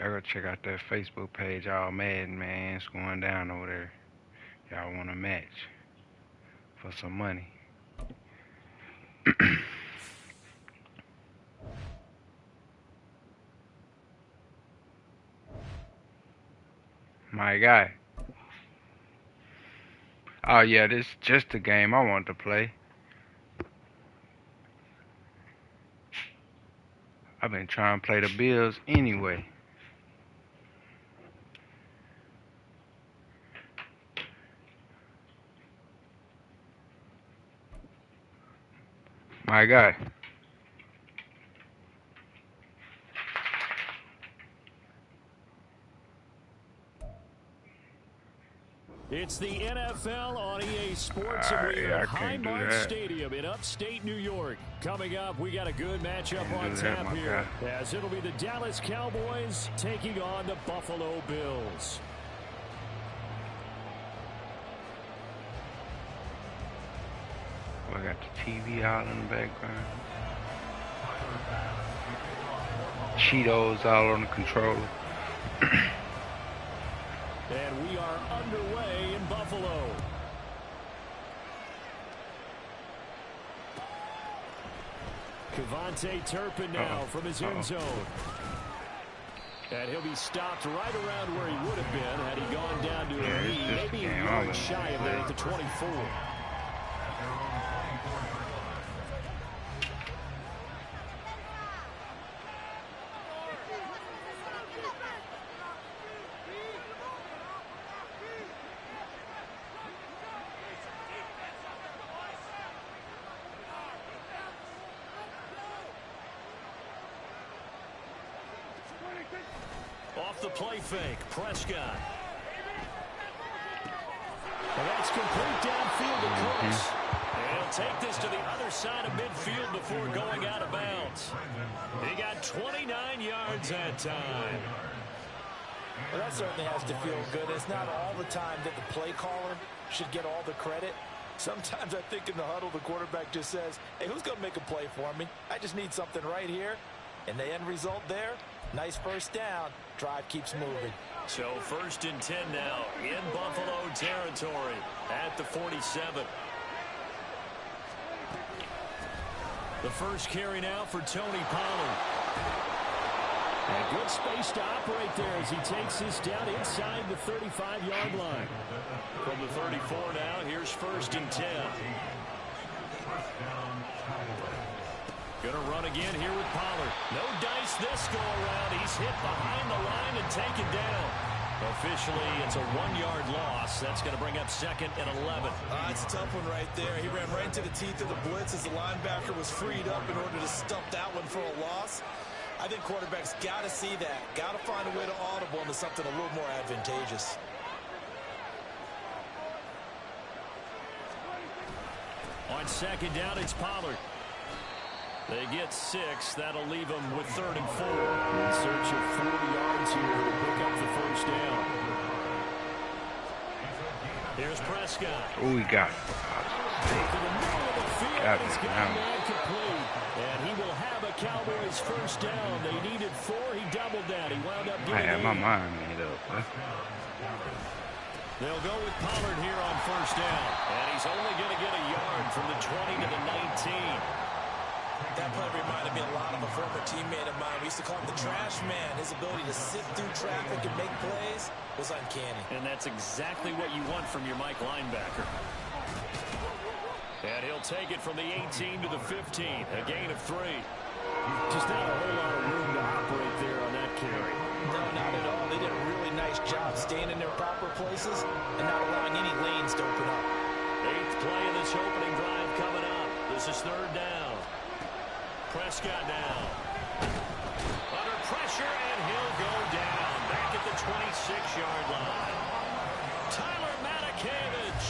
Y'all go check out that Facebook page, all Madden, man. It's going down over there. Y'all want a match for some money. My guy. Oh yeah, this is just the game I want to play. I've been trying to play the Bills anyway. My guy. It's the NFL on EA Sports, and we're at Highmark Stadium in upstate New York. Coming up, we got a good matchup on tap here, as it'll be the Dallas Cowboys taking on the Buffalo Bills. I got the TV out in the background. Cheetos all on the controller. And we are underway in Buffalo. Kevontae Turpin now from his end zone. And he'll be stopped right around where he would have been had he gone down to a knee, maybe a yard shy of there at the 24. Off the play fake, Prescott. And that's complete downfield to Cooks. And he'll take this to the other side of midfield before going out of bounds. He got 29 yards that time. Well, that certainly has to feel good. It's not all the time that the play caller should get all the credit. Sometimes I think in the huddle, the quarterback just says, hey, who's going to make a play for me? I just need something right here. And the end result there, nice first down. Drive keeps moving. So 1st and 10 now in Buffalo territory at the 47. The first carry now for Tony Pollard. And good space to operate there as he takes this down inside the 35-yard line. From the 34 now, here's 1st and 10. Going to run again here with Pollard. No dice this go-around. He's hit behind the line and taken down. Officially, it's a 1-yard loss. That's going to bring up 2nd and 11. It's a tough one right there. He ran right into the teeth of the blitz as the linebacker was freed up in order to stump that one for a loss. I think quarterbacks got to see that. Got to find a way to audible into something a little more advantageous. On 2nd down, it's Pollard. They get 6. That'll leave them with 3rd and 4. In search of 4 yards here to pick up the first down. Here's Prescott. Oh, he got it. He's got a man complete. And he will have a Cowboys first down. They needed 4. He doubled that. He wound up getting I had my mind made up. Huh? They'll go with Pollard here on first down. And he's only going to get a yard from the 20 to the 19. That play reminded me a lot of a former teammate of mine. We used to call him the trash man. His ability to sift through traffic and make plays was uncanny. And that's exactly what you want from your Mike linebacker. And he'll take it from the 18 to the 15. A gain of 3. Just not a whole lot of room to operate there on that carry. No, not at all. They did a really nice job staying in their proper places and not allowing any lanes to open up. 8th play of this opening drive coming up. This is 3rd down. Prescott now. Under pressure, and he'll go down. Back at the 26-yard line. Tyler Matakevich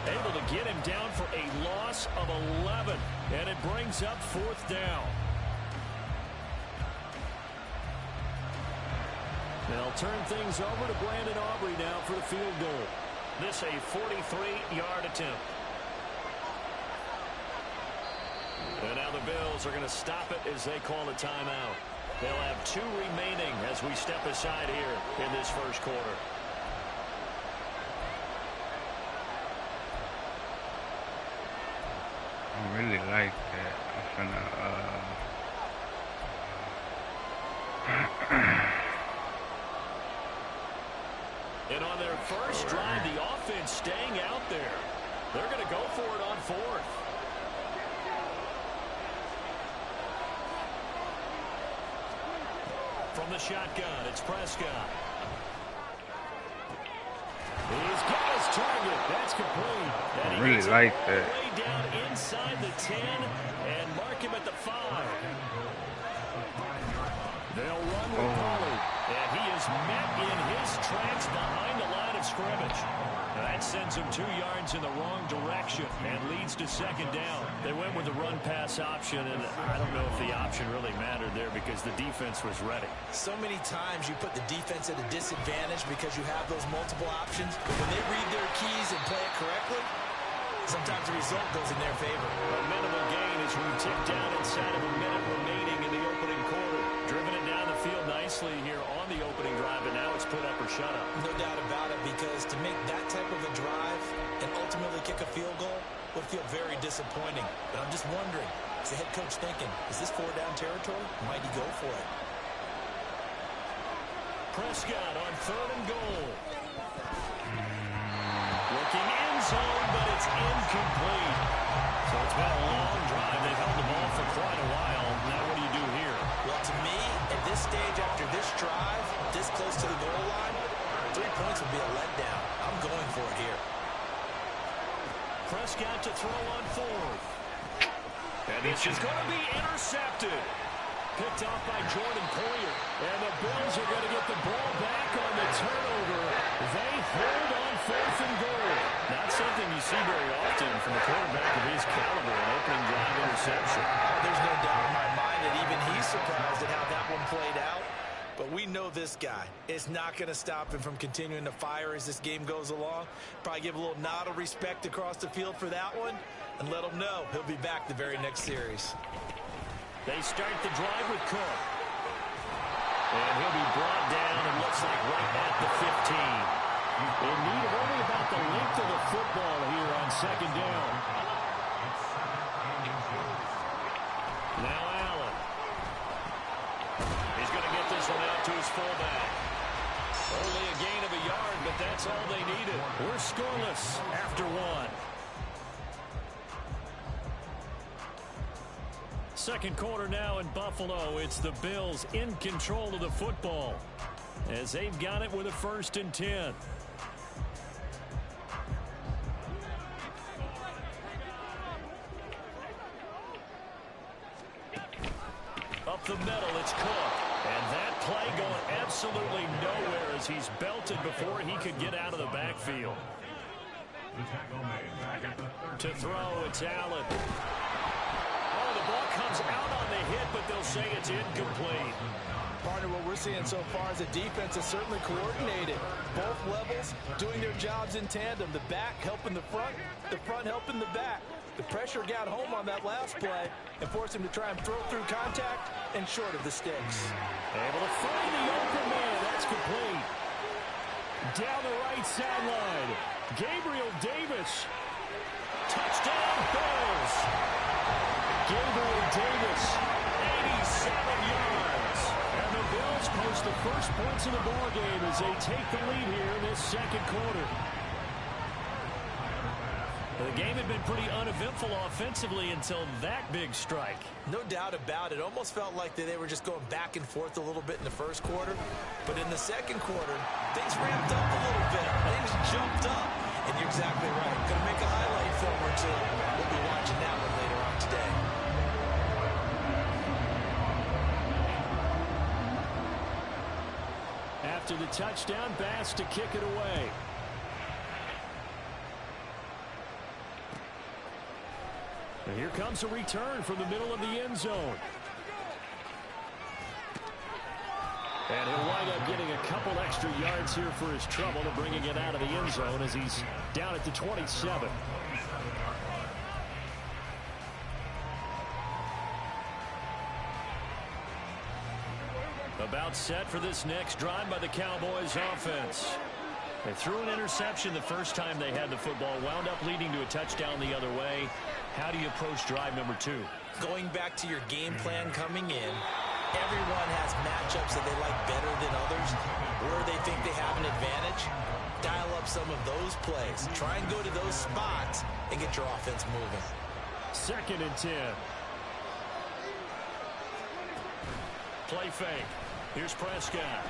able to get him down for a loss of 11. And it brings up 4th down. They'll turn things over to Brandon Aubrey now for the field goal. This a 43-yard attempt. And now the Bills are going to stop it as they call a timeout. They'll have 2 remaining as we step aside here in this first quarter. I really like that. I'm finna, And on their first drive, the offense staying out there. They're going to go for it on 4th. From the shotgun, it's Prescott. He's got his target. That's complete. And I really like that. Way down inside the 10 and mark him at the 5. They'll run with Pollard. And he is met in his tracks behind the line of scrimmage. That sends him 2 yards in the wrong direction and leads to 2nd down. They went with the run-pass option, and I don't know if the option really mattered there because the defense was ready. So many times you put the defense at a disadvantage because you have those multiple options. But when they read their keys and play it correctly, sometimes the result goes in their favor. A minimal gain as we tick down inside of a minute remaining in the opening quarter. Driven it down the field nicely here on the opening drive, and now it's put up or shut up. No doubt about it, because to make that type of a drive and ultimately kick a field goal would feel very disappointing. But I'm just wondering, is the head coach thinking, is this 4-down territory? Might he go for it? Prescott on 3rd and goal. Looking end zone, but it's incomplete. So it's been a long drive. They've held the ball for quite a while. Now what do you do here? Well, to me, at this stage after this drive, this close to the goal line, 3 points would be a letdown. I'm going for it here. Prescott to throw on 4th. And this is going to be intercepted. Picked off by Jordan Poyer. And the Bills are going to get the ball back on the turnover. They hold on 4th and goal. Not something you see very often from a quarterback of his caliber, an opening drive interception. There's no doubt in my mind that even he's surprised at how that one played out. But we know this guy. It's not going to stop him from continuing to fire as this game goes along. Probably give a little nod of respect across the field for that one and let him know he'll be back the very next series. They start the drive with Cook. And he'll be brought down and looks like right at the 15. In need of only about the length of the football here on 2nd down. Now Allen. He's going to get this one out to his fullback. Only a gain of a yard, but that's all they needed. We're scoreless after 1. Second quarter now in Buffalo. It's the Bills in control of the football as they've got it with a 1st and 10. Up the middle, it's Cook. And that play going absolutely nowhere as he's belted before he could get out of the backfield. To throw, it's Allen. Oh, the ball comes out on the hit, but they'll say it's incomplete. Partner, what we're seeing so far is the defense is certainly coordinated. Both levels doing their jobs in tandem. The back helping the front helping the back. The pressure got home on that last play and forced him to try and throw through contact and short of the sticks. Able to find the open man. That's complete. Down the right sideline. Gabriel Davis. Touchdown, Bills. Gabriel Davis, 87 yards. And the Bills post the first points of the ballgame as they take the lead here in this second quarter. The game had been pretty uneventful offensively until that big strike. No doubt about it. Almost felt like they were just going back and forth a little bit in the first quarter. But in the second quarter, things ramped up a little bit. Things jumped up. And you're exactly right. Going to make a highlight film or two. We'll be watching that one later on today. After the touchdown, Bass to kick it away. And here comes a return from the middle of the end zone. And he'll wind up getting a couple extra yards here for his trouble and bringing it out of the end zone as he's down at the 27. About set for this next drive by the Cowboys offense. They threw an interception the first time they had the football, wound up leading to a touchdown the other way. How do you approach drive number 2? Going back to your game plan coming in, everyone has matchups that they like better than others, where they think they have an advantage. Dial up some of those plays. Try and go to those spots and get your offense moving. 2nd and 10. Play fake. Here's Prescott.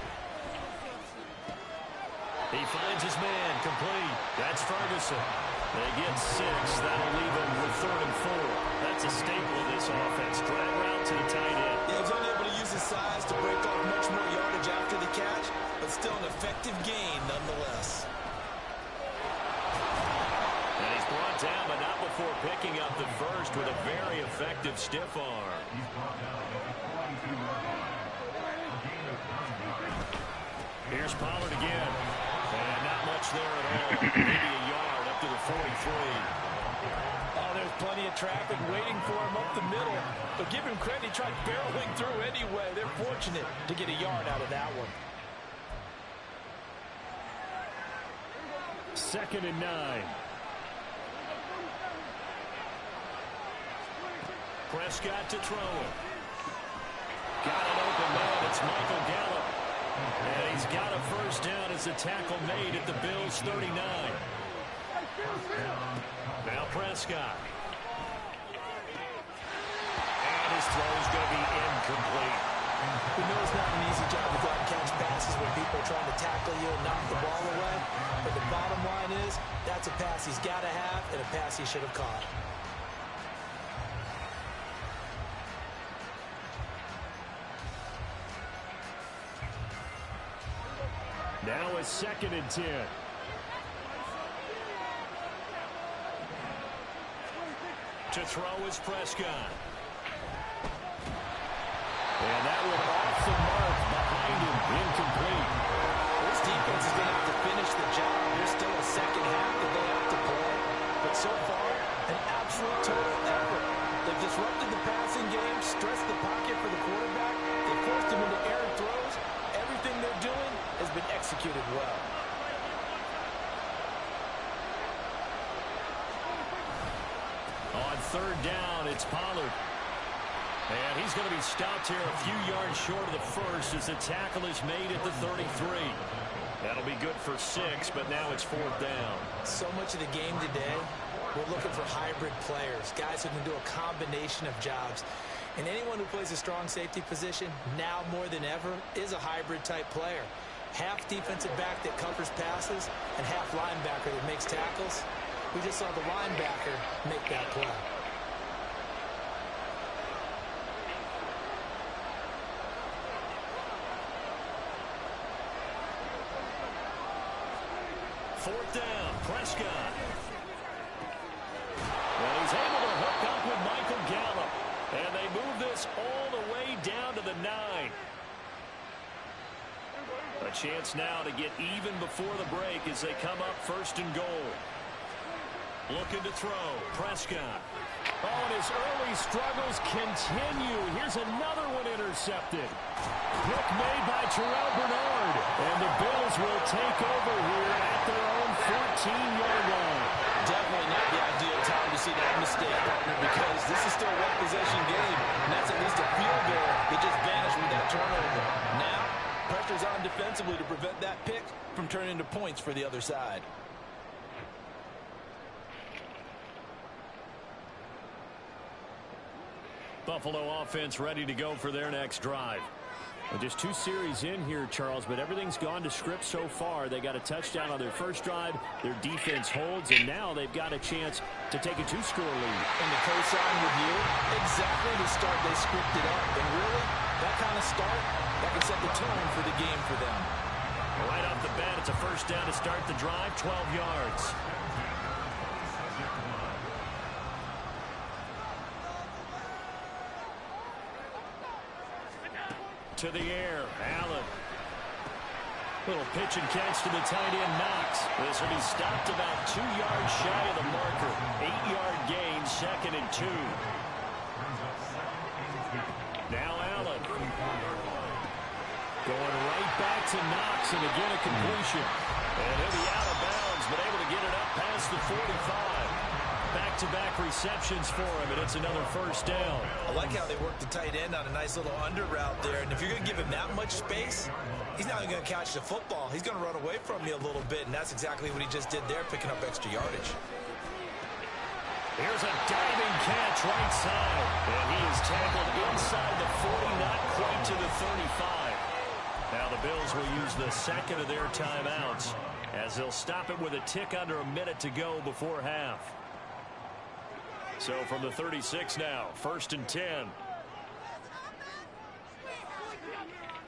He finds his man, complete. That's Ferguson. They get 6. That'll leave them with 3rd and 4. That's a staple of this offense. Drag route to the tight end. Yeah, he's only able to use his size to break off much more yardage after the catch, but still an effective gain nonetheless. And he's brought down, but not before picking up the first with a very effective stiff arm. Here's Pollard again. And not much there at all. Maybe a yard up to the 43. Oh, there's plenty of traffic waiting for him up the middle. But give him credit, he tried barreling through anyway. They're fortunate to get a yard out of that one. 2nd and 9. Prescott to throw it. Got an open man. It's Michael Gallup. And he's got a first down as the tackle made at the Bills' 39. Now Prescott. And his throw is going to be incomplete. We know it's not an easy job to go out and catch passes when people are trying to tackle you and knock the ball away. But the bottom line is, that's a pass he's got to have and a pass he should have caught. Now it's 2nd and 10. To throw is Prescott. And that went off the mark behind him. Incomplete. This defense is going to have to finish the job. There's still a second half that they have to play. But so far, an absolute total effort. They've disrupted the passing game, stressed the pocket for the quarterback. They forced him into errant throws. Everything they're doing has been executed well. On 3rd down, it's Pollard. And he's going to be stopped here a few yards short of the first as the tackle is made at the 33. That'll be good for 6, but now it's 4th down. So much of the game today, we're looking for hybrid players, guys who can do a combination of jobs. And anyone who plays a strong safety position, now more than ever, is a hybrid-type player. Half defensive back that covers passes and half linebacker that makes tackles. We just saw the linebacker make that play. Fourth down, Prescott. Well, he's able to hook up with Michael Gallup. And they move this all the way down to the 9. A chance now to get even before the break as they come up 1st and goal. Looking to throw, Prescott. Oh, and his early struggles continue. Here's another one intercepted. Pick made by Terrell Bernard. And the Bills will take over here at their own 14-yard line. Definitely not the ideal time to see that mistake, partner, because this is still a one-possession game, and that's at least a field goal that just vanished with that turnover. Now, pressure's on defensively to prevent that pick from turning into points for the other side. Buffalo offense ready to go for their next drive. Well, just 2 series in here, Charles, but everything's gone to script so far. They got a touchdown on their first drive. Their defense holds, and now they've got a chance to take a 2-score lead. And the co-sign with you, exactly the start they scripted up. And really, that kind of start, that can set the tone for the game for them. Right off the bat, it's a first down to start the drive, 12 yards. To the air, Allen. Little pitch and catch to the tight end, Knox. This will be stopped about 2 yards shy of the marker. 8-yard gain, 2nd and 2. Now Allen. Going right back to Knox, and again a completion. And he'll be out of bounds, but able to get it up past the 45. Back-to-back receptions for him, and it's another first down. I like how they work the tight end on a nice little under route there. And if you're going to give him that much space, he's not going to catch the football. He's going to run away from you a little bit, and that's exactly what he just did there, picking up extra yardage. Here's a diving catch right side, and he is tackled inside the 40, not quite to the 35. Now the Bills will use the second of their timeouts as they'll stop it with a tick under a minute to go before half. So from the 36 now, 1st and 10.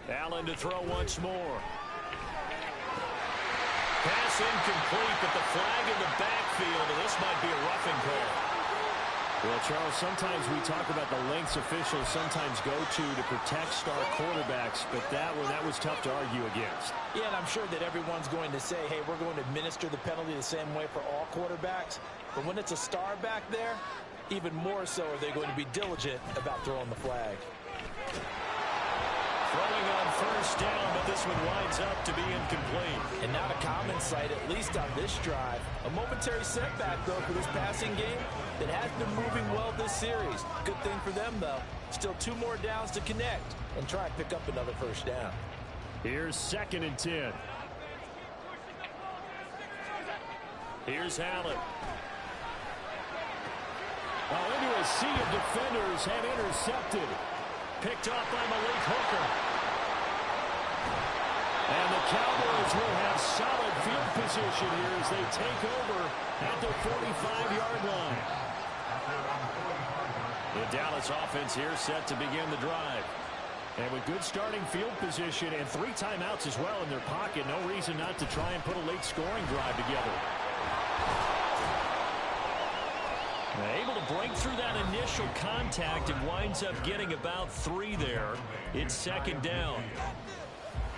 Allen to throw once more. Pass incomplete, but the flag in the backfield, and this might be a roughing call. Well, Charles, sometimes we talk about the lengths officials sometimes go to protect star quarterbacks, but that was tough to argue against. Yeah, and I'm sure that everyone's going to say, hey, we're going to administer the penalty the same way for all quarterbacks. But when it's a star back there, even more so are they going to be diligent about throwing the flag. Throwing on first down, but this one winds up to be incomplete. And not a common sight, at least on this drive. A momentary setback, though, for this passing game that has been moving well this series. Good thing for them, though. Still 2 more downs to connect and try and pick up another first down. Here's 2nd and 10. Here's Allen. Into a sea of defenders and intercepted. Picked off by Malik Hooker. And the Cowboys will have solid field position here as they take over at the 45-yard line. The Dallas offense here set to begin the drive. And with good starting field position and 3 timeouts as well in their pocket, no reason not to try and put a late scoring drive together. Able to break through that initial contact and winds up getting about 3 there. It's 2nd down.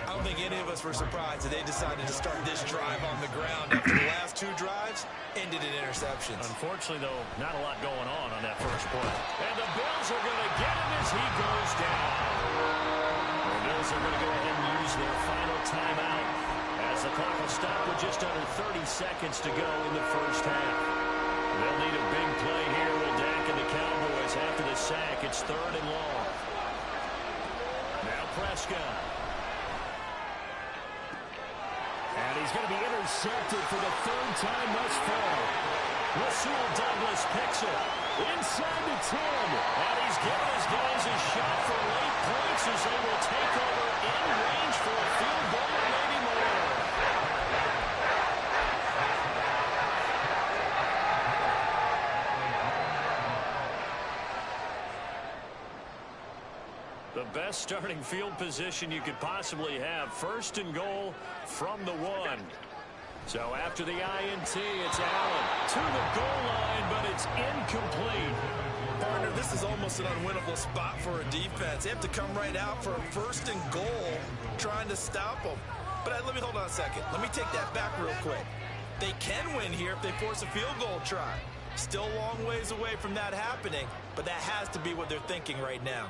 I don't think any of us were surprised that they decided to start this drive on the ground after the last 2 drives ended in interceptions. Unfortunately, though, not a lot going on that first play. And the Bills are going to get him as he goes down. The Bills are going to go ahead and use their final timeout as the clock will stop with just under 30 seconds to go in the first half. They'll need a big play here with Dak and the Cowboys after the sack. It's 3rd and long. Now Prescott. And he's going to be intercepted for the 3rd time thus far. Rasul Douglas picks it inside the 10. And he's giving his guys a shot for late points as they will take over in range for a field goal or maybe more. The best starting field position you could possibly have. 1st and goal from the 1. So after the INT, it's Allen to the goal line, but it's incomplete. Partner, this is almost an unwinnable spot for a defense. They have to come right out for a 1st and goal trying to stop them. But let me hold on a second. Let me take that back real quick. They can win here if they force a field goal try. Still a long ways away from that happening, but that has to be what they're thinking right now.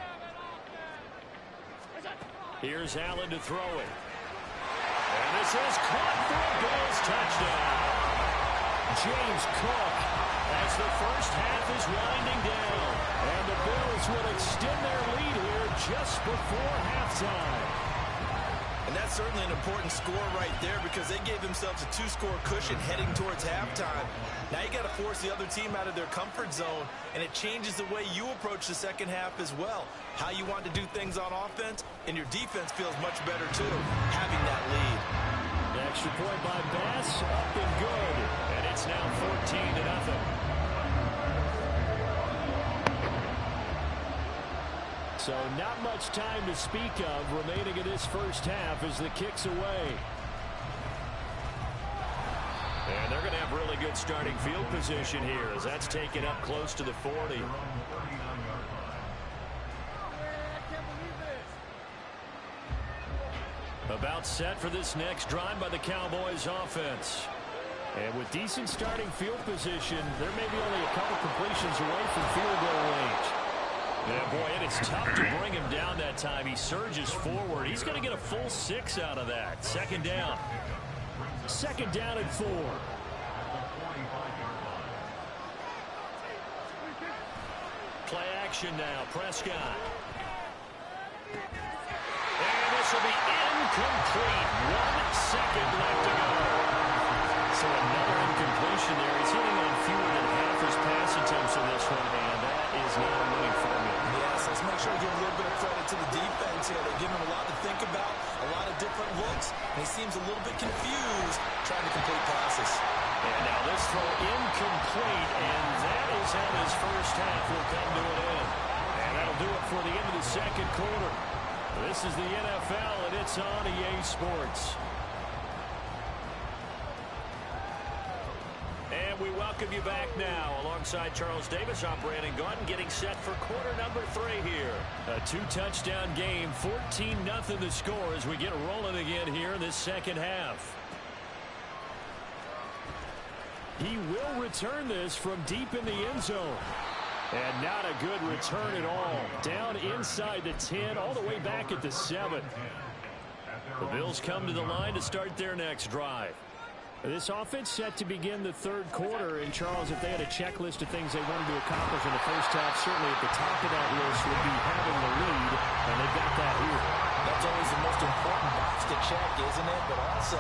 Here's Allen to throw it. And this is caught for a Bills touchdown. James Cook as the first half is winding down. And the Bills will extend their lead here just before halftime. And that's certainly an important score right there because they gave themselves a 2-score cushion heading towards halftime. Now you got to force the other team out of their comfort zone, and it changes the way you approach the second half as well. How you want to do things on offense, and your defense feels much better too, having that lead. The extra point by Bass, up and good. And it's now 14-0. So not much time to speak of remaining in this first half as the kick's away. And they're going to have really good starting field position here as that's taken up close to the 40. About set for this next drive by the Cowboys offense. And with decent starting field position, there may be only a couple completions away from field goal range. Yeah, boy, and it's tough to bring him down that that time. He surges forward. He's going to get a full 6 out of that. Second down. Second down and 4. Play action now. Prescott. And this will be incomplete. 1 second left to go. So another incompletion there. He's hitting on fewer than half his pass attempts in this one, and that is not a winning formula. Yes, let's make sure we give a little bit of credit to the defense here. They give him a lot to think about, a lot of different looks, and he seems a little bit confused trying to complete passes. And now this throw incomplete, and that is how this first half will come to an end. And that'll do it for the end of the second quarter. This is the NFL, and it's on EA Sports. And we welcome you back now. Alongside Charles Davis, I'm Brandon Gaudin, getting set for quarter number 3 here. A 2-touchdown game, 14-0 the score as we get rolling again here in this second half. He will return this from deep in the end zone. And not a good return at all. Down inside the 10, all the way back at the 7. The Bills come to the line to start their next drive. This offense set to begin the third quarter. And, Charles, if they had a checklist of things they wanted to accomplish in the first half, certainly at the top of that list would be having the lead, and they've got that here. That's always the most important box to check, isn't it? But also,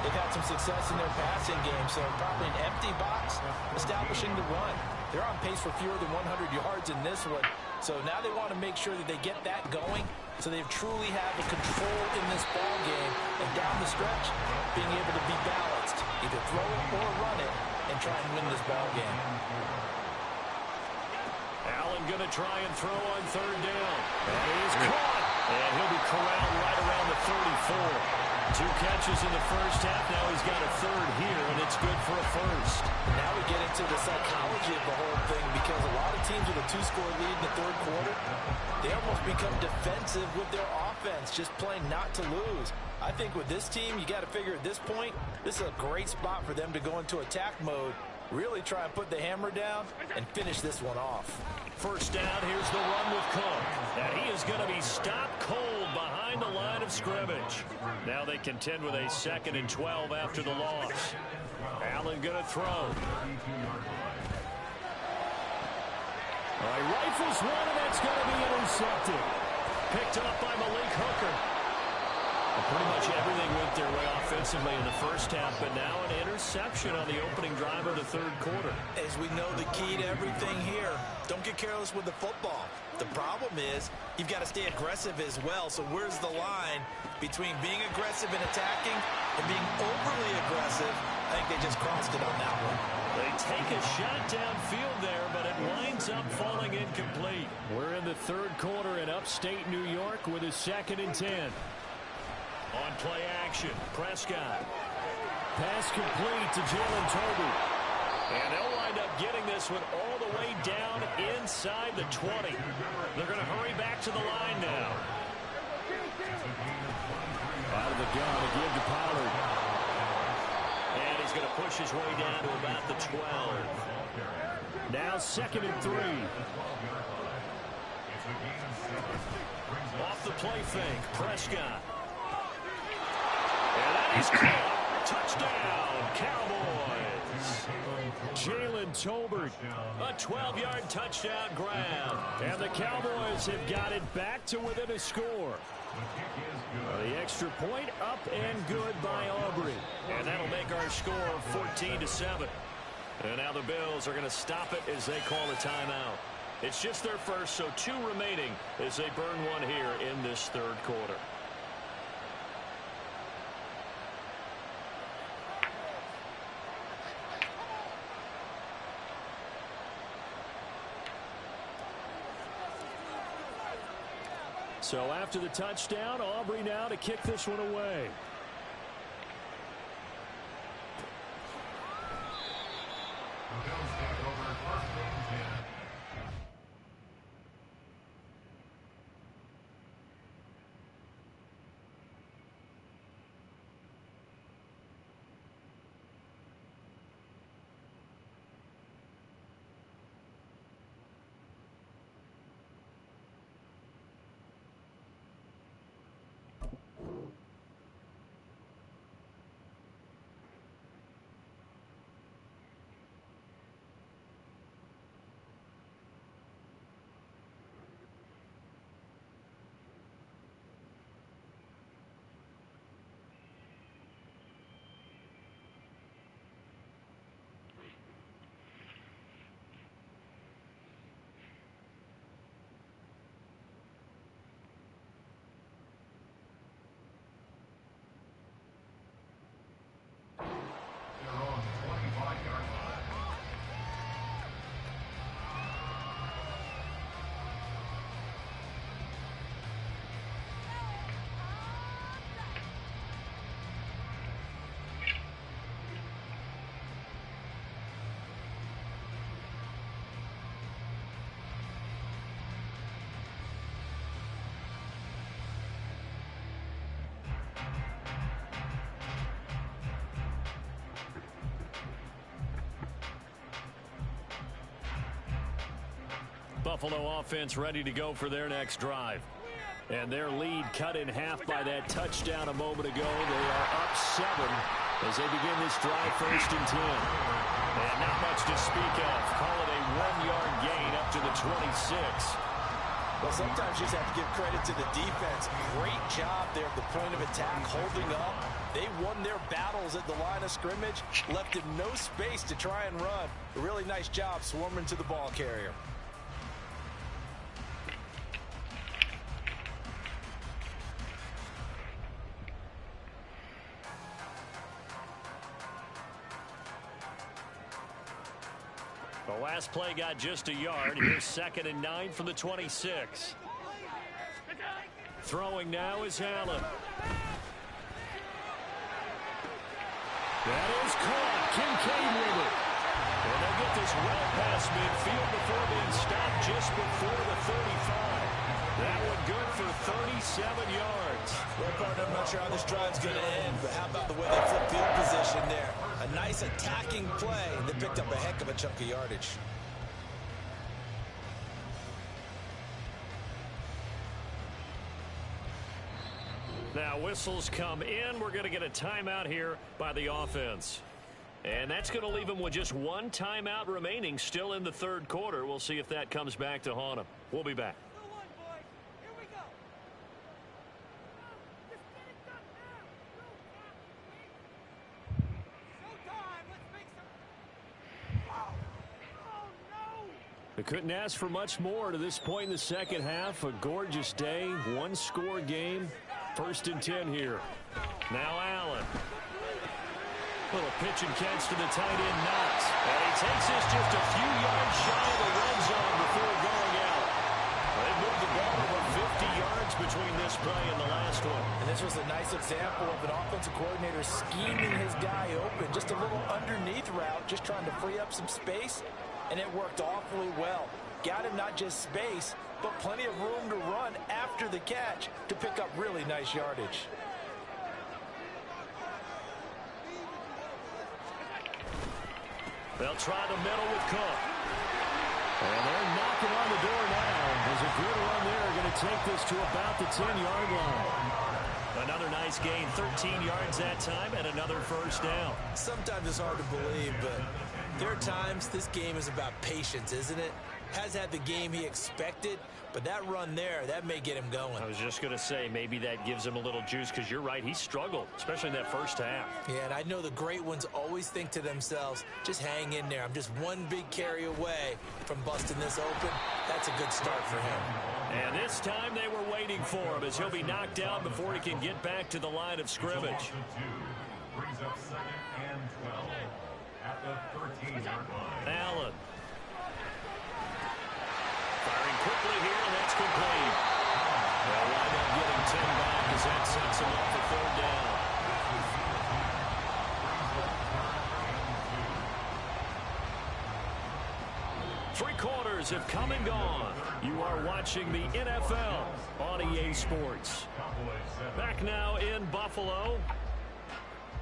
they've had some success in their passing game, so probably an empty box establishing the run. They're on pace for fewer than 100 yards in this one, so now they want to make sure that they get that going so they truly have the control in this ball game, and down the stretch, being able to be balanced, either throw it or run it, and try and win this ball game. Allen going to try and throw on third down. And he is caught. And he'll be corralled right around the 34. 2 catches in the first half. Now he's got a third here, and it's good for a first. Now we get into the psychology of the whole thing, because a lot of teams with a 2-score lead in the third quarter, they almost become defensive with their offense, just playing not to lose. I think with this team, you got to figure at this point, this is a great spot for them to go into attack mode, really try and put the hammer down and finish this one off. First down, here's the run with Cook. And he is going to be stopped cold behind the line of scrimmage. Now they contend with a 2nd and 12 after the loss. Allen going to throw. All right, rifles one, and that's going to be intercepted. Picked up by Malik Hooker. Pretty much everything went their way offensively in the first half, but now an interception on the opening drive of the third quarter. As we know, the key to everything here, don't get careless with the football. The problem is you've got to stay aggressive as well. So where's the line between being aggressive and attacking and being overly aggressive? I think they just crossed it on that one. They take a shot downfield there, but it winds up falling incomplete. We're in the third quarter in upstate New York with a 2nd and 10. On play action, Prescott. Pass complete to Jalen Tolbert. And they'll wind up getting this one all the way down inside the 20. They're going to hurry back to the line now. Out of the gun to give to Pollard. And he's going to push his way down to about the 12. Now 2nd and 3. Off the play fake, Prescott. And that is caught. Touchdown, Cowboys. Jalen Tolbert, a 12-yard touchdown grab. And the Cowboys have got it back to within a score. The extra point up and good by Aubrey. And that'll make our score 14-7. And now the Bills are going to stop it as they call a timeout. It's just their first, so 2 remaining as they burn one here in this third quarter. So after the touchdown, Aubrey now to kick this one away. Buffalo offense ready to go for their next drive. And their lead cut in half by that touchdown a moment ago. They are up 7 as they begin this drive, 1st and 10. And not much to speak of. Call it a 1-yard gain up to the 26. Well, sometimes you just have to give credit to the defense. Great job there at the point of attack, holding up. They won their battles at the line of scrimmage, left him no space to try and run. A really nice job swarming to the ball carrier. The last play got just a yard. Here's 2nd and 9 from the 26. Throwing now is Allen. That is caught. Kincaid with it. And they'll get this well past midfield before being stopped just before the 35. That one good for 37 yards. Well, partner, I'm not sure how this drive's going to end, but how about the way they flip field position there? A nice attacking play. They picked up a heck of a chunk of yardage. Now whistles come in. We're going to get a timeout here by the offense. And that's going to leave them with just one timeout remaining still in the 3rd quarter. We'll see if that comes back to haunt them. We'll be back. They couldn't ask for much more to this point in the 2nd half. A gorgeous day, 1-score game. 1st and 10 here. Now Allen. Little pitch and catch to the tight end, Knox. And he takes this just a few yards shy of the red zone before going out. They moved the ball over 50 yards between this play and the last one. And this was a nice example of an offensive coordinator scheming his guy open. Just a little underneath route, just trying to free up some space. And it worked awfully well. Got him not just space, but plenty of room to run after the catch to pick up really nice yardage. They'll try the middle with Cook. And they're knocking on the door now. There's a good run there. Going to take this to about the 10-yard line. Another nice gain, 13 yards that time, and another 1st down. Sometimes it's hard to believe, but there are times this game is about patience, isn't it? Has had the game he expected, but that run there, that may get him going. I was just going to say, maybe that gives him a little juice, because you're right, he struggled, especially in that 1st half. Yeah, and I know the great ones always think to themselves, just hang in there. I'm just one big carry away from busting this open. That's a good start for him. And this time they were waiting for him, as he'll be knocked down before he can get back to the line of scrimmage. Brings up 2nd and 12 at the 13-yard line. Allen. Firing quickly here, and that's complete. They'll wind up getting 10 back as that sets him up for 3rd down. Three quarters have come and gone. You are watching the NFL on EA Sports. Back now in Buffalo.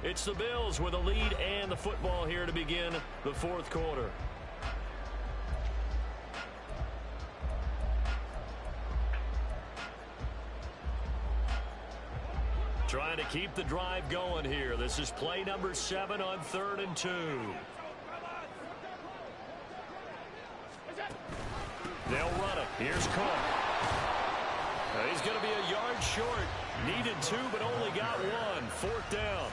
It's the Bills with a lead and the football here to begin the 4th quarter. Trying to keep the drive going here. This is play number 7 on 3rd and 2. They'll run it. Here's Cook. He's going to be a yard short. Needed 2, but only got 1. 4th down.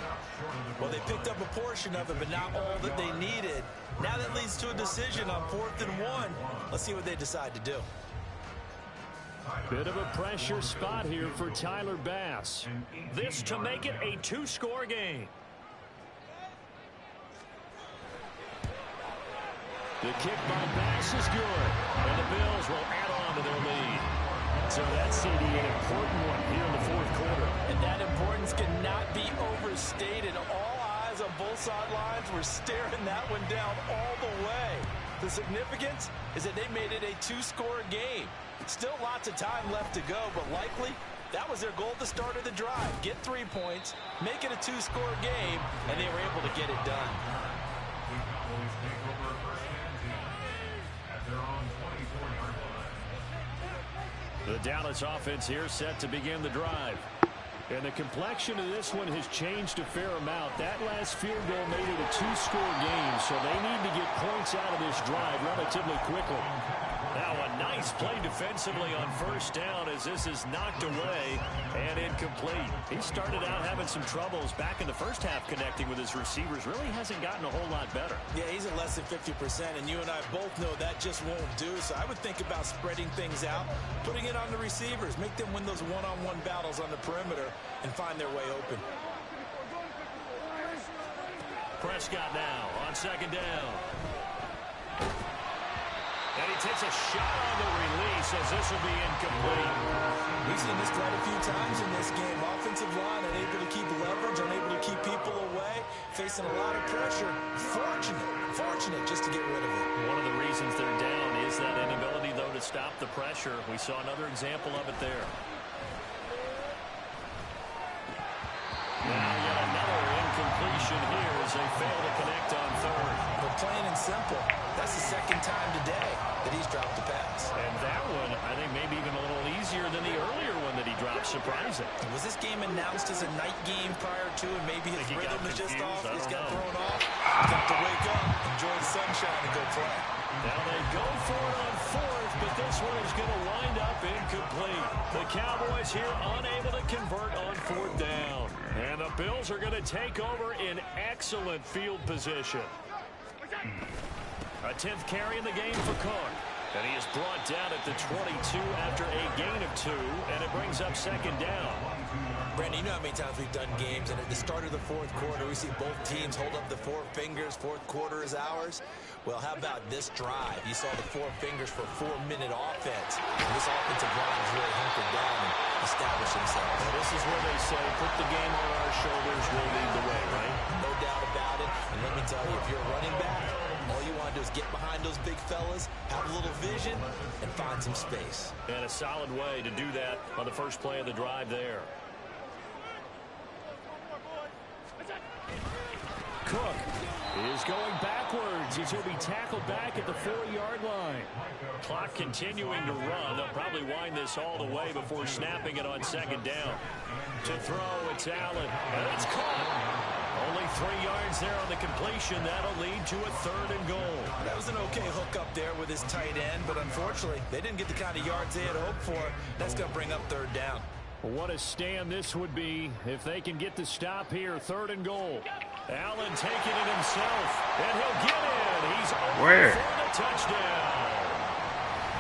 Well, they picked up a portion of it, but not all that they needed. Now that leads to a decision on 4th and 1. Let's see what they decide to do. Bit of a pressure spot here for Tyler Bass. This to make it a 2-score game. The kick by Bass is good, and the Bills will add on to their lead. So that's CD, an important one here in the 4th quarter. And that importance cannot be overstated. All eyes on both sidelines were staring that one down all the way. The significance is that they made it a 2-score game. Still lots of time left to go, but likely That was their goal at the start of the drive. Get 3 points, make it a 2-score game, and they were able to get it done. The Cowboys take over first and 10 at their own 24-yard line. The Dallas offense here set to begin the drive. And the complexion of this one has changed a fair amount. That last field goal made it a 2-score game, so they need to get points out of this drive relatively quickly. Now a nice play defensively on first down as this is knocked away and incomplete. He started out having some troubles back in the first half connecting with his receivers. Really hasn't gotten a whole lot better. Yeah, he's at less than 50%, and you and I both know that just won't do. So I would think about spreading things out, putting it on the receivers, make them win those one-on-one battles on the perimeter and find their way open. Prescott now on second down. And he takes a shot on the release as this will be incomplete. We've seen this quite a few times in this game. Offensive line unable to keep leverage, unable to keep people away, facing a lot of pressure. Fortunate just to get rid of it. One of the reasons they're down is that inability, though, to stop the pressure. We saw another example of it there. Now yet another incompletion here as they fail to connect on third. But plain and simple, that's the second time today that he's dropped the pass. And that one, I think, maybe even a little easier than the earlier one that he dropped. Surprising. Was this game announced as a night game prior to, and maybe his rhythm is just off? He's got thrown off. He's got to wake up, enjoy the sunshine, and go play. Now they go for it on fourth, but this one is going to wind up incomplete. The Cowboys here unable to convert on fourth down. And the Bills are going to take over in excellent field position. A 10th carry in the game for Cook. And he is brought down at the 22 after a gain of 2, and it brings up second down. Brandon, you know how many times we've done games, and at the start of the fourth quarter, we see both teams hold up the 4 fingers. Fourth quarter is ours. Well, how about this drive? You saw the 4 fingers for a 4-minute offense. And this offensive line is really hunkered down and established themselves. Well, this is where they say, put the game on our shoulders, we'll lead the way, right? No doubt about it. And let me tell you, if you're a running back, all you want to do is get behind those big fellas, have a little vision, and find some space. And a solid way to do that on the first play of the drive there. Cook is going backwards as he'll be tackled back at the 4-yard line. Clock continuing to run. They'll probably wind this all the way before snapping it on second down. To throw, it's Allen, and it's caught. Only 3 yards there on the completion. That'll lead to a 3rd and goal. That was an okay hook up there with his tight end, but unfortunately, they didn't get the kind of yards they had hoped for. That's going to bring up 3rd down. What a stand this would be if they can get the stop here. 3rd and goal. Allen taking it himself, and he'll get in. He's over for the touchdown.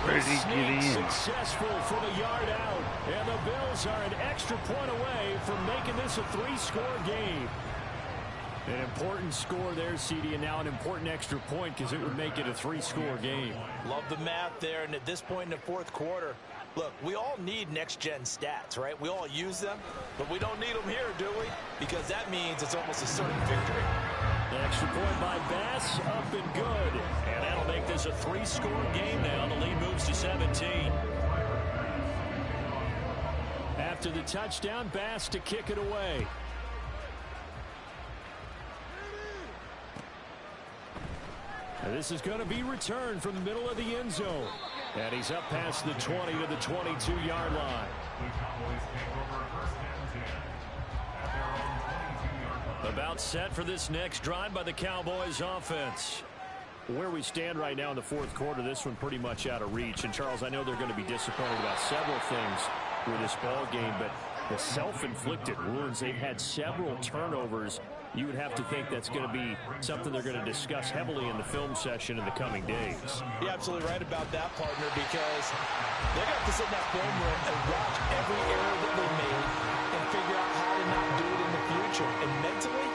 Where did he get in? Successful for the yard out, and the Bills are an extra point away from making this a 3-score game. An important score there, CD, and now an important extra point because it would make it a 3-score game. Love the math there, and at this point in the fourth quarter, look, we all need next-gen stats, right? We all use them, but we don't need them here, do we? Because that means it's almost a certain victory. The extra point by Bass, up and good. And that'll make this a 3-score game now. The lead moves to 17. After the touchdown, Bass to kick it away. And this is going to be returned from the middle of the end zone. And he's up past the 20 to the 22-yard line. About set for this next drive by the Cowboys offense. Where we stand right now in the fourth quarter, this one pretty much out of reach. And, Charles, I know they're going to be disappointed about several things with this ball game, but the self-inflicted wounds, they've had several turnovers. You would have to think that's going to be something they're going to discuss heavily in the film session in the coming days. You're absolutely right about that, partner, because they're going to have to sit in that film room and watch every error that they made and figure out how to not do it in the future. And mentally,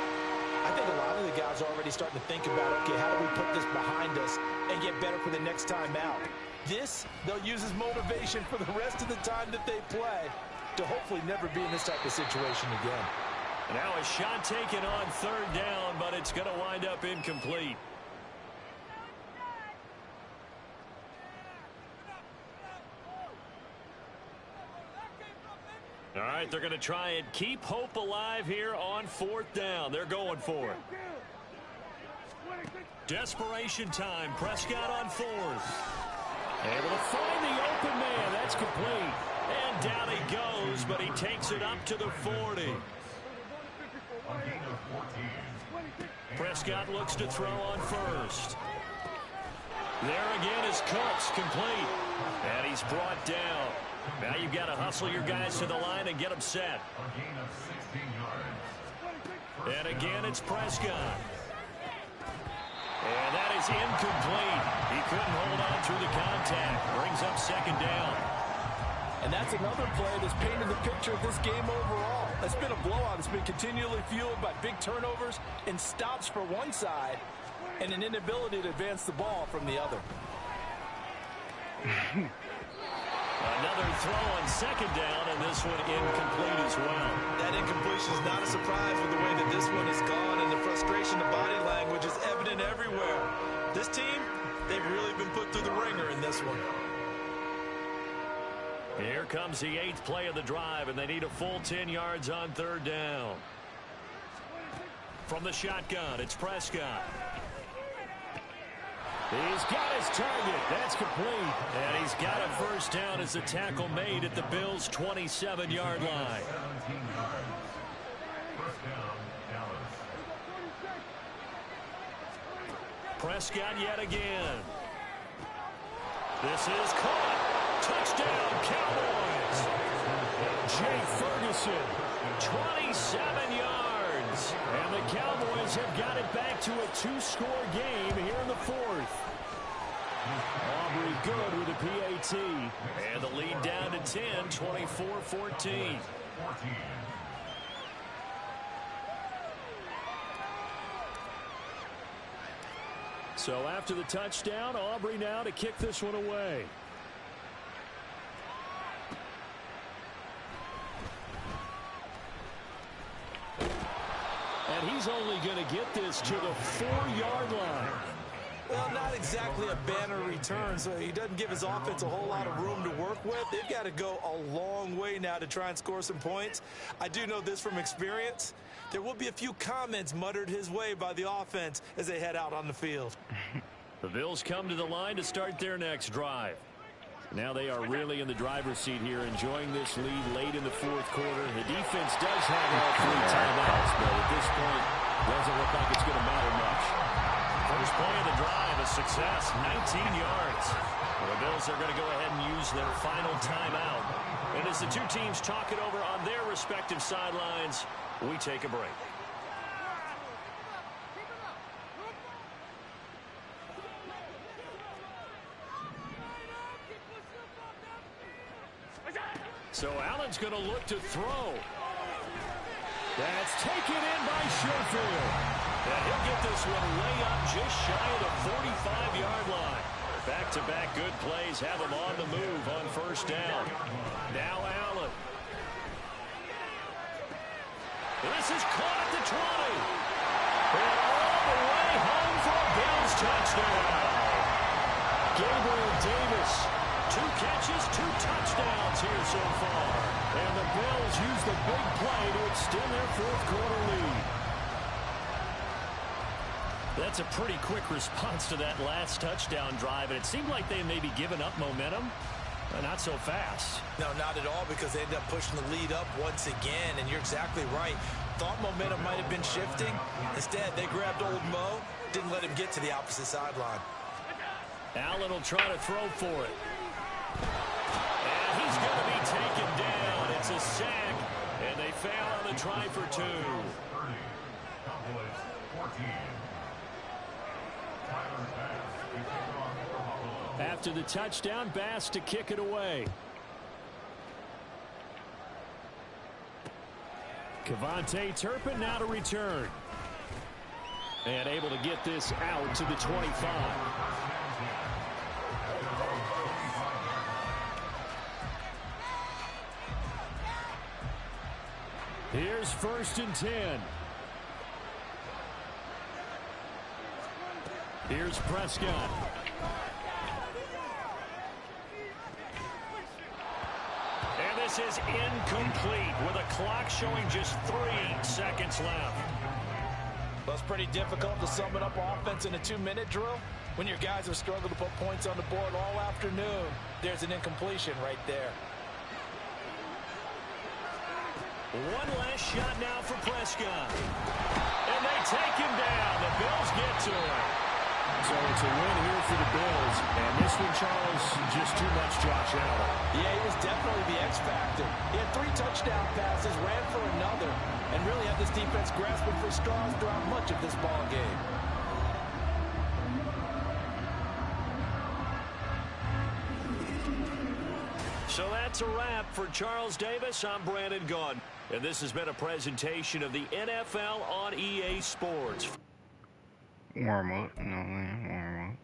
I think a lot of the guys are already starting to think about, okay, how do we put this behind us and get better for the next time out? This, they'll use as motivation for the rest of the time that they play to hopefully never be in this type of situation again. Now a shot taken on 3rd down, but it's going to wind up incomplete. All right, they're going to try and keep hope alive here on 4th down. They're going for it. Desperation time. Prescott on 4th. Able to find the open man. That's complete. And down he goes, but he takes it up to the 40. Prescott looks to throw on 1st. There again is Cooks, complete. And he's brought down. Now you've got to hustle your guys to the line and get them set. And again, it's Prescott. And that is incomplete. He couldn't hold on through the contact. Brings up 2nd down. And that's another play that's painted the picture of this game overall. It's been a blowout. It's been continually fueled by big turnovers and stops for one side and an inability to advance the ball from the other. Another throw on 2nd down, and this one incomplete as well. That incompletion is not a surprise with the way that this one has gone, and the frustration of body language is evident everywhere. This team, they've really been put through the ringer in this one. Here comes the 8th play of the drive, and they need a full 10 yards on 3rd down. From the shotgun, it's Prescott. He's got his target. That's complete. And he's got a 1st down as the tackle made at the Bills' 27-yard line. Prescott yet again. This is caught. Touchdown, Cowboys. Jay Ferguson, 27 yards. And the Cowboys have got it back to a 2-score game here in the 4th. Aubrey good with a PAT. And the lead down to 10, 24-14. So after the touchdown, Aubrey now to kick this one away. And he's only going to get this to the 4-yard line. Well, not exactly a banner return, so he doesn't give his offense a whole lot of room to work with. They've got to go a long way now to try and score some points. I do know this from experience. There will be a few comments muttered his way by the offense as they head out on the field. The Bills come to the line to start their next drive. Now they are really in the driver's seat here, enjoying this lead late in the 4th quarter. The defense does have all 3 timeouts, but at this point, doesn't look like it's going to matter much. First play of the drive, a success, 19 yards. Well, the Bills are going to go ahead and use their final timeout. And as the two teams talk it over on their respective sidelines, we take a break. So Allen's going to look to throw. That's taken in by Sherfield. And he'll get this one way up just shy of the 45-yard line. Back-to-back good plays have him on the move on 1st down. Now Allen. This is caught at the 20. And all the way home for a Bills touchdown. Gabriel Davis. 2 catches, 2 touchdowns here so far. And the Bills use the big play to extend their 4th quarter lead. That's a pretty quick response to that last touchdown drive. And it seemed like they may be giving up momentum. But not so fast. No, not at all, because they ended up pushing the lead up once again. And you're exactly right. Thought momentum might have been shifting. Instead, they grabbed old Mo, didn't let him get to the opposite sideline. Allen will try to throw for it. And he's going to be taken down. It's a sack, and they fail on the try for 2. After the touchdown, Bass to kick it away. Kevontae Turpin now to return. And able to get this out to the 25. Here's 1st and 10. Here's Prescott. And this This is incomplete with a clock showing just 3 seconds left. Well, it's pretty difficult to sum it up offense in a 2-minute drill when your guys have struggled to put points on the board all afternoon. There's an incompletion right there. One last shot now for Prescott. And they take him down. The Bills get to him. So it's a win here for the Bills. And this one, Charles, just too much Josh Allen. Yeah, he was definitely the X factor. He had 3 touchdown passes, ran for another, and really had this defense grasping for straws throughout much of this ball game. So that's a wrap for Charles Davis. I'm Brandon Gaudin. And this has been a presentation of the NFL on EA Sports. Warm up, you know what I mean? Warm up.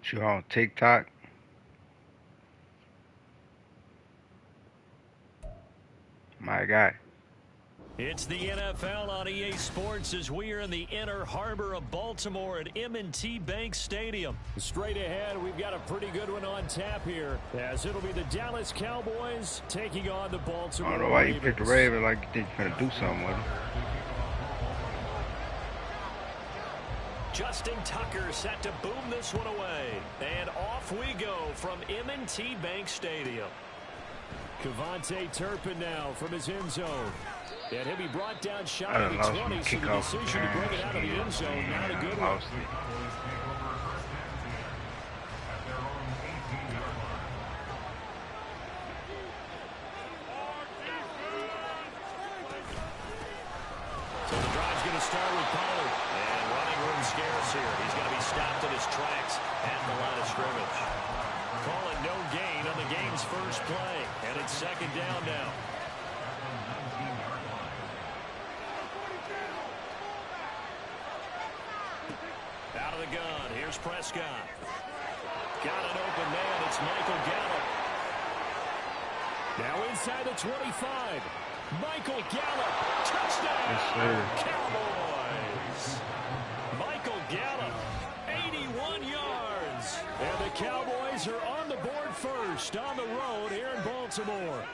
You on TikTok? My guy. It's the NFL on EA Sports as we are in the inner harbor of Baltimore at M&T Bank Stadium. Straight ahead, we've got a pretty good one on tap here, as it'll be the Dallas Cowboys taking on the Baltimore I don't know why you Ravens. picked the Ravens like you think you're going to do something with him. Justin Tucker set to boom this one away. And off we go from M&T Bank Stadium. Kevontae Turpin now from his end zone. And he'll be brought down shy of the 20, so the decision to bring it out of the end zone, not a good one. So the drive's going to start with Pollard. And running room scarce here. He's going to be stopped in his tracks at the line of scrimmage. Call it no gain on the game's first play. And it's second down now. Out of the gun. Here's Prescott. Got an open man. It's Michael Gallup. Now inside the 25. Michael Gallup. Touchdown. Yes, sir. Cowboys. Michael Gallup. 81 yards. And the Cowboys are on the board first on the road here in Baltimore.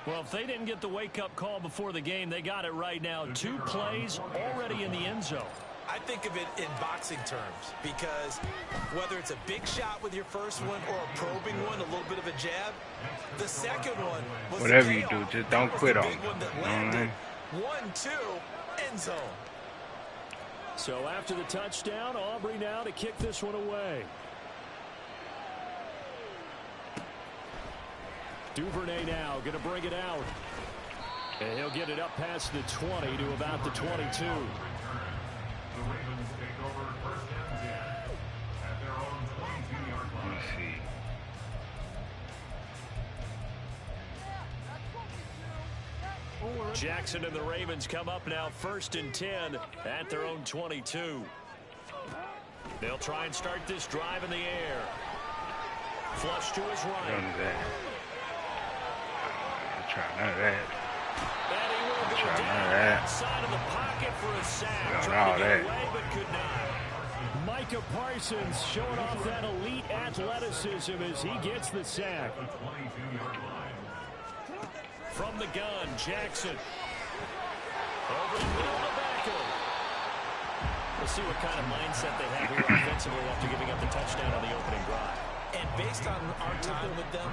Well, if they didn't get the wake-up call before the game, they got it right now. 2 plays already in the end zone. I think of it in boxing terms because whether it's a big shot with your first one or a probing one, a little bit of a jab, the second one was whatever you do, just don't quit on big one that landed. 1-2, end zone. So after the touchdown, Aubrey now to kick this one away. Duvernay now going to bring it out. And he'll get it up past the 20 to about the 22. The Ravens take over first and 10 at their own 22-yard line. Let me see. Jackson and the Ravens come up now first and 10 at their own 22. They'll try and start this drive in the air. Flush to his right. None of that. Try none of that. And he will go Try none of down that. outside of the pocket for a sack. Got Trying all to get that. away, but could not. Micah Parsons showing off that elite athleticism as he gets the sack. The 22-yard line. From the gun, Jackson. Over the middle of the backfield. We'll see what kind of mindset they have here offensively after giving up the touchdown on the opening drive. And based on our time with them,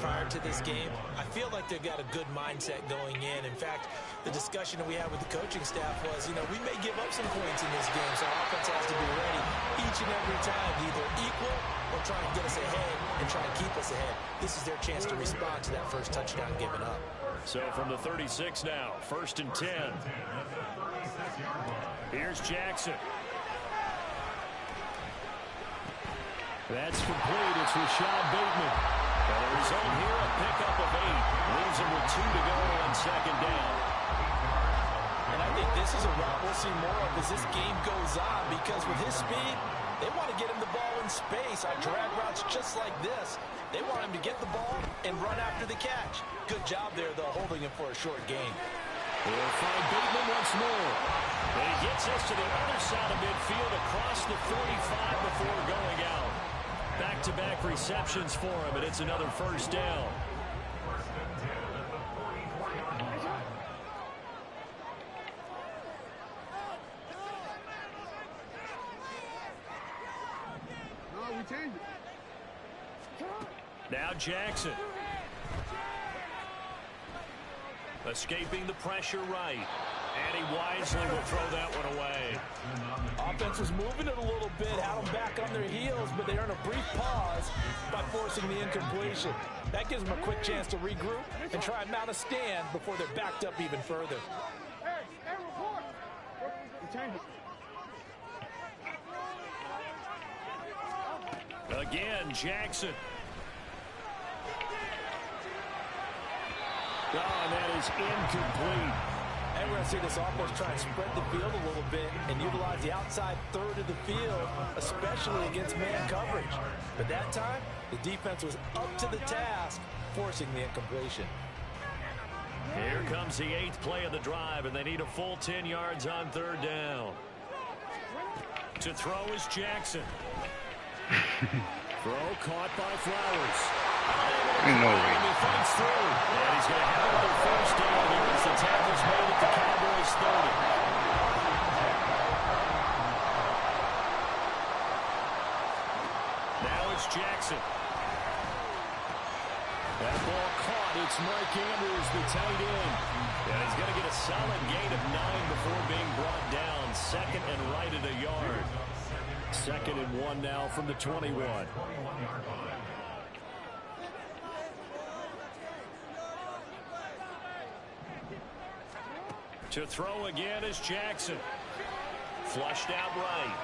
prior to this game, I feel like they've got a good mindset going in. In fact, the discussion that we had with the coaching staff was, we may give up some points in this game, so our offense has to be ready each and every time to either equal or try and get us ahead and try and keep us ahead. This is their chance to respond to that first touchdown given up. So from the 36 now, first and 10. Here's Jackson. That's complete. It's Rashad Bateman. And the result here, a pickup of 8. Leaves him with 2 to go on second down. And I think this is a route we'll see more of as this game goes on, because with his speed, they want to get him the ball in space on drag routes just like this. They want him to get the ball and run after the catch. Good job there, though, holding him for a short gain. We'll find Bateman once more. And he gets us to the other side of midfield across the 45 before going out. Back-to-back receptions for him, and it's another first down. Now Jackson. Escaping the pressure right. And he wisely will throw that one away. Offense was moving it a little bit, had them back on their heels, but they earn a brief pause by forcing the incompletion. That gives them a quick chance to regroup and try and mount a stand before they're backed up even further. Again, Jackson. Oh, and that is incomplete. And we're going to see this offense try and spread the field a little bit and utilize the outside third of the field, especially against man coverage. But that time, the defense was up to the task, forcing the incompletion. Here comes the 8th play of the drive, and they need a full 10 yards on third down. To throw is Jackson. Throw caught by Flowers. No way. He fights through. And he's going to have another first down here as the tackle's made at the Cowboys 30. Now it's Jackson. That ball caught. It's Mike Andrews, the tight end. And he's going to get a solid gain of 9 before being brought down. Second and right at a yard. 2nd and 1 now from the 21. To throw again is Jackson. Flushed out right.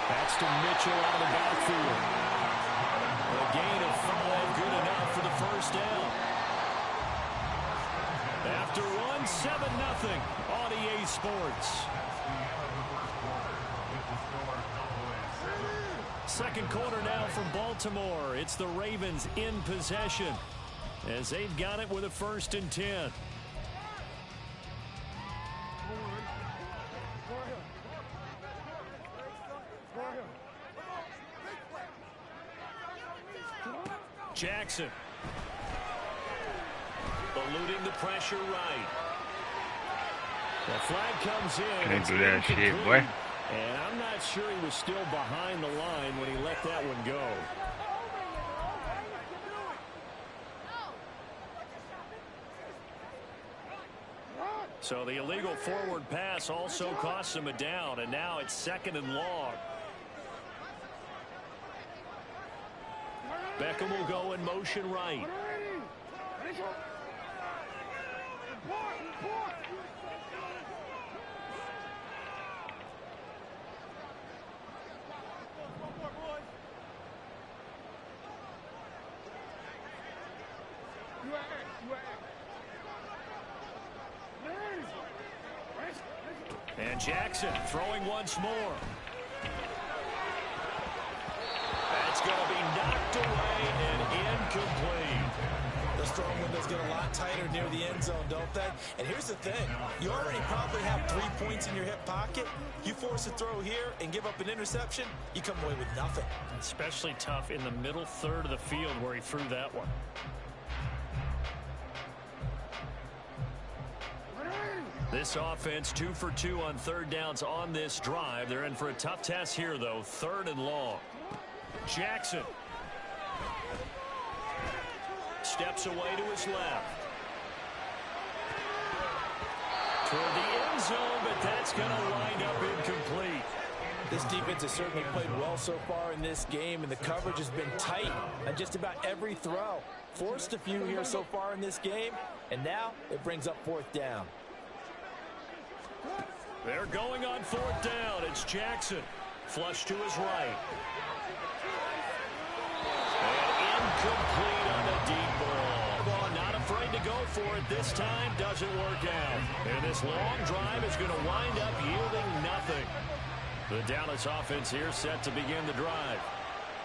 That's to Mitchell out of the backfield. A gain of 5, good enough for the first down. After one, 7-0 on EA Sports. Second quarter now from Baltimore. It's the Ravens in possession as they've got it with a 1st and 10. Jackson. Eluding the pressure right. The flag comes in. Can't do that shit, boy. And I'm not sure he was still behind the line when he let that one go. So the illegal forward pass also costs him a down, and now it's 2nd and long. Beckham will go in motion right. And Jackson throwing once more. That's going to be knocked away and incomplete. The strong windows get a lot tighter near the end zone, don't they? And here's the thing. You already probably have 3 points in your hip pocket. You force a throw here and give up an interception, you come away with nothing. Especially tough in the middle third of the field where he threw that one. This offense 2 for 2 on third downs on this drive. They're in for a tough test here, though. 3rd and long. Jackson. Steps away to his left. Toward the end zone, but that's going to wind up incomplete. This defense has certainly played well so far in this game, and the coverage has been tight on just about every throw. Forced a few here so far in this game, and now it brings up 4th down. They're going on 4th down. It's Jackson. Flush to his right. Incomplete on the deep ball. Not afraid to go for it this time. Doesn't work out. And this long drive is going to wind up yielding nothing. The Dallas offense here set to begin the drive.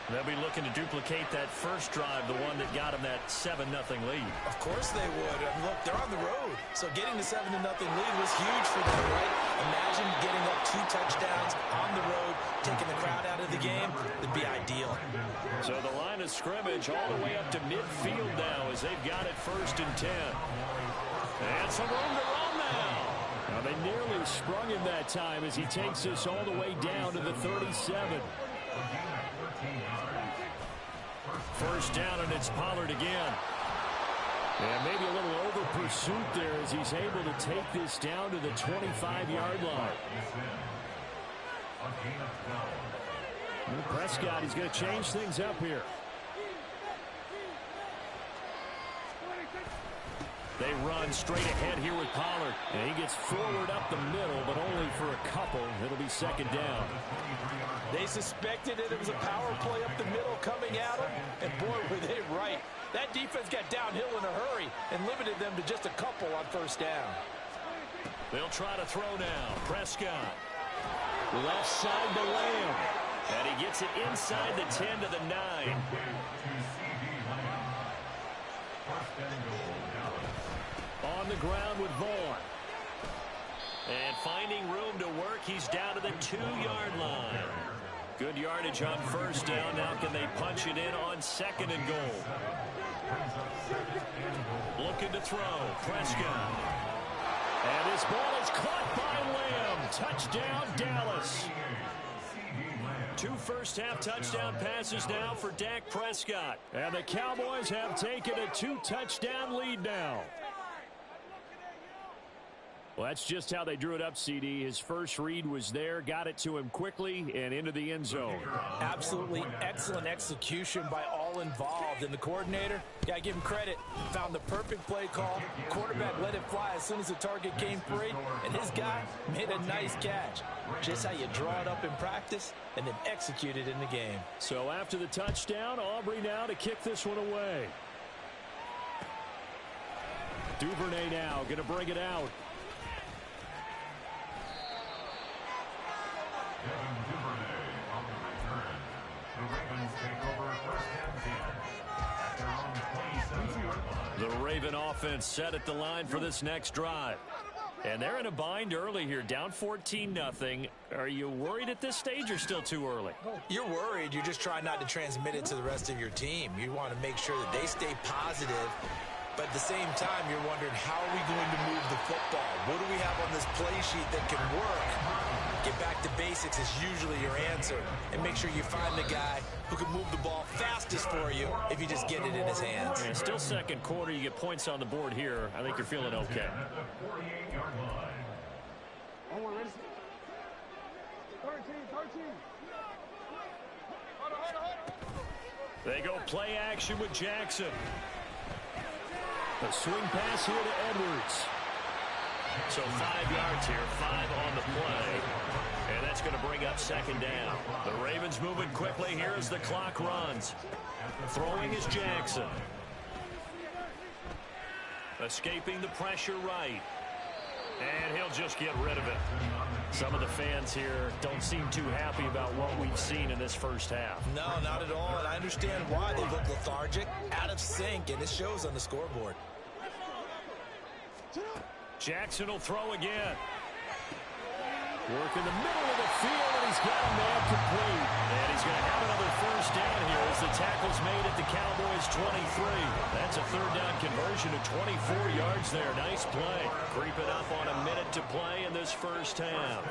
They'll be looking to duplicate that first drive, the one that got them that 7-0 lead. Of course they would. And look, they're on the road. So getting the 7-0 lead was huge for them, right? Imagine getting up 2 touchdowns on the road, taking the crowd out of the game. It'd be ideal. So the line of scrimmage all the way up to midfield now as they've got it 1st and 10. And some room to run now. Now they nearly sprung him that time as he takes this all the way down to the 37. 1st down, and it's Pollard again. And maybe a little over pursuit there as he's able to take this down to the 25-yard line. And Prescott, he's going to change things up here. They run straight ahead here with Pollard. And he gets forward up the middle, but only for a couple. It'll be 2nd down. They suspected it was a power play up the middle coming at them, and boy, were they right. That defense got downhill in a hurry and limited them to just a couple on 1st down. They'll try to throw now. Prescott. Left side to Lamb. And he gets it inside the 10 to the 9. On the ground with Vaughn. And finding room to work, he's down to the 2-yard line. Good yardage on 1st down. Now can they punch it in on 2nd and goal? Looking to throw. Prescott. And this ball is caught by Lamb. Touchdown, Dallas. 2 first-half touchdown passes now for Dak Prescott. And the Cowboys have taken a 2-touchdown lead now. Well, that's just how they drew it up, CD. His first read was there, got it to him quickly, and into the end zone. Absolutely excellent execution by all involved. And the coordinator, got to give him credit, found the perfect play call. Quarterback let it fly as soon as the target came free, and his guy made a nice catch. Just how you draw it up in practice and then execute it in the game. So after the touchdown, Aubrey now to kick this one away. Duvernay now going to bring it out. The Raven offense set at the line for this next drive. And they're in a bind early here, down 14-0. Are you worried at this stage or still too early? You're worried. You're just trying not to transmit it to the rest of your team. You want to make sure that they stay positive. But at the same time, you're wondering, how are we going to move the football? What do we have on this play sheet that can work? Get back to basics is usually your answer. And make sure you find the guy who can move the ball fastest for you if you just get it in his hands. And still 2nd quarter, you get points on the board here. I think you're feeling okay. They go play action with Jackson. A swing pass here to Edwards. So 5 yards here, 5 on the play. And that's going to bring up 2nd down. The Ravens moving quickly here as the clock runs. Throwing is Jackson. Escaping the pressure right. And he'll just get rid of it. Some of the fans here don't seem too happy about what we've seen in this first half. No, not at all. And I understand why. They look lethargic, out of sync, and it shows on the scoreboard. Jackson will throw again. Work in the middle of the field, and he's got a man complete. And he's going to have another 1st down here as the tackle's made at the Cowboys' 23. That's a 3rd down conversion of 24 yards there. Nice play. Creeping up on a minute to play in this first half.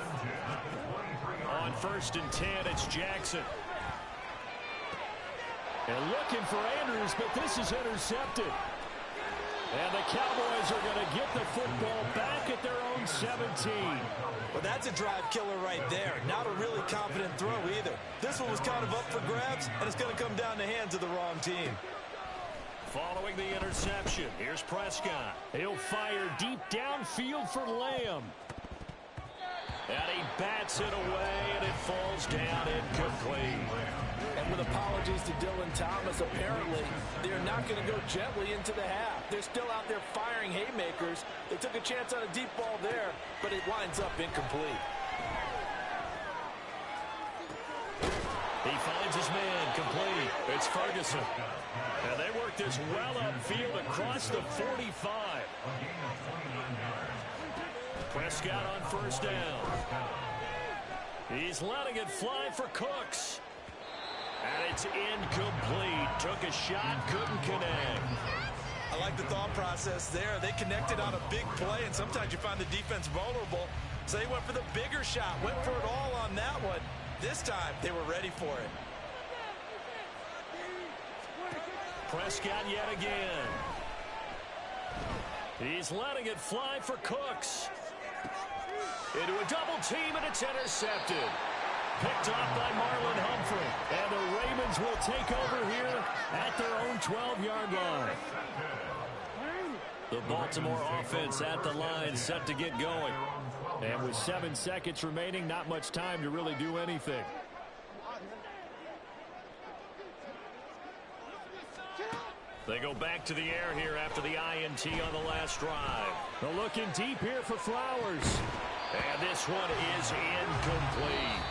On 1st and 10, it's Jackson. And looking for Andrews, but this is intercepted. And the Cowboys are going to get the football back at their own 17. Well, that's a drive killer right there. Not a really confident throw either. This one was kind of up for grabs, and it's going to come down the hands of the wrong team. Following the interception, here's Prescott. He'll fire deep downfield for Lamb. And he bats it away, and it falls down incomplete. And with apologies to Dylan Thomas, apparently they're not going to go gently into the half. They're still out there firing haymakers. They took a chance on a deep ball there, but it winds up incomplete. He finds his man complete. It's Ferguson. And they work this well upfield across the 45. Prescott on first down. He's letting it fly for Cooks. And it's incomplete. Took a shot, couldn't connect. I like the thought process there. They connected on a big play, and sometimes you find the defense vulnerable. So they went for the bigger shot, went for it all on that one. This time, they were ready for it. Prescott yet again. He's letting it fly for Cooks. Into a double team, and it's intercepted. Picked off by Marlon Humphrey. And the Ravens will take over here at their own 12-yard line. The Baltimore offense at the line, set to get going. And with 7 seconds remaining, not much time to really do anything. They go back to the air here after the INT on the last drive. They're looking deep here for Flowers. And this one is incomplete.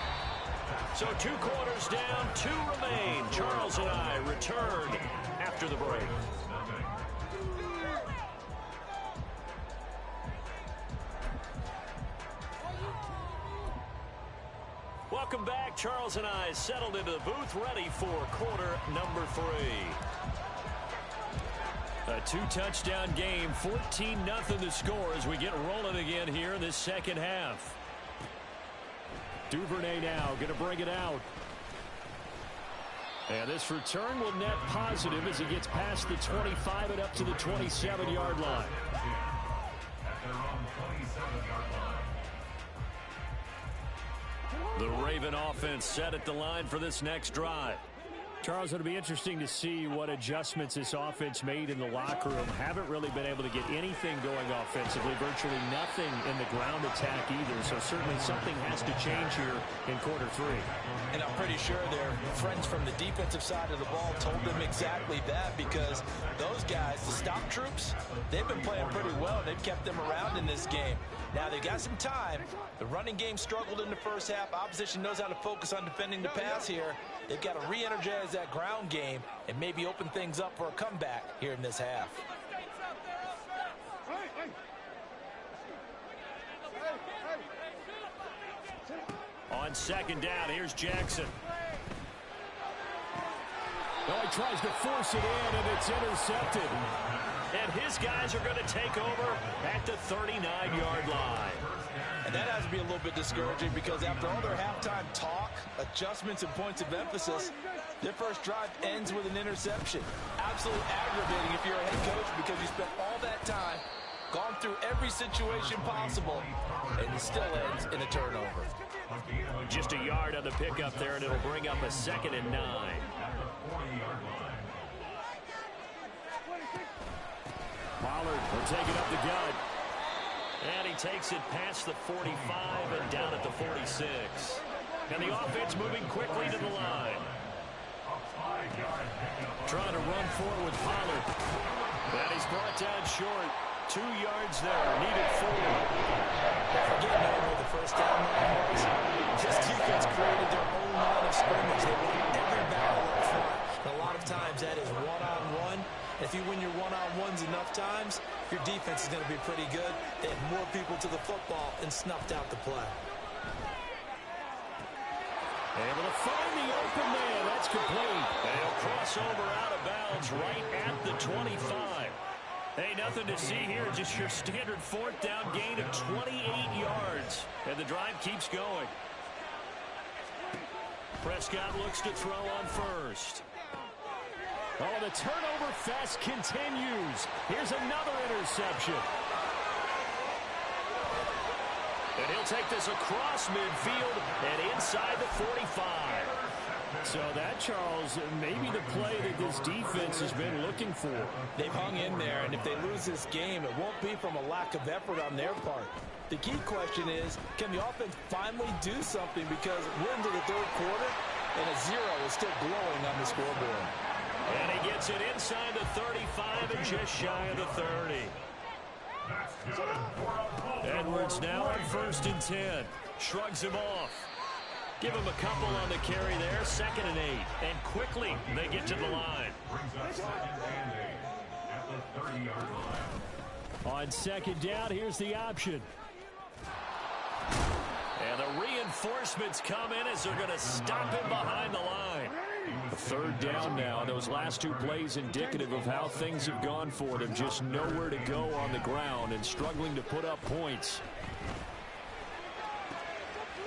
So 2 quarters down, 2 remain. Charles and I return after the break. Welcome back. Charles and I settled into the booth, ready for quarter number 3. A 2-touchdown game, 14-0 to score as we get rolling again here in this second half. Duvernay now going to bring it out. And this return will net positive as he gets past the 25 and up to the 27-yard line. The Raven offense set at the line for this next drive. Charles, it'll be interesting to see what adjustments this offense made in the locker room. Haven't really been able to get anything going offensively, virtually nothing in the ground attack either. So certainly something has to change here in quarter 3. And I'm pretty sure their friends from the defensive side of the ball told them exactly that, because those guys, the stop troops, they've been playing pretty well. They've kept them around in this game. Now they got some time. The running game struggled in the first half. Opposition knows how to focus on defending the pass here. They've got to re-energize that ground game and maybe open things up for a comeback here in this half. On second down, here's Jackson. Oh, he tries to force it in, and it's intercepted. And his guys are going to take over at the 39-yard line. And that has to be a little bit discouraging, because after all their halftime talk, adjustments, and points of emphasis, their first drive ends with an interception. Absolutely aggravating if you're a head coach, because you spent all that time, gone through every situation possible, and it still ends in a turnover. Just a yard on the pickup there, and it'll bring up a 2nd and 9. Pollard will take it up the gut. And he takes it past the 45 and down at the 46. And the offense moving quickly to the line. Trying to run forward with Pollard. And he's brought down short. 2 yards there. Needed 4. Forgetting over the first down line was, this defense created their own line of scrimmage. They won every battle up front. And a lot of times that is one-on-one. If you win your one-on-ones enough times, your defense is going to be pretty good. They had more people to the football and snuffed out the play. Able to find the open man. That's complete. And he'll cross over out of bounds right at the 25. Hey, nothing to see here. Just your standard 4th down gain of 28 yards. And the drive keeps going. Prescott looks to throw on first. Oh, the turnover fest continues. Here's another interception. And he'll take this across midfield and inside the 45. So that, Charles, may be the play that this defense has been looking for. They've hung in there, and if they lose this game, it won't be from a lack of effort on their part. The key question is, can the offense finally do something, because we're into the third quarter, and a 0 is still glowing on the scoreboard. And he gets it inside the 35 and just shy of the 30. Edwards now on 1st and 10. Shrugs him off. Give him a couple on the carry there. 2nd and 8. And quickly they get to the line. Brings up 2nd and 8 at the 30-yard line. On 2nd down, here's the option. And the reinforcements come in as they're going to stop him behind the line. 3rd down now. Those last 2 plays indicative of how things have gone for them. Just nowhere to go on the ground and struggling to put up points.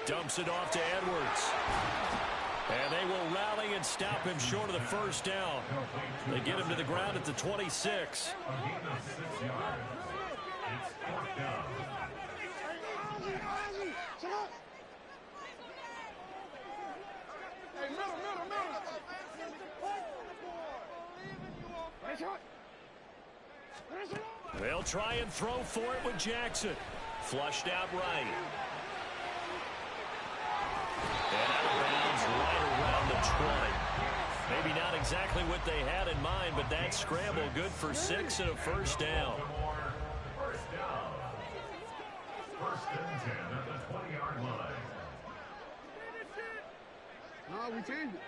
Dumps it off to Edwards. And they will rally and stop him short of the 1st down. They get him to the ground at the 26. A gain of 6 yards. It's 4th down. They'll try and throw for it with Jackson. Flushed out right. And out of bounds right around the 20. Maybe not exactly what they had in mind, but that scramble good for 6 and a 1st down. 1st down. 1st and 10 at the 20-yard line. No, we changed it.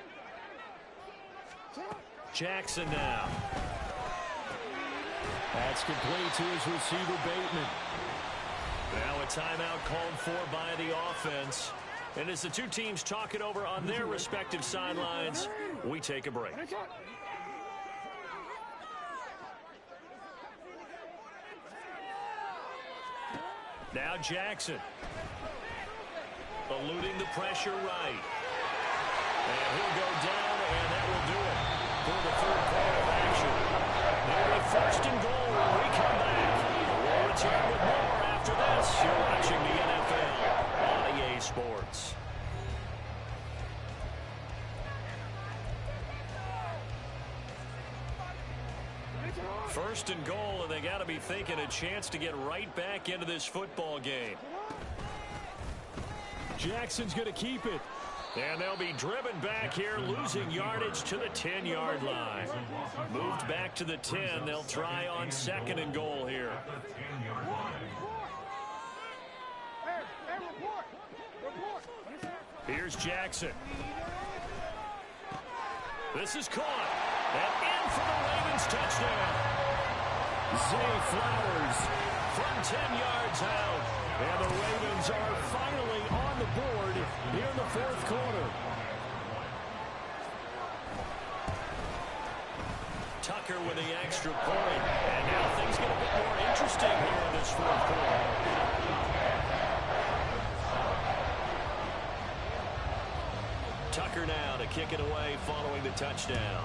Jackson now. That's complete to his receiver, Bateman. Now a timeout called for by the offense. And as the 2 teams talk it over on their respective sidelines, we take a break. Now Jackson. Eluding the pressure right. And he'll go down, and that will do it for the 3rd quarter of action. Nearly 1st and goal when we come back. We'll return with more after this. You're watching the NFL on EA Sports. First and goal, and they got to be thinking a chance to get right back into this football game. Jackson's going to keep it. And they'll be driven back here, losing yardage to the 10-yard line. Moved back to the 10. They'll try on 2nd and goal here. Here's Jackson. This is caught. And in for the Ravens touchdown. Zay Flowers from 10 yards out. And the Ravens are finally on the board here in the 4th quarter. Tucker with the extra point. And now things get a bit more interesting here in this 4th quarter. Tucker now to kick it away following the touchdown.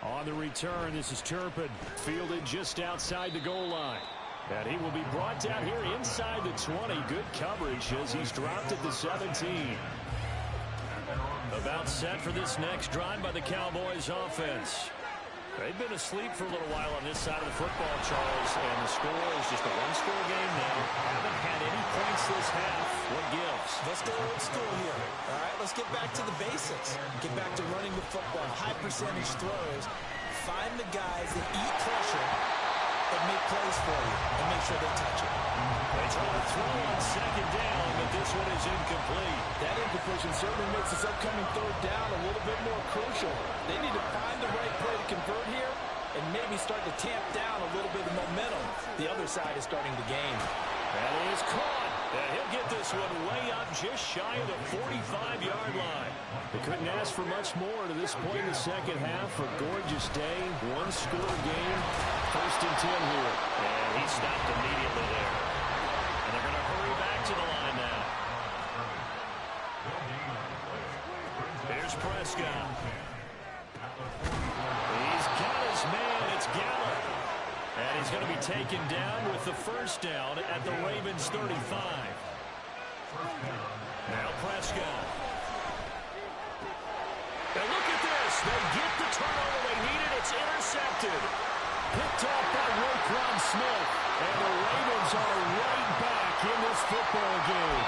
On the return, this is Turpin, fielded just outside the goal line. And he will be brought down here inside the 20. Good coverage as he's dropped at the 17. About set for this next drive by the Cowboys offense. They've been asleep for a little while on this side of the football, Charles, and the score is just a 1-score game now. Haven't had any points this half. What gives? Let's go old school here. All right, let's get back to the basics. Get back to running the football, high percentage throws. Find the guys that eat pressure and make plays for you and make sure they touch it. They try to throw on 2nd down, but this one is incomplete. That incompletion certainly makes this upcoming 3rd down a little bit more crucial. They need to find the right play to convert here and maybe start to tamp down a little bit of momentum. The other side is starting to gain. That is caught. And he'll get this one way up just shy of the 45-yard line. They couldn't ask for much more to this point in the 2nd half. A gorgeous day, 1-score game, 1st and 10 here. And he stopped immediately there. And they're going to hurry back to the line now. Here's Prescott. He's got his man. It's Gallup. And he's going to be taken down with the 1st down at the Ravens 35. Now Prescott. And look at this. They get the turnover they needed. It's intercepted. Picked off by Roquan Smith. And the Ravens are right back in this football game.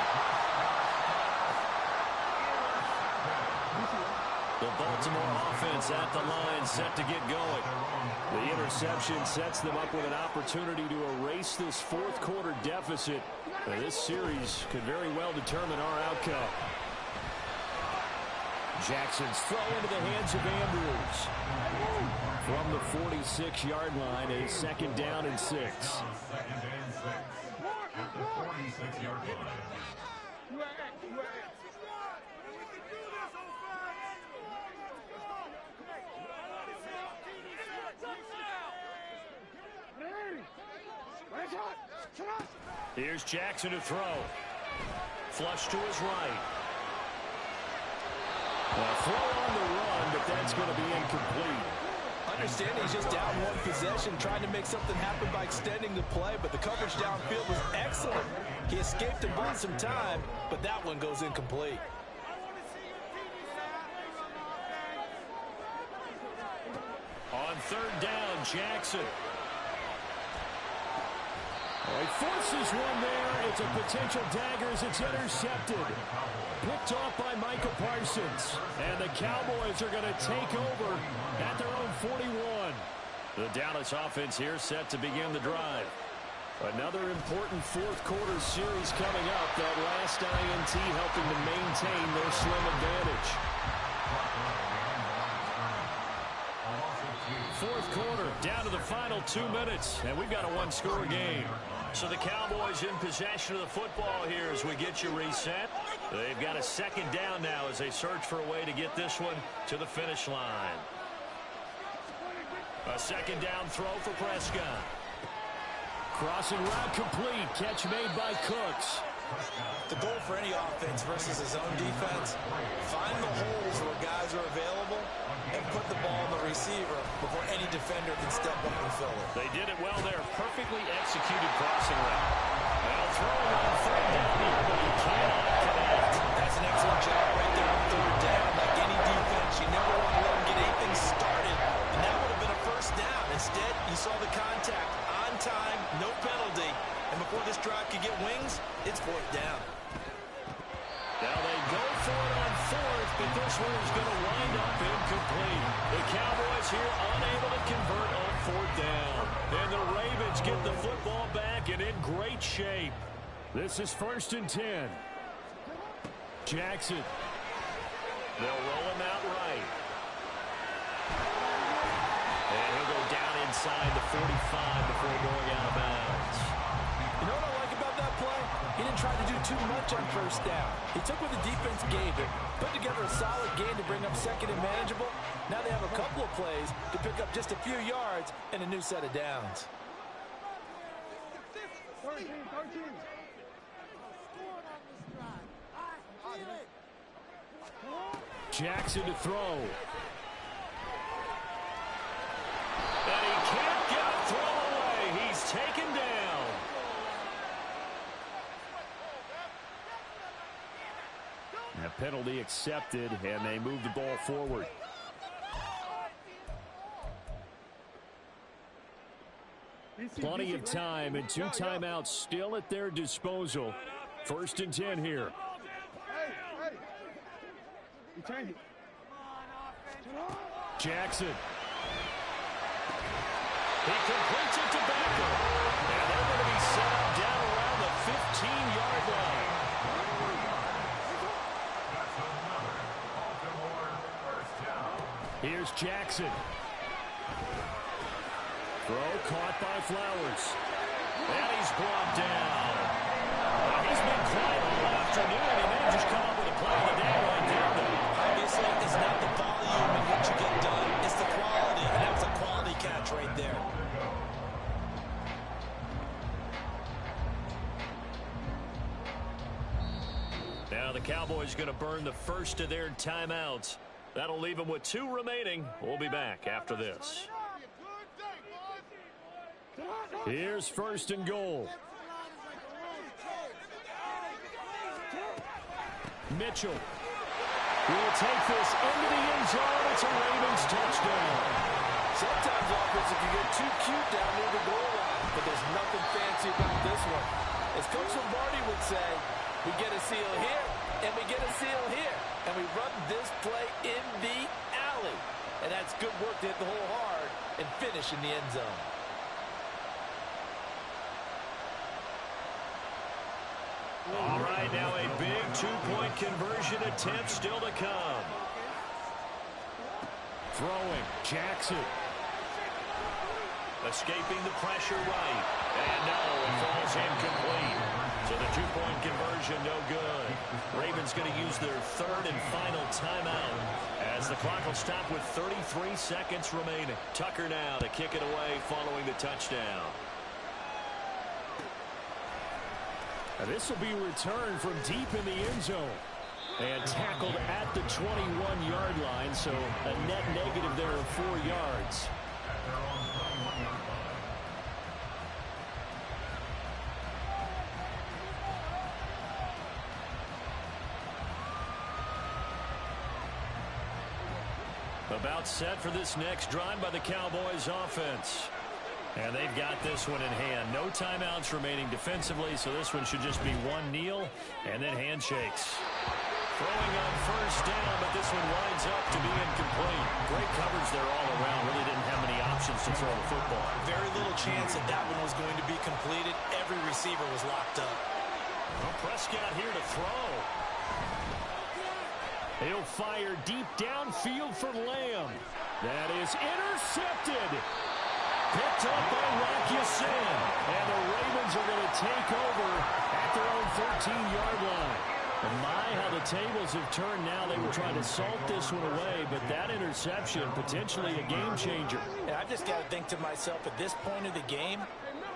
The Baltimore offense at the line, set to get going. The interception sets them up with an opportunity to erase this fourth quarter deficit. This series could very well determine our outcome. Jackson's throw into the hands of Andrews. From the 46-yard line, a 2nd down and 6. Second and 6 at the 46-yard line. Here's Jackson to throw. Flush to his right. A throw on the run, but that's going to be incomplete. Understanding he's just down one possession, trying to make something happen by extending the play, but the coverage downfield was excellent. He escaped and bought some time, but that one goes incomplete. On 3rd down, Jackson. He forces one there. It's a potential dagger as it's intercepted. Picked off by Micah Parsons. And the Cowboys are going to take over at their own 41. The Dallas offense here set to begin the drive. Another important fourth quarter series coming up. That last INT helping to maintain their slim advantage. Fourth quarter, down to the final 2 minutes, and we've got a one-score game. So the Cowboys in possession of the football here as we get you reset. They've got a 2nd down now as they search for a way to get this one to the finish line. A 2nd down throw for Prescott. Crossing route complete. Catch made by Cooks. The goal for any offense versus his own defense, find the holes where guys are available and put the ball on the receiver before any defender can step up and fill it. They did it well there. Perfectly executed crossing route. They'll throw it on 3rd down here, but he cannot connect. That's an excellent job right there on 3rd down. Like any defense, you never want to let them get anything started, and that would have been a 1st down. Instead, you saw the contact on time, no penalty. And before this drive could get wings, it's 4th down. Now they go for it on 4th, but this one is going to wind up incomplete. The Cowboys here unable to convert on 4th down. And the Ravens get the football back and in great shape. This is 1st and 10. Jackson. They'll roll him out right. And he'll go down inside the 45 before going out of bounds. You know what I like about that play? He didn't try to do too much on 1st down. He took what the defense gave him, put together a solid game to bring up 2nd and manageable. Now they have a couple of plays to pick up just a few yards and a new set of downs. 13. Jackson to throw. And he can't get a throw away. He's taken down. A penalty accepted, and they move the ball forward. Plenty of time and 2 timeouts still at their disposal. 1st and 10 here. Jackson. He completes it to Becker. And they're going to be set up down around the 15-yard line. Here's Jackson. Throw caught by Flowers. And he's brought down. He's been quiet all afternoon. He may have just come up with a play of the day right there, though. Obviously, it's not the volume in which you get done. It's the quality, and that was a quality catch right there. Now the Cowboys going to burn the first of their timeouts. That'll leave them with 2 remaining. We'll be back after this. Here's 1st and goal. Mitchell will take this into the end zone. It's a Ravens touchdown. Sometimes offense can get too cute down near the goal line, but there's nothing fancy about this one. As Coach Lombardi would say, we get a seal here, and we get a seal here, and we run this play in the alley. And that's good work to hit the hole hard and finish in the end zone. All right, now a big two-point conversion attempt still to come. Throwing, Jackson. Escaping the pressure right. And no, it falls incomplete. So the two-point conversion, no good. Ravens going to use their third and final timeout as the clock will stop with 33 seconds remaining. Tucker now to kick it away following the touchdown. Now this will be returned from deep in the end zone. And tackled at the 21-yard line, so a net negative there of 4 yards. About set for this next drive by the Cowboys offense. And they've got this one in hand. No timeouts remaining defensively, so this one should just be one kneel and then handshakes. Throwing on first down, but this one winds up to be incomplete. Great coverage there all around. Really didn't have many options to throw the football. Very little chance that that one was going to be completed. Every receiver was locked up. Well, Prescott here to throw. He'll fire deep downfield for Lamb. That is intercepted. Picked up by Rock Ya-Sin. And the Ravens are going to take over at their own 13-yard line. And my, how the tables have turned now. They were trying to salt this one away, but that interception, potentially a game changer. And I just got to think to myself, at this point of the game,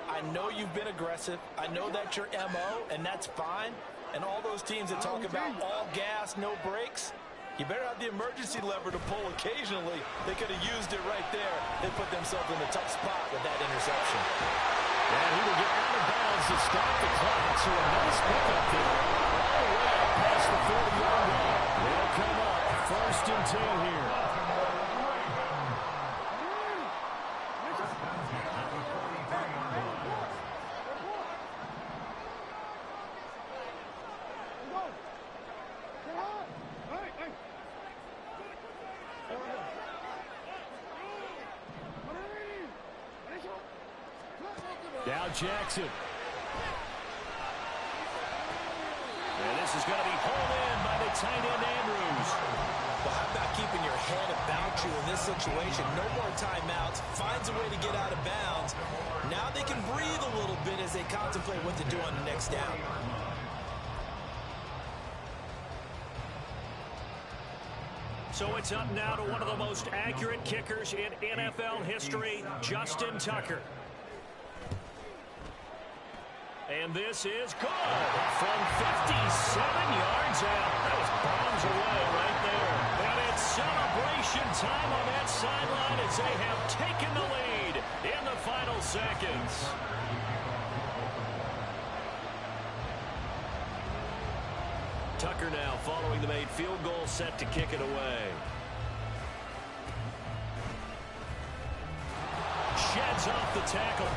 I know you've been aggressive. I know that's your MO, and that's fine. And all those teams that talk about all gas, no brakes, you better have the emergency lever to pull occasionally. They could have used it right there. They put themselves in a tough spot with that interception. And he will get out of bounds to stop the clock. So a nice pickup there. All the way up past the 40-yard line. They'll come up 1st and 10 here. Now Jackson. And this is going to be hauled in by the tight end Andrews. Well, how about keeping your head about you in this situation? No more timeouts. Finds a way to get out of bounds. Now they can breathe a little bit as they contemplate what to do on the next down. So it's up now to one of the most accurate kickers in NFL history, Justin Tucker. And this is good from 57 yards out. That was bombs away right there. And it's celebration time on that sideline as they have taken the lead in the final seconds. Tucker now following the made field goal, set to kick it away. Sheds off the tackle.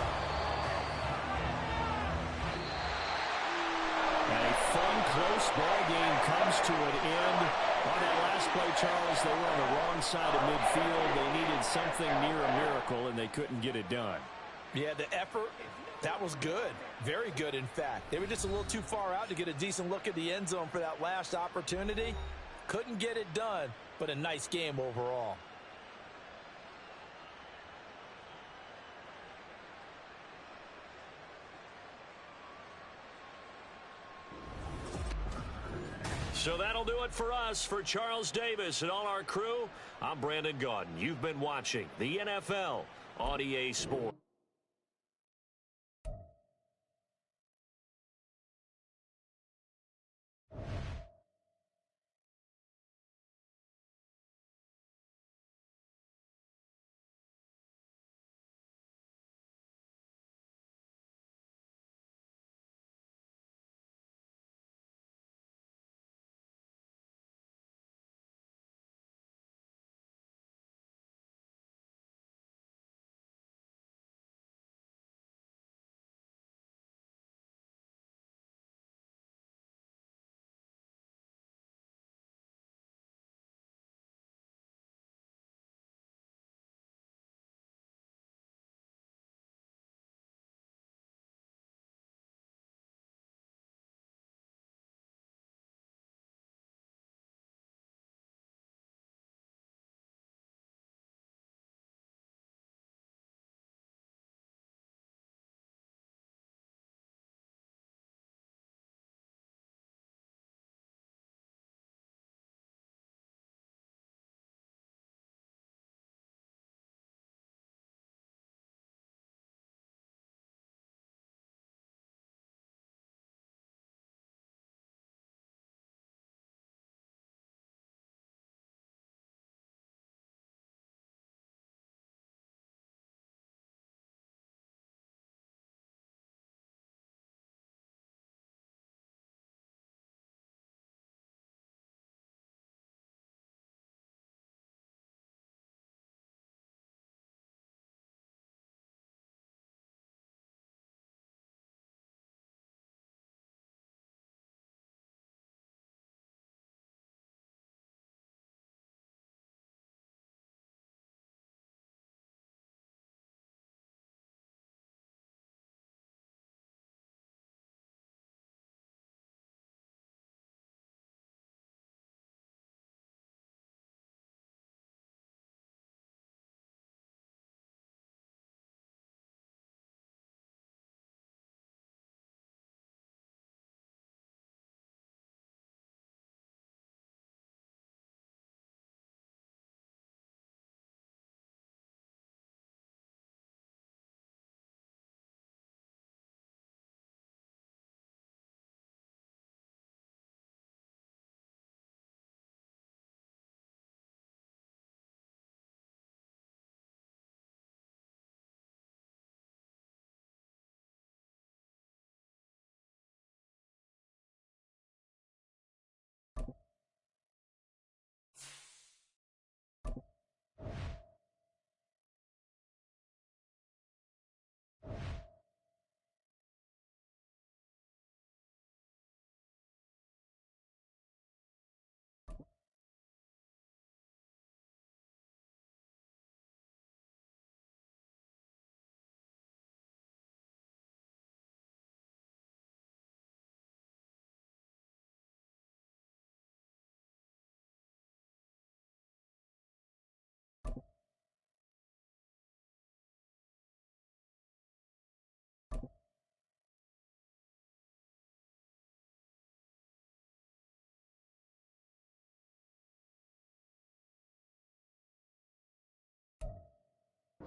And a fun, close ball game comes to an end. On that last play, Charles, they were on the wrong side of midfield. They needed something near a miracle, and they couldn't get it done. Yeah, the effort, that was good. Very good, in fact. They were just a little too far out to get a decent look at the end zone for that last opportunity. Couldn't get it done, but a nice game overall. So that'll do it for us. For Charles Davis and all our crew, I'm Brandon Gaudin. You've been watching the NFL on EA Sports.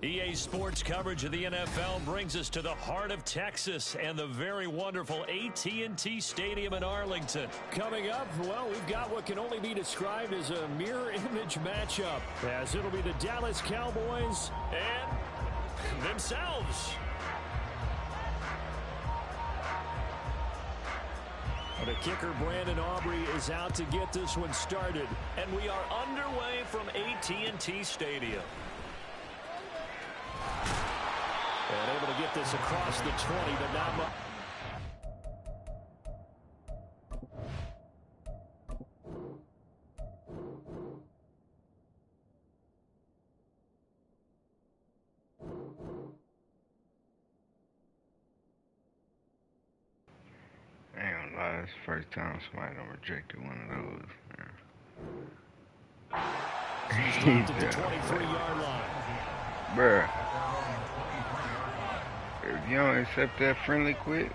EA Sports coverage of the NFL brings us to the heart of Texas and the very wonderful AT&T Stadium in Arlington. Coming up, well, we've got what can only be described as a mirror image matchup, as it'll be the Dallas Cowboys and themselves. The kicker, Brandon Aubrey, is out to get this one started. And we are underway from AT&T Stadium. And able to get this across the 20, but not much. I ain't gonna lie, it's the first time somebody done rejected one of those. He's dropped at the 23-yard line. Bruh. If you don't accept that friendly quit,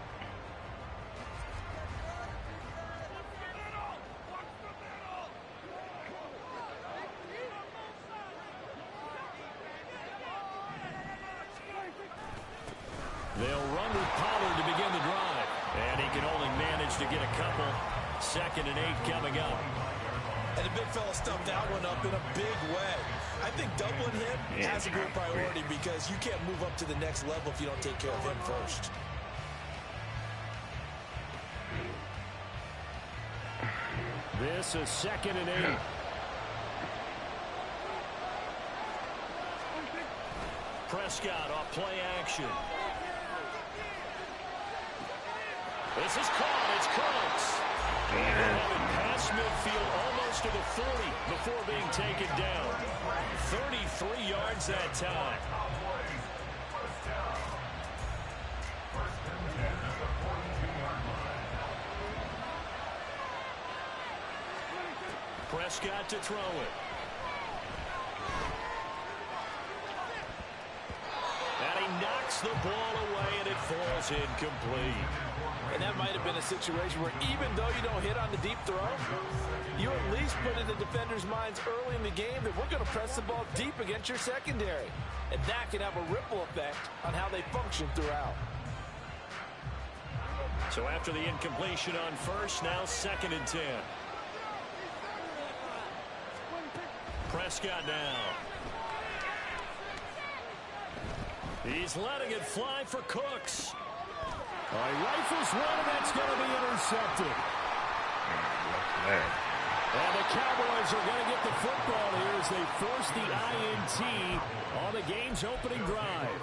they'll run with Pollard to begin the drive. And he can only manage to get a couple. 2nd and 8 coming up. And the big fella stuffed that one up in a big way. I think doubling him has to be a priority because you can't move up to the next level if you don't take care of him first. This is 2nd and 8. Prescott off play action. This is caught. It's Cooks. And having past midfield almost to the 40 before being taken down. 33 yards that time. Prescott to throw it. And he knocks the ball away, and it falls incomplete. And that might have been a situation where even though you don't hit on the deep throw, you at least put in the defender's minds early in the game that we're going to press the ball deep against your secondary. And that can have a ripple effect on how they function throughout. So after the incompletion on first, now 2nd and 10. Prescott now. He's letting it fly for Cooks. He rifles one, and that's going to be intercepted. And the Cowboys are going to get the football here as they force the INT on the game's opening drive.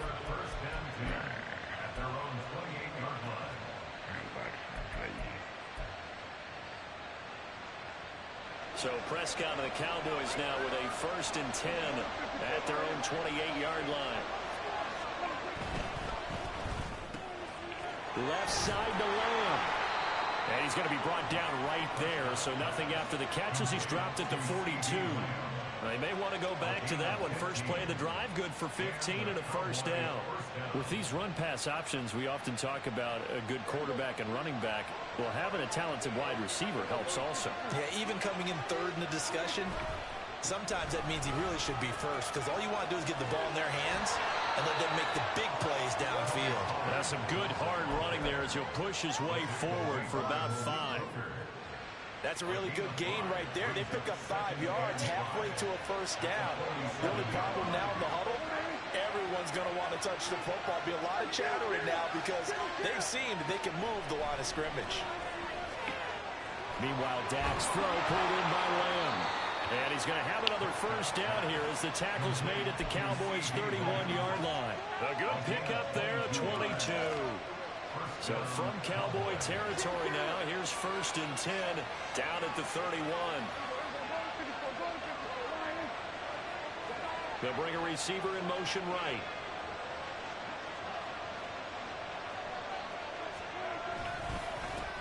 So Prescott and the Cowboys now with a 1st and 10 at their own 28-yard line. Left side to Lamb. And he's going to be brought down right there, so nothing after the catch as he's dropped at the 42. They may want to go back to that one. First play of the drive, good for 15 and a 1st down. With these run-pass options, we often talk about a good quarterback and running back. Well, having a talented wide receiver helps also. Yeah, even coming in 3rd in the discussion, sometimes that means he really should be first because all you want to do is get the ball in their hands and let them make the big plays downfield. That's some good hard running there as he'll push his way forward for about 5. That's a really good gain right there. They pick up 5 yards halfway to a 1st down. The only problem now in the huddle, everyone's going to want to touch the football. Be a lot of chattering now because they've seen that they can move the line of scrimmage. Meanwhile, Dak's throw pulled in by Lamb. And he's going to have another 1st down here as the tackle's made at the Cowboys' 31-yard line. A good pickup there at 22. So from Cowboy territory now, here's 1st and 10 down at the 31. They'll bring a receiver in motion right.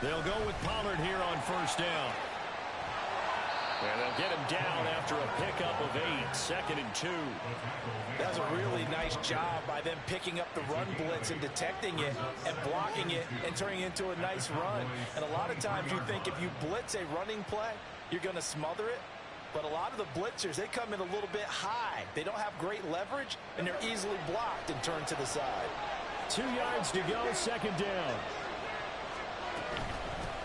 They'll go with Pollard here on 1st down. And they'll get him down after a pickup of 8, 2nd and 2. That's a really nice job by them picking up the run blitz and detecting it and blocking it and turning it into a nice run. And a lot of times you think if you blitz a running play, you're going to smother it. But a lot of the blitzers, they come in a little bit high. They don't have great leverage, and they're easily blocked and turned to the side. 2 yards to go, second down.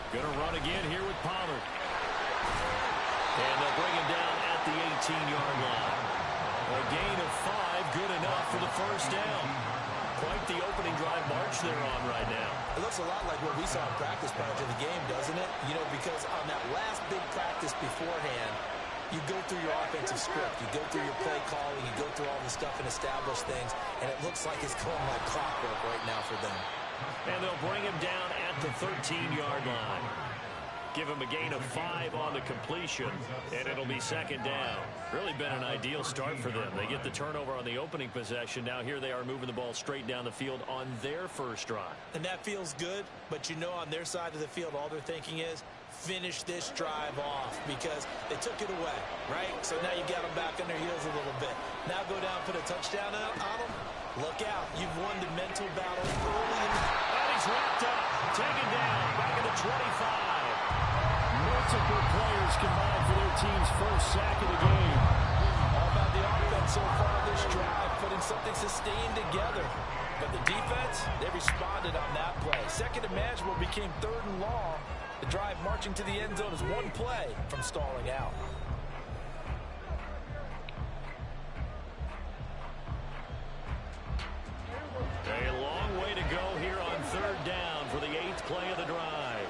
Going to run again here with Pollard. And they'll bring him down at the 18-yard line. A gain of 5, good enough for the first down. Quite the opening drive march they're on right now. It looks a lot like what we saw in practice prior to the game, doesn't it? You know, because on that last big practice beforehand, you go through your offensive script, you go through your play calling, you go through all the stuff and establish things, and it looks like it's going like clockwork right now for them. And they'll bring him down at the 13-yard line. Give him a gain of 5 on the completion, and it'll be second down. Really been an ideal start for them. They get the turnover on the opening possession. Now here they are moving the ball straight down the field on their first drive. And that feels good, but you know on their side of the field, all they're thinking is, finish this drive off because they took it away, right? So now you got them back on their heels a little bit. Now go down, put a touchdown on them. Look out. You've won the mental battle early in the... And he's wrapped up, taken down, back at the 25. Multiple players combined for their team's first sack of the game. All about the offense so far this drive, putting something sustained together. But the defense, they responded on that play. Second and manageable became 3rd and long. The drive marching to the end zone is one play from stalling out. A long way to go here on 3rd down for the 8th play of the drive.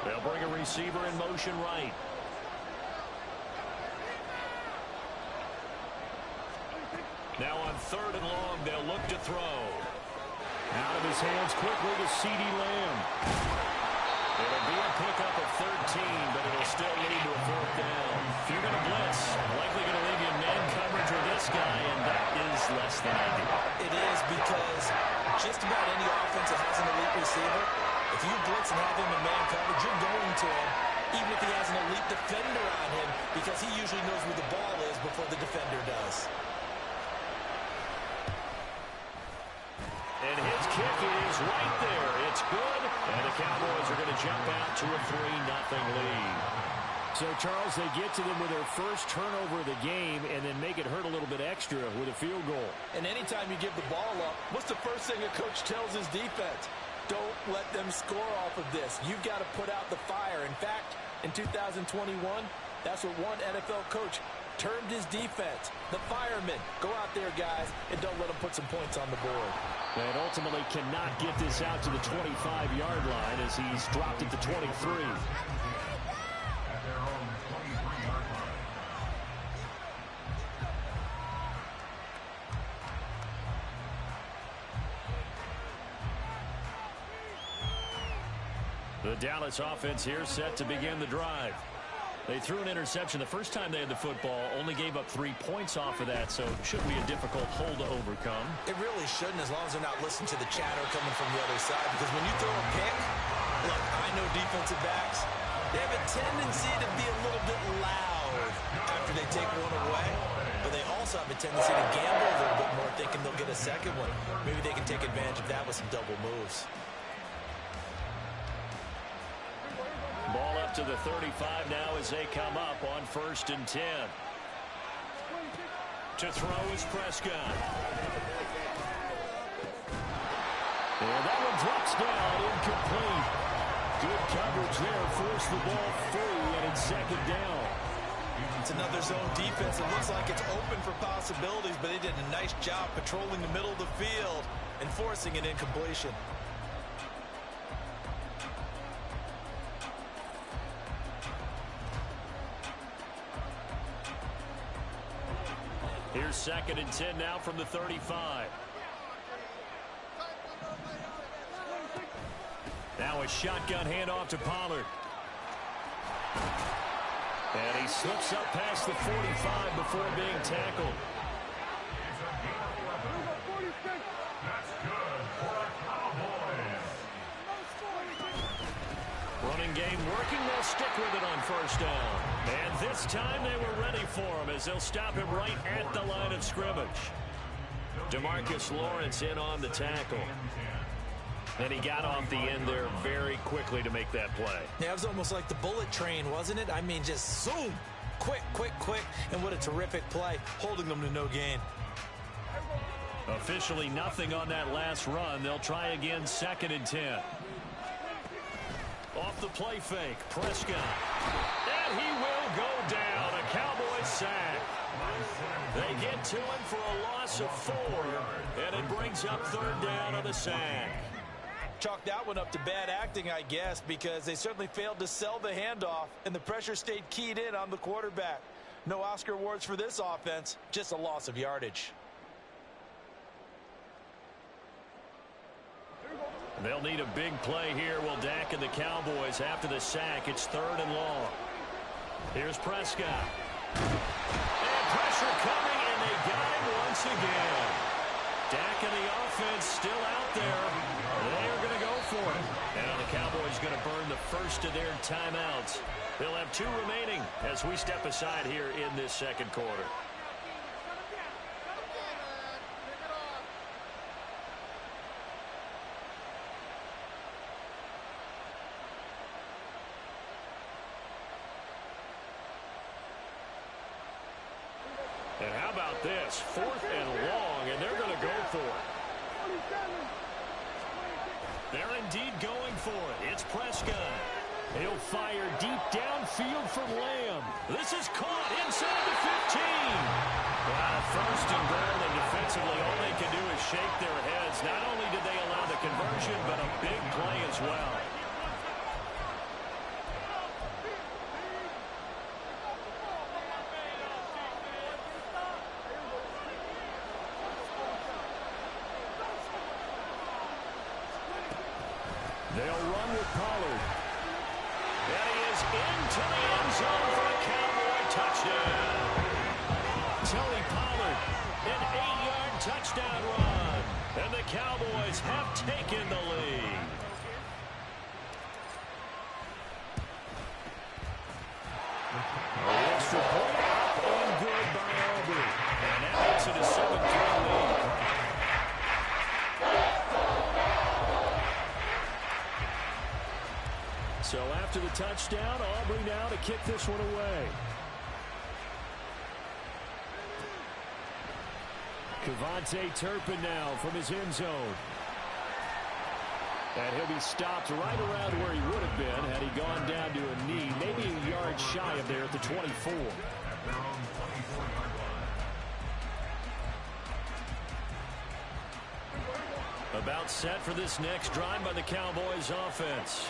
They'll bring a receiver in motion right. Now on 3rd and long, they'll look to throw. Out of his hands quickly to CeeDee Lamb. It'll be a pickup of 13, but it'll still lead to a 4th down. If you're going to blitz, likely going to leave you in man coverage with this guy, and that is less than ideal. It is because just about any offense that has an elite receiver, if you blitz and have him in man coverage, you're going to him, even if he has an elite defender on him, because he usually knows where the ball is before the defender does. And his kick is right there. It's good. And the Cowboys are going to jump out to a 3-0 lead. So, Charles, they get to them with their first turnover of the game and then make it hurt a little bit extra with a field goal. And anytime you give the ball up, what's the first thing a coach tells his defense? Don't let them score off of this. You've got to put out the fire. In fact, in 2021, that's what one NFL coach termed his defense. The firemen. Go out there, guys, and don't let them put some points on the board. And ultimately cannot get this out to the 25-yard line as he's dropped it to 23. At their own 23-yard line. The Dallas offense here set to begin the drive. They threw an interception the first time they had the football, only gave up 3 points off of that, so it shouldn't be a difficult hole to overcome. It really shouldn't, as long as they're not listening to the chatter coming from the other side, because when you throw a pick, look, I know defensive backs, they have a tendency to be a little bit loud after they take one away, but they also have a tendency to gamble a little bit more, thinking they'll get a second one. Maybe they can take advantage of that with some double moves. Ball up to the 35 now as they come up on 1st and 10. To throw is Prescott. And that one drops down, incomplete. Good coverage there, forced the ball free, and it's 2nd down. It's another zone defense. It looks like it's open for possibilities, but they did a nice job patrolling the middle of the field and forcing an incompletion. Here's 2nd and 10 now from the 35. Now a shotgun handoff to Pollard. And he slips up past the 45 before being tackled. That's good for the Cowboys. Running game working. They'll stick with it on 1st down. And this time they were ready for him as they'll stop him right at the line of scrimmage. DeMarcus Lawrence in on the tackle. And he got off the end there very quickly to make that play. Yeah, it was almost like the bullet train, wasn't it? I mean, just zoom. Quick, quick, quick. And what a terrific play, holding them to no gain. Officially nothing on that last run. They'll try again, 2nd and 10. Off the play fake, Prescott. And he will go down. A Cowboys sack. They get to him for a loss of 4. And it brings up 3rd down on the sack. Chalk that one up to bad acting, I guess, because they certainly failed to sell the handoff, and the pressure stayed keyed in on the quarterback. No Oscar awards for this offense, just a loss of yardage. They'll need a big play here. Will Dak and the Cowboys after the sack. It's 3rd and long. Here's Prescott. And pressure coming, and they got him once again. Dak and the offense still out there. They are going to go for it. And the Cowboys going to burn the first of their timeouts. They'll have 2 remaining as we step aside here in this 2nd quarter. And how about this? 4th and long, and they're going to go for it. They're indeed going for it. It's Prescott. He'll fire deep downfield for Lamb. This is caught inside the 15. Wow, 1st and goal, and defensively all they can do is shake their heads. Not only did they allow the conversion, but a big play as well. They'll run with Pollard. And he is into the end zone for a Cowboy touchdown. Tony Pollard, an 8-yard touchdown run. And the Cowboys have taken the lead. The extra point up and good by Aubrey. And that makes it a 7-3 lead. So after the touchdown, Aubrey now to kick this one away. Kevontae Turpin now from his end zone. And he'll be stopped right around where he would have been had he gone down to a knee, maybe a yard shy of there at the 24. About set for this next drive by the Cowboys offense.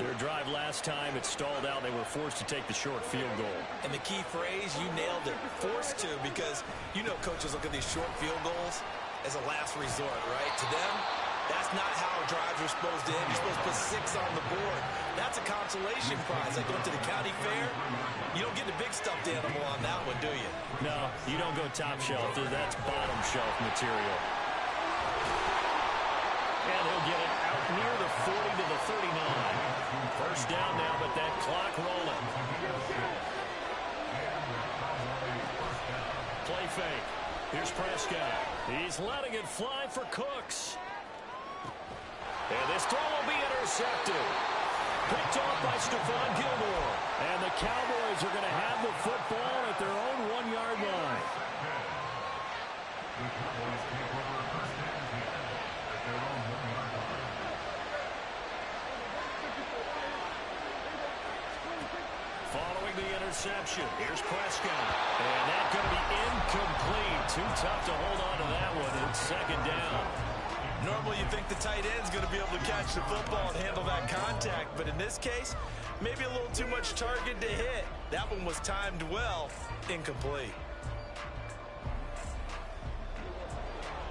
Their drive last time, it stalled out. They were forced to take the short field goal. And the key phrase, you nailed it, forced to, because you know coaches look at these short field goals as a last resort, right? To them, that's not how drives are supposed to end. You're supposed to put 6 on the board. That's a consolation prize. Like going to the county fair, you don't get the big stuffed animal on that one, do you? No, you don't go top shelf. That's bottom shelf material. And he'll get it out near the 40 to the 39. First down now, but that clock rolling. Play fake. Here's Prescott. He's letting it fly for Cooks. And this throw will be intercepted. Picked off by Stephon Gilmore. And the Cowboys are going to have the football at their own 1-yard line. Following the interception, here's Prescott. And that's going to be incomplete. Too tough to hold on to that one. It's 2nd down. Normally you think the tight end's going to be able to catch the football and handle that contact, but in this case, maybe a little too much target to hit. That one was timed well, incomplete.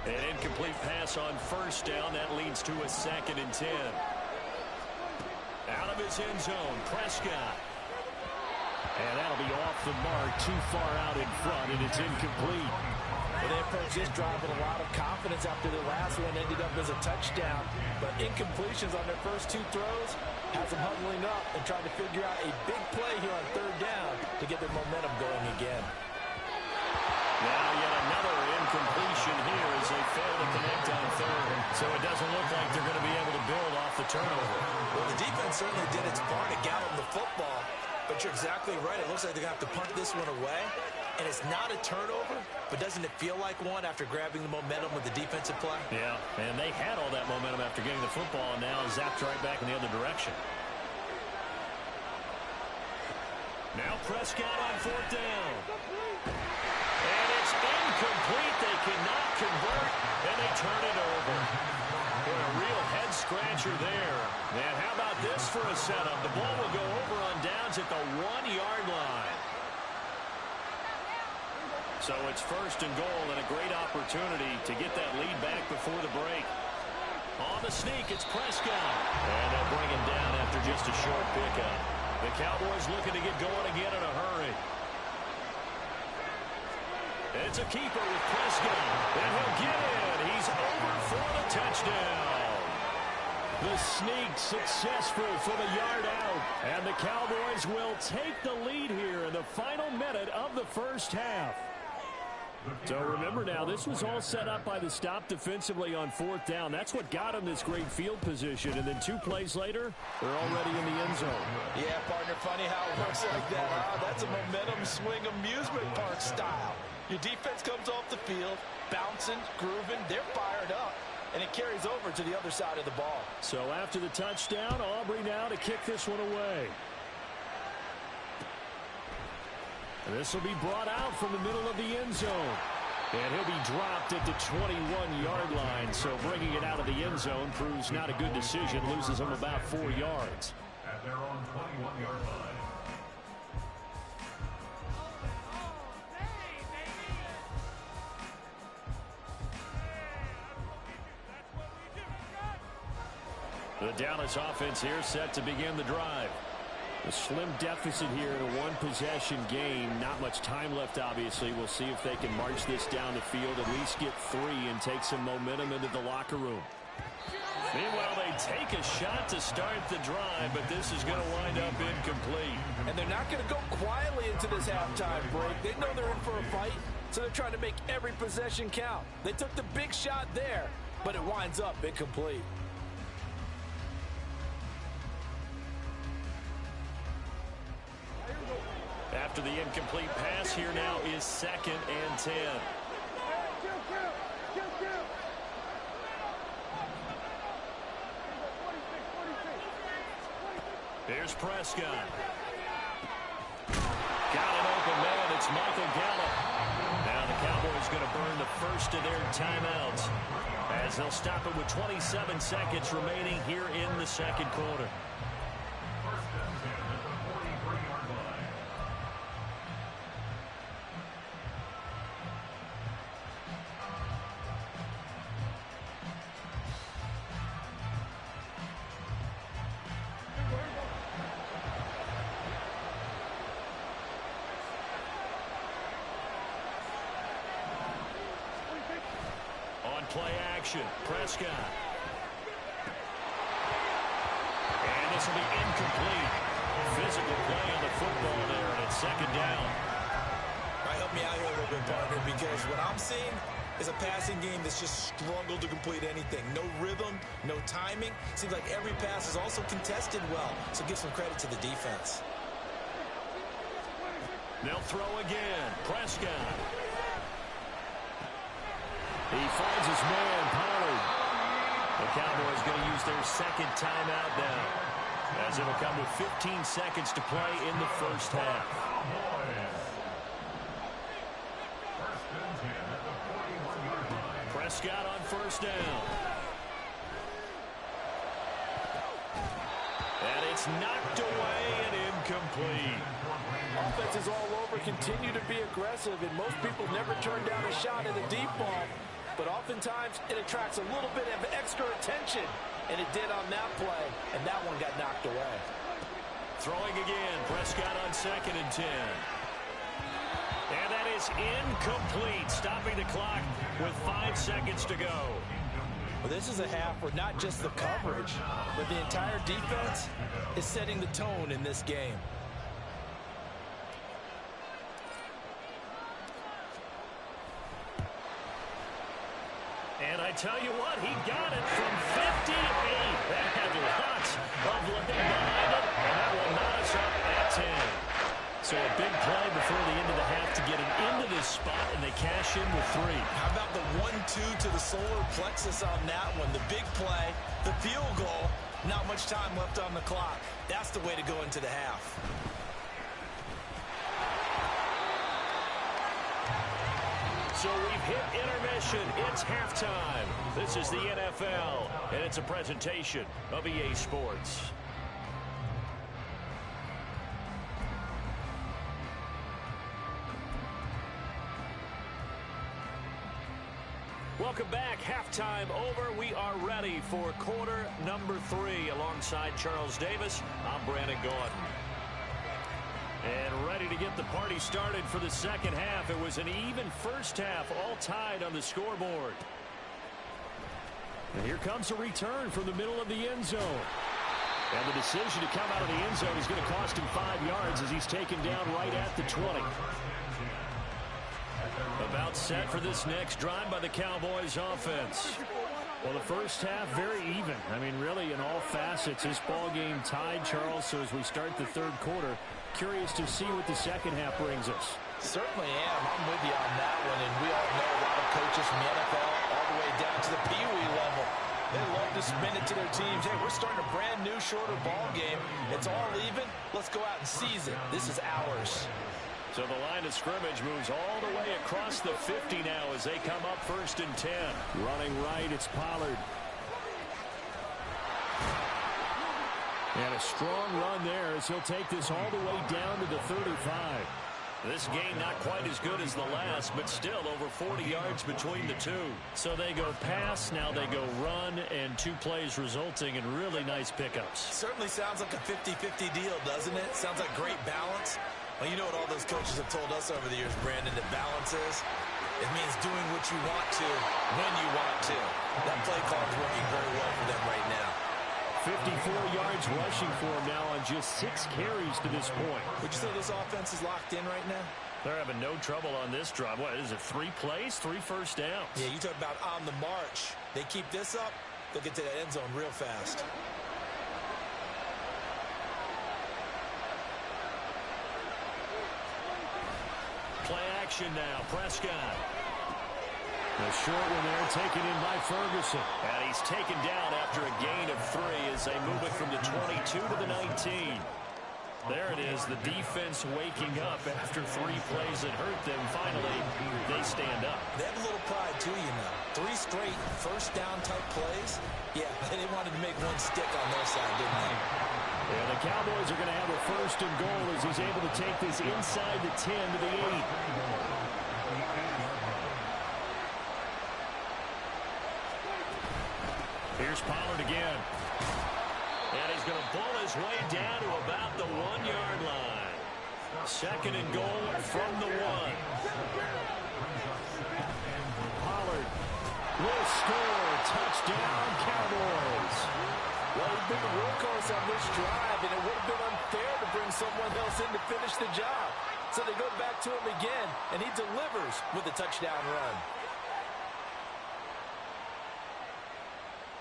An incomplete pass on first down. That leads to a 2nd and 10. Out of his end zone, Prescott. And that'll be off the mark, too far out in front, and it's incomplete. Well, they approached this drive with a lot of confidence after their last one ended up as a touchdown. But incompletions on their first 2 throws has them huddling up and trying to figure out a big play here on 3rd down to get their momentum going again. Now yet another incompletion here as they fail to connect on 3rd. So it doesn't look like they're going to be able to build off the turnover. Well, the defense certainly did its part to gallop the football, but you're exactly right. It looks like they're going to have to punt this one away, and it's not a turnover, but doesn't it feel like one after grabbing the momentum with the defensive play? Yeah, and they had all that momentum after getting the football, and now zapped right back in the other direction. Now Prescott on fourth down. And it's incomplete. They cannot convert, and they turn it over. Boy, a real head-scratcher there. And how about this for a setup? The ball will go over on downs at the 1-yard line. So it's first and goal, and a great opportunity to get that lead back before the break. On the sneak, it's Prescott. And they'll bring him down after just a short pickup. The Cowboys looking to get going again in a hurry. It's a keeper with Prescott. And he'll get in. He's over for the touchdown. The sneak successful for the yard out. And the Cowboys will take the lead here in the final minute of the first half. So remember now, this was all set up by the stop defensively on fourth down. That's what got them this great field position. And then 2 plays later, they're already in the end zone. Yeah, partner, funny how it works like that, huh? That's a momentum swing amusement park style. Your defense comes off the field, bouncing, grooving, they're fired up, and it carries over to the other side of the ball. So after the touchdown, Aubrey now to kick this one away. This will be brought out from the middle of the end zone. And he'll be dropped at the 21-yard line. So bringing it out of the end zone proves not a good decision. Loses him about 4 yards. At their own 21-yard line. The Dallas offense here set to begin the drive. A slim deficit here in a one-possession game. Not much time left, obviously. We'll see if they can march this down the field, at least get 3, and take some momentum into the locker room. Meanwhile, they take a shot to start the drive, but this is going to wind up incomplete. And they're not going to go quietly into this halftime break. They know they're in for a fight, so they're trying to make every possession count. They took the big shot there, but it winds up incomplete. After the incomplete pass, here now is 2nd and 10. Here's Prescott. Got an open man. It's Michael Gallup. Now the Cowboys going to burn the first of their timeouts as they'll stop it with 27 seconds remaining here in the second quarter. Play action. Prescott. And this will be incomplete. Physical play on the football there, and it's 2nd down. All right, help me out here a little bit, partner, because what I'm seeing is a passing game that's just struggled to complete anything. No rhythm, no timing. Seems like every pass is also contested well, so give some credit to the defense. They'll throw again. Prescott. He finds his man, Pollard. The Cowboys going to use their 2nd timeout now, as it'll come with 15 seconds to play in the first half. Prescott on first down. And it's knocked away and incomplete. Offenses all over continue to be aggressive, and most people never turn down a shot at a deep ball. But oftentimes, it attracts a little bit of extra attention. And it did on that play, and that one got knocked away. Throwing again, Prescott on 2nd and 10. And that is incomplete, stopping the clock with 5 seconds to go. Well, this is a half where not just the coverage, but the entire defense is setting the tone in this game. And I tell you what, he got it from 58. That had lots of leg behind it, and that will knot us up at 10. So a big play before the end of the half to get it into this spot, and they cash in with 3. How about the 1-2 to the solar plexus on that one? The big play, the field goal, not much time left on the clock. That's the way to go into the half. So we've hit intermission. It's halftime. This is the NFL, and it's a presentation of EA Sports. Welcome back. Halftime over. We are ready for quarter number 3 alongside Charles Davis. I'm Brandon Gordon. And ready to get the party started for the second half. It was an even first half, all tied on the scoreboard. And here comes a return from the middle of the end zone. And the decision to come out of the end zone is going to cost him 5 yards as he's taken down right at the 20. About set for this next drive by the Cowboys offense. Well, the first half very even. I mean, really, in all facets, this ball game tied, Charles. So as we start the third quarter, curious to see what the second half brings us. Certainly am. I'm with you on that one. And we all know a lot of coaches from the NFL all the way down to the Pee Wee level. They love to spin it to their teams. Hey, we're starting a brand new, shorter ball game. It's all even. Let's go out and seize it. This is ours. So the line of scrimmage moves all the way across the 50 now as they come up 1st and 10. Running right, it's Pollard. And a strong run there as he'll take this all the way down to the 35. This game not quite as good as the last, but still over 40 yards between the two. So they go pass, now they go run, and 2 plays resulting in really nice pickups. Certainly sounds like a 50-50 deal, doesn't it? Sounds like great balance. Well, you know what all those coaches have told us over the years, Brandon, that balance is? It means doing what you want to, when you want to. That play call is working very well for them right now. 54 yards rushing for him now on just 6 carries to this point. Would you say this offense is locked in right now? They're having no trouble on this drive. What is it, 3 plays, 3 first downs? Yeah, you talk about on the march. They keep this up, they'll get to that end zone real fast. Play action now, Prescott. The short one there taken in by Ferguson. And he's taken down after a gain of 3 as they move it from the 22 to the 19. There it is, the defense waking up after 3 plays that hurt them. Finally, they stand up. They have a little pride, too, you know. 3 straight first down type plays. Yeah, they wanted to make one stick on their side, didn't they? Yeah, the Cowboys are going to have a 1st and goal as he's able to take this inside the 10 to the 8. Here's Pollard again. And he's going to pull his way down to about the 1-yard line. 2nd and goal from the 1. Pollard will score. Touchdown, Cowboys. Well, he's been the workhorse on this drive, and it would have been unfair to bring someone else in to finish the job. So they go back to him again, and he delivers with a touchdown run.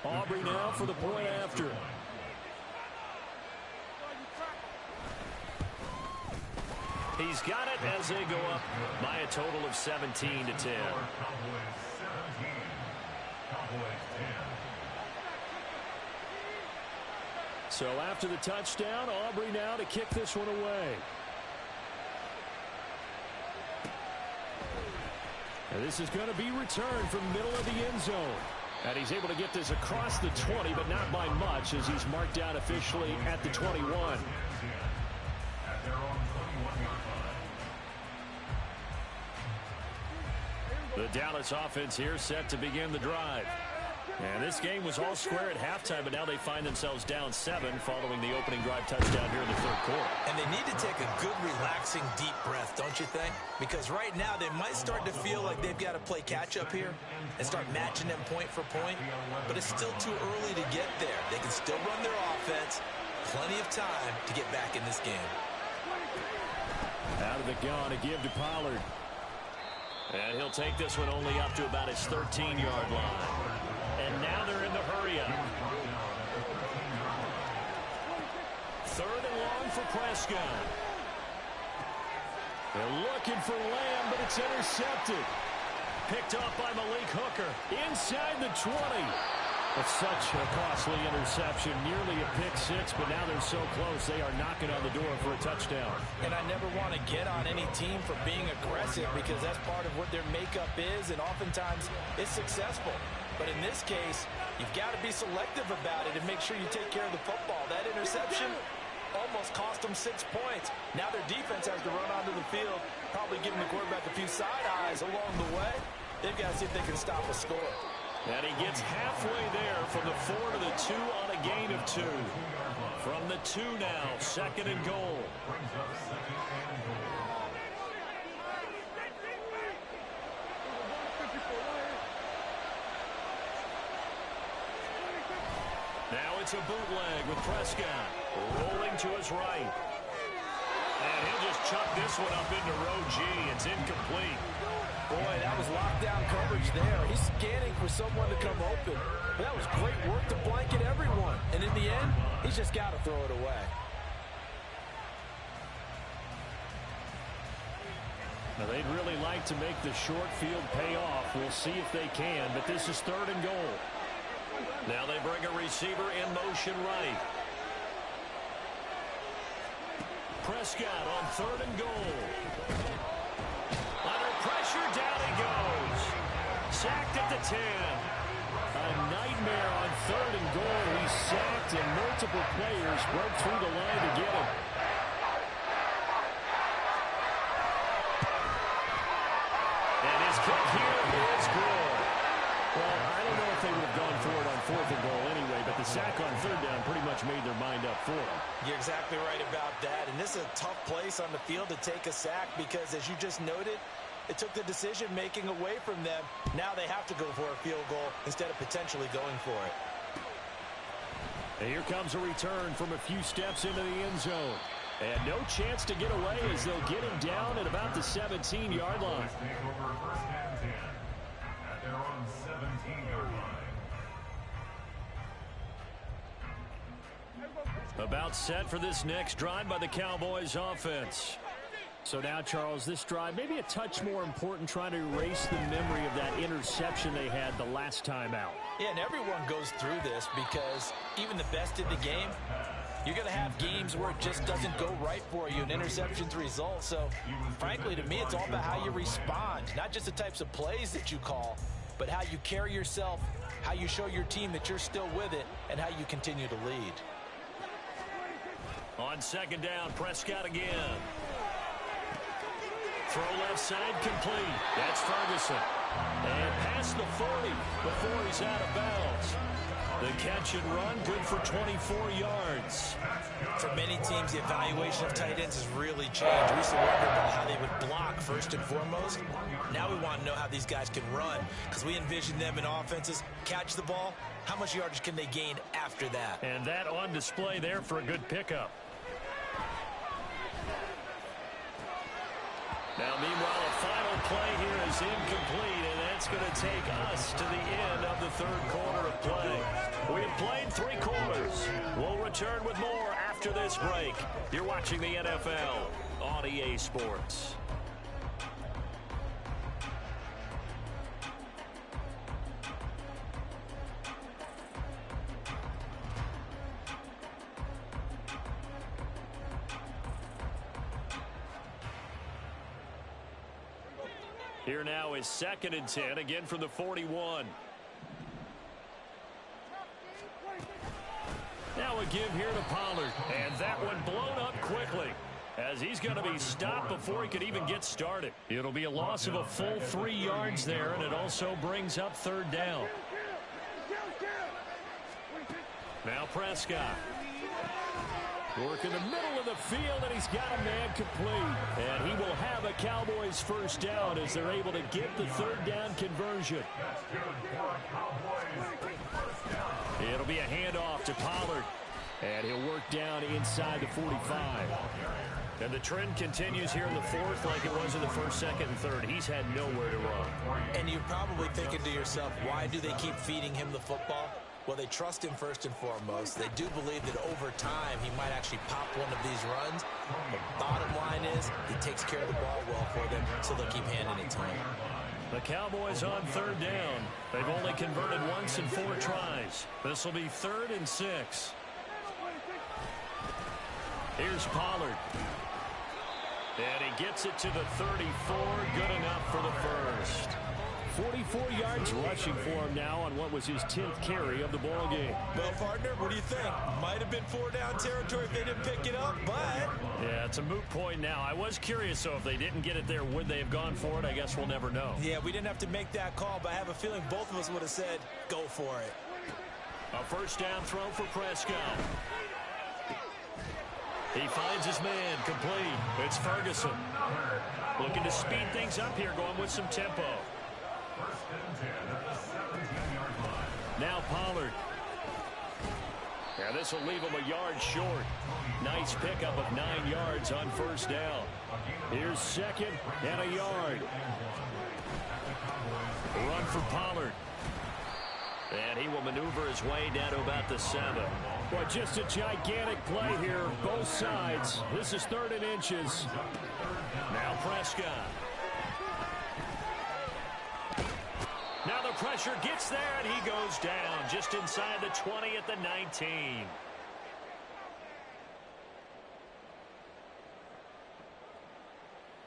Aubrey now for the point after. He's got it as they go up by a total of 17 to 10. So after the touchdown, Aubrey now to kick this one away. And this is going to be returned from the middle of the end zone. And he's able to get this across the 20, but not by much as he's marked out officially at the 21. The Dallas offense here set to begin the drive. And this game was all square at halftime, but now they find themselves down 7 following the opening drive touchdown here in the third quarter. And they need to take a good, relaxing, deep breath, don't you think? Because right now they might start to feel like they've got to play catch-up here and start matching them point for point. But it's still too early to get there. They can still run their offense. Plenty of time to get back in this game. Out of the gun to give to Pollard. And he'll take this one only up to about his 13-yard line. And now they're in the hurry-up. Third and long for Prescott. They're looking for Lamb, but it's intercepted. Picked off by Malik Hooker. Inside the 20. It's such a costly interception. Nearly a pick six, but now they're so close. They are knocking on the door for a touchdown. And I never want to get on any team for being aggressive because that's part of what their makeup is, and oftentimes it's successful. But in this case, you've got to be selective about it and make sure you take care of the football. That interception almost cost them 6 points. Now their defense has to run onto the field, probably giving the quarterback a few side eyes along the way. They've got to see if they can stop a score. And he gets halfway there from the 4 to the 2 on a gain of 2. From the 2 now, second and goal. Now it's a bootleg with Prescott rolling to his right. And he'll just chuck this one up into row G. It's incomplete. Boy, that was lockdown coverage there. He's scanning for someone to come open. But that was great work to blanket everyone. And in the end, he's just got to throw it away. Now, they'd really like to make the short field pay off. We'll see if they can, but this is third and goal. Now they bring a receiver in motion right. Prescott on third and goal. Under pressure, down he goes. Sacked at the 10. A nightmare on third and goal. He's sacked and multiple players broke through the line to get him. And his kick here is good. Well, I don't know if they would have gone for it on fourth and goal anyway, but the sack on third down pretty much made their mind up for them. You're exactly right about that. And this is a tough place on the field to take a sack because, as you just noted, it took the decision-making away from them. Now they have to go for a field goal instead of potentially going for it. And here comes a return from a few steps into the end zone. And no chance to get away as they'll get him down at about the 17-yard line. At their own 17-yard line. About set for this next drive by the Cowboys offense. So now, Charles, this drive maybe a touch more important, trying to erase the memory of that interception they had the last time out. Yeah, and everyone goes through this because even the best in the game, you're going to have games where it just doesn't go right for you, and interceptions result. So, frankly, to me, it's all about how you respond, not just the types of plays that you call, but how you carry yourself, how you show your team that you're still with it, and how you continue to lead. On second down, Prescott again. Throw left side complete. That's Ferguson. And past the 40 before he's out of bounds. The catch and run, good for 24 yards. For many teams, the evaluation of tight ends has really changed. We used to wonder about how they would block first and foremost. Now we want to know how these guys can run because we envision them in offenses catch the ball. How much yardage can they gain after that? And that on display there for a good pickup. Now, meanwhile, a final play here is incomplete, and that's going to take us to the end of the third quarter of play. We have played 3 quarters. We'll return with more after this break. You're watching the NFL on EA Sports. Here now is second and 10, again from the 41. Now a give here to Pollard, and that one blown up quickly as he's going to be stopped before he could even get started. It'll be a loss of a full 3 yards there, and it also brings up third down. Now Prescott. Work in the middle of the field, and he's got a man complete. And he will have a Cowboys first down as they're able to get the third down conversion. It'll be a handoff to Pollard. And he'll work down inside the 45. And the trend continues here in the fourth like it was in the first, second, and third. He's had nowhere to run. And you're probably thinking to yourself, why do they keep feeding him the football? Well, they trust him first and foremost. They do believe that over time he might actually pop one of these runs. The bottom line is he takes care of the ball well for them, so they'll keep handing it to him. The Cowboys on third down. They've only converted once in 4 tries. This will be 3rd and 6. Here's Pollard. And he gets it to the 34. Good enough for the first. 44 yards rushing for him now on what was his 10th carry of the ball game. Well, partner, what do you think? Might have been 4-down territory if they didn't pick it up, but... Yeah, it's a moot point now. I was curious, so if they didn't get it there, would they have gone for it? I guess we'll never know. Yeah, we didn't have to make that call, but I have a feeling both of us would have said, go for it. A first down throw for Prescott. He finds his man, complete. It's Ferguson. Looking to speed things up here, going with some tempo. Now Pollard. Yeah, this will leave him a yard short. Nice pickup of 9 yards on first down. Here's 2nd and a yard. Run for Pollard. And he will maneuver his way down to about the 7. Well, just a gigantic play here, both sides. This is 3rd and inches. Now Prescott. Now the pressure gets there, and he goes down just inside the 20 at the 19.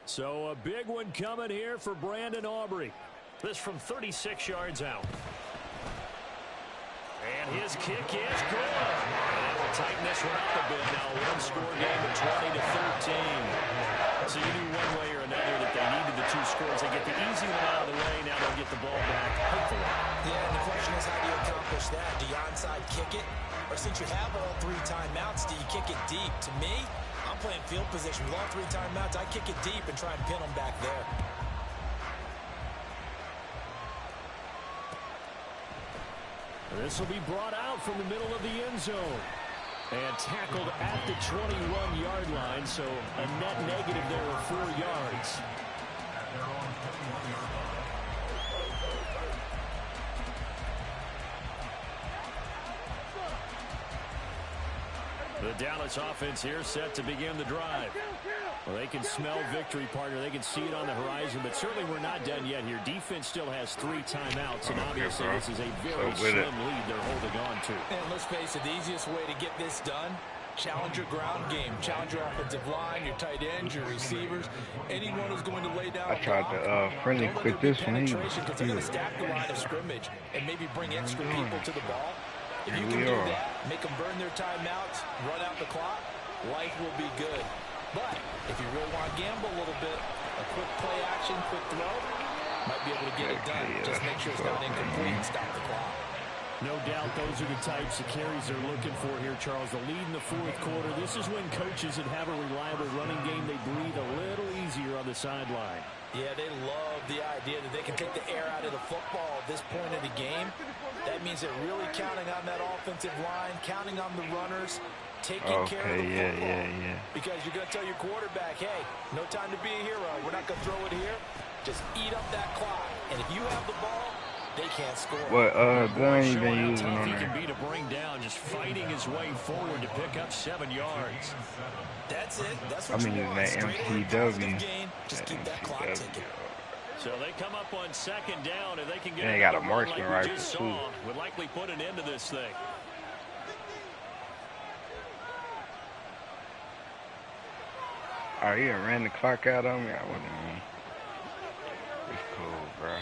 So a big one coming here for Brandon Aubrey. This from 36 yards out. And his kick is good. And that will tighten this one up a bit now. One-score game at 20-13. So you knew one way or another that they needed the 2 scores. They get the easy one out of the way. Now they'll get the ball back, hopefully. Yeah, and the question is, how do you accomplish that? Do you onside kick it? Or since you have all 3 timeouts, do you kick it deep? To me, I'm playing field position. With all 3 timeouts, I kick it deep and try and pin them back there. This will be brought out from the middle of the end zone. And tackled at the 21-yard line, so a net negative there of 4 yards. The Dallas offense here set to begin the drive. Well, they can smell victory, partner. They can see it on the horizon, but certainly we're not done yet here. Defense still has 3 timeouts, and obviously this is a very slim lead they're holding on to. And let's face it, the easiest way to get this done, challenge your ground game. Challenge your offensive line, your tight ends, your receivers, anyone who's going to lay down. I tried to friendly quit this one. Because they're going to stack the line of scrimmage and maybe bring extra people to the ball. If you can do that, make them burn their timeouts, run out the clock, life will be good. But if you really want to gamble a little bit, a quick play action, quick throw, might be able to get it done. Just make sure it's not incomplete and stop the clock. No doubt those are the types of carries they're looking for here, Charles. The lead in the 4th quarter. This is when coaches that have a reliable running game, they breathe a little easier on the sideline. Yeah, they love the idea that they can take the air out of the football at this point of the game. That means they're really counting on that offensive line, counting on the runners, taking care of the football. Because you're going to tell your quarterback, hey, no time to be a hero. We're not going to throw it here. Just eat up that clock. And if you have the ball, they can't score. What gun you been using on he there? can be to bring down, just fighting his way forward to pick up 7 yards. That's it. That's what you want. That MCW. Just keep that clock ticking. So they come up on 2nd down, and they can get They got a marksman rifle too. Would likely put an end to this thing. Oh, you ran the clock out on me? I wouldn't mean. It's cool, bro.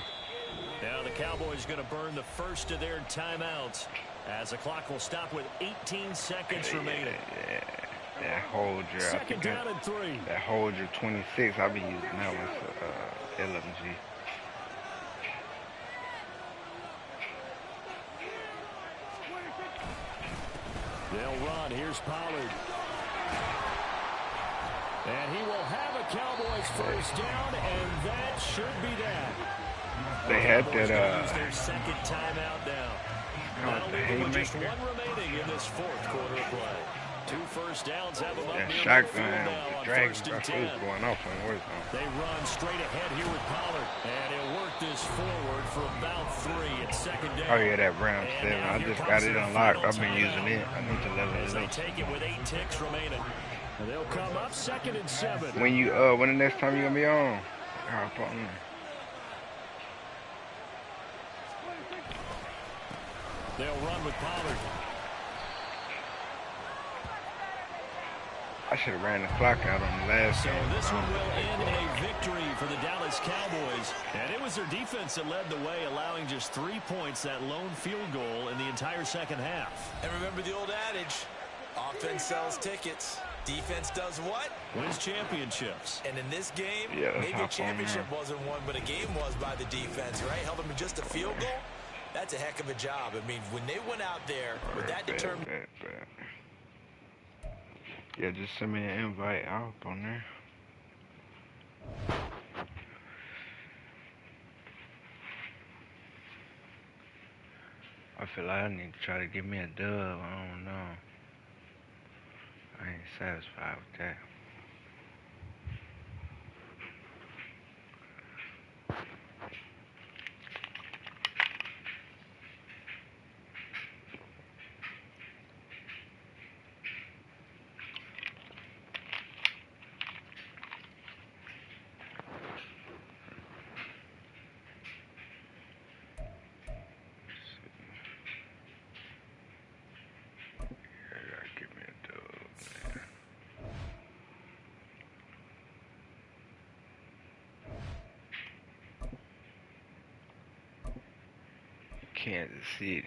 Now the Cowboys going to burn the first of their timeouts as the clock will stop with 18 seconds remaining. That hold your, 2nd down and 3. That hold your 26. I'll be using that one for LMG. They'll run. Here's Pollard. And he will have a Cowboys first down, and that should be that. They had that, use their 2nd timeout now. That'll leave them with just 1 remaining in this 4th quarter of play. 2 first downs have them up That near shotgun midfield with now the on Dragon 1st and Buff 10. was going off on work on. They run straight ahead here with Pollard. And he'll work this forward for about 3. It's 2nd down. Oh yeah, that round 7. I just got it unlocked. I've been using it. I need to level As it they up. take it with 8 ticks remaining. And they'll come up 2nd and 7. When the next time you gonna be on? Hop on. They'll run with Pollard. I should have ran the clock out on the last So game. this one will end in a victory for the Dallas Cowboys. And it was their defense that led the way, allowing just 3 points, that lone field goal in the entire second half. And remember the old adage, offense sells tickets. Defense does what? Wins championships. And in this game, Yeah, let's maybe a hop on championship there. wasn't won, but a game was by the defense, right? Held them to just a field goal. That's a heck of a job. I mean, when they went out there with that determination. Yeah, just send me an invite. I'll hop on there. I feel like I need to try to get me a dub. I don't know. I ain't satisfied with that. Kansas City.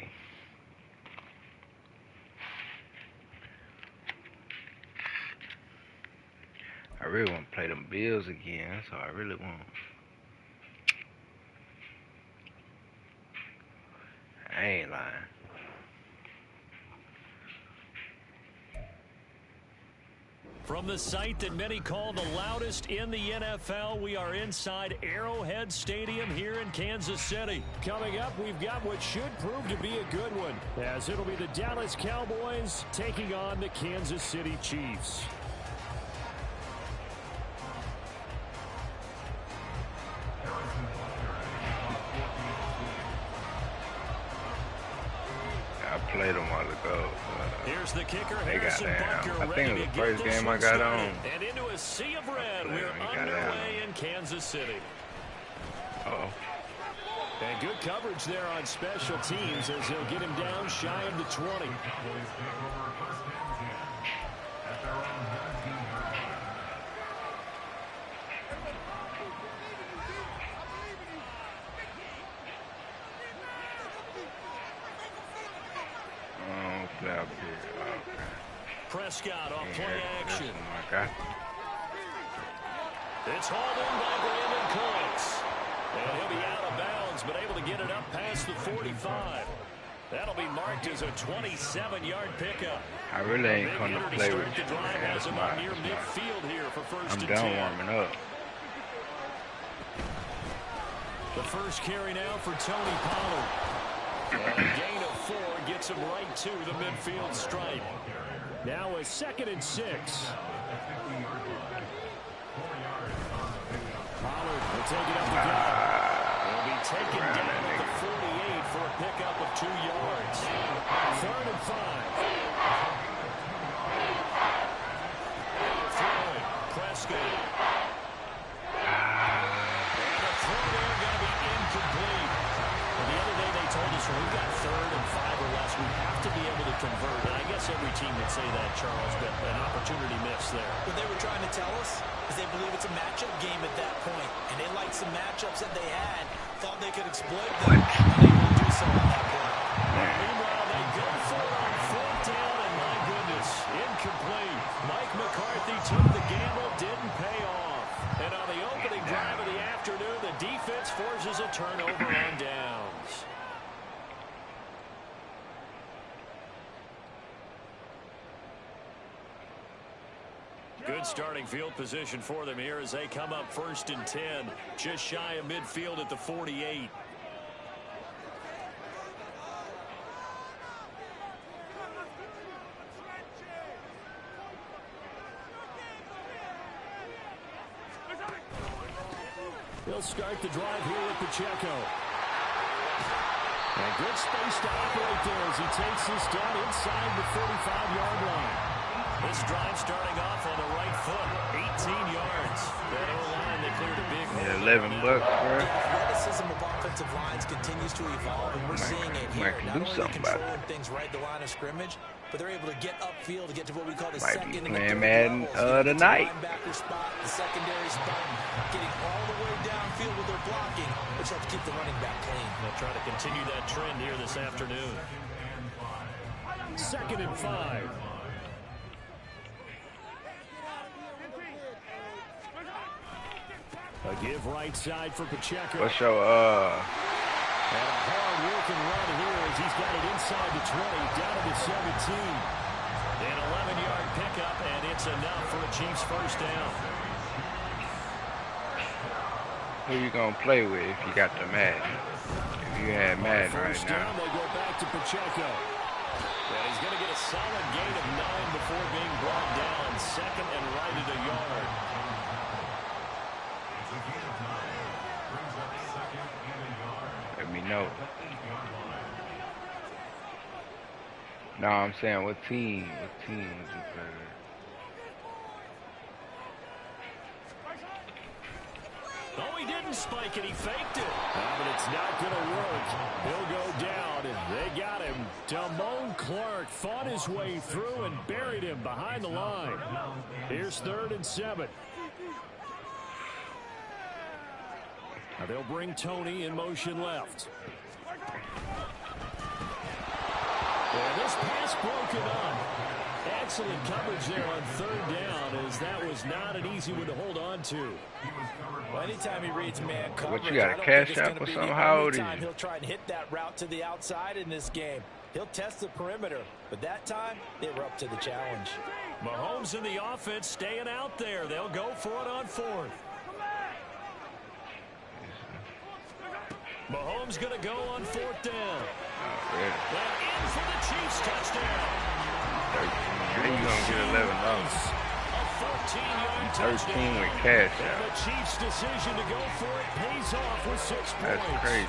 I really want to play them Bills again. That's all I really want. I ain't lying. From the site that many call the loudest in the NFL, we are inside Arrowhead Stadium here in Kansas City. Coming up, we've got what should prove to be a good one, as it'll be the Dallas Cowboys taking on the Kansas City Chiefs. I played them a while ago. Here's the kicker, They got Harrison down. Butker, I think ready it was to the get first this game I one got started. on. And into a sea of red, we're got underway in Kansas City. Uh-oh. And good coverage there on special teams as he'll get him down shy of the 20. Up here. Okay. Prescott off play action. I got It's hauled in by Brandon Cooks. And he'll be out of bounds, but able to get it up past the 45. That'll be marked as a 27-yard pickup. I really ain't Big going to hitter play start with the you. drive Man. has him up near midfield here for first I'm and done 10. warming up. The first carry now for Tony Pollard. And a gain of 4 gets him right to the midfield stripe. Now a 2nd and 6. Pollard will take it up the gut. He'll be taken down at the 48 for a pickup of 2 yards. 3rd and 5. Throwing, Prescott. And the throw there going to be incomplete. The other day they told us when we've got 3rd and 5 or less, we have to be able to convert. And I guess every team would say that, Charles, but an opportunity missed there. What they were trying to tell us is they believe it's a matchup game at that point, and they liked some matchups that they had, thought they could exploit them, and they will do so at that point. Meanwhile, they go for it on 4th down, and my goodness, incomplete. Mike McCarthy took the gamble, didn't pay off. And on the opening drive of the afternoon, the defense forces a turnover on downs. Good starting field position for them here as they come up 1st and 10, just shy of midfield at the 48. He'll start the drive here with Pacheco. And good space to operate there as he takes this down inside the 35-yard line. This drive starting off on the right foot. 18 yards. That O-line, they cleared a big Yeah, hole. $11, bro. The athleticism of offensive lines continues to evolve, and we're seeing it here. Not only are they controlling things right at the line of scrimmage, but they're able to get upfield to get to what we call the Might second be and the playing third Madden levels. tonight. The linebacker spot, the secondary spot, getting all the way downfield with their blocking, which helps keep the running back clean. They'll try to continue that trend here this afternoon. 2nd and 5. A give right side for Pacheco. What's your And a hard-working run here as he's got it inside the 20, down to the 17. An 11-yard pickup, and it's enough for a Chiefs first down. who you gonna play with if you got the Madden? If you had Madden right First now. down, they go back to Pacheco. And he's going to get a solid gain of 9 before being brought down. Second and right at a yard. Let me know. No, I'm saying what team would you play with? Oh, he didn't spike it. He faked it. But it's not going to work. He'll go down, and they got him. Damone Clark fought his way through and buried him behind the line. Here's 3rd and 7. Now they'll bring Tony in motion left. And this pass broken up. Excellent coverage there on 3rd down, as that was not an easy one to hold on to. Well, anytime he reads man coverage, What, you got a I don't cash think it's app gonna or be something? the How only old is time you? he'll try and hit that route to the outside in this game. He'll test the perimeter, but that time they were up to the challenge. Mahomes and the offense staying out there. They'll go for it on 4th. Mahomes going to go on 4th down. Really? And in for the Chiefs touchdown. 13. How you gonna get $11? A 14-yard 13 touchdown. with cash And out. the Chiefs' decision to go for it pays off with 6 points. That's crazy.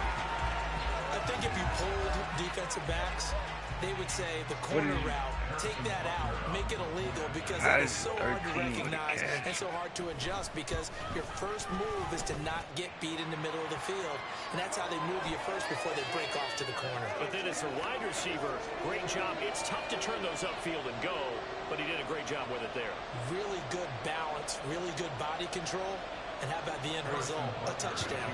I think if you pulled defensive backs, they would say the corner route, take that out, make it illegal, because that is so hard to 13 with recognize cash. and so hard to adjust, because your first move is to not get beat in the middle of the field, and that's how they move you first before they break off to the corner. But then as a wide receiver, great job. It's tough to turn those upfield and go, but he did a great job with it there. Really good balance, really good body control, and how about the end result? A touchdown.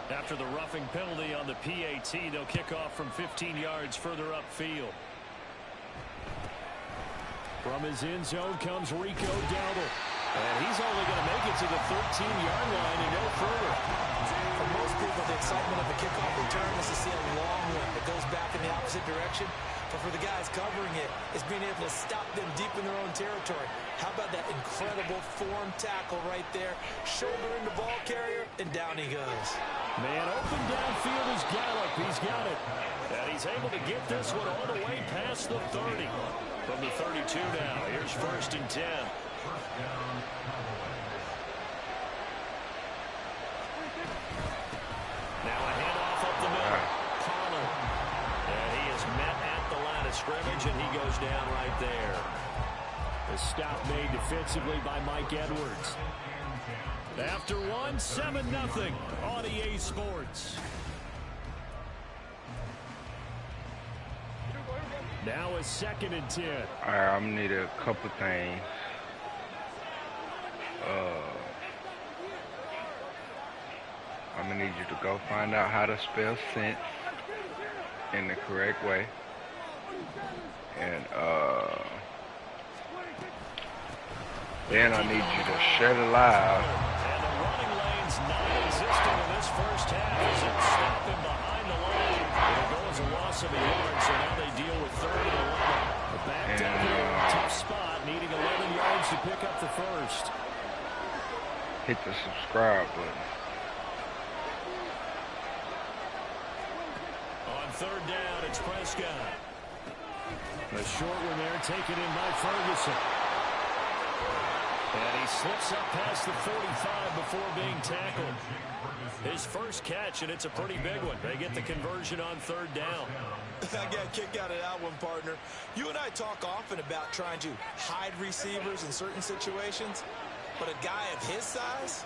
After the roughing penalty on the PAT, they'll kick off from 15 yards further upfield. From his end zone comes Rico Dowdle. And he's only going to make it to the 13-yard line and no further. For most people, the excitement of a kickoff return is to see a long one that goes back in the opposite direction. But for the guys covering it, it's being able to stop them deep in their own territory. How about that incredible form tackle right there? Shouldering the ball carrier, and down he goes. Man open downfield is Gallup. He's got it. And he's able to get this one all the way past the 30. From the 32 now, here's 1st and 10. Now a handoff up the middle. Pollard. And he is met at the line of scrimmage, and he goes down right there. The stop made defensively by Mike Edwards. After one, 7-0 on EA Sports. Now a 2nd and 10. All right, I'm gonna need a couple things. I'm gonna need you to go find out how to spell sense in the correct way. And then I need you to share the live. And the running lane's non-existent in this first half as it stopped him behind the line. It'll go as a loss of a yard, so now they deal with 3rd and 11. Backed up here, tough spot, needing 11 yards to pick up the first. Hit the subscribe button. On 3rd down, it's Prescott. A short one there, taken in by Ferguson. And he slips up past the 45 before being tackled. His first catch, and it's a pretty big one. They get the conversion on third down. I got a kick out of that one, partner. You and I talk often about trying to hide receivers in certain situations, but a guy of his size,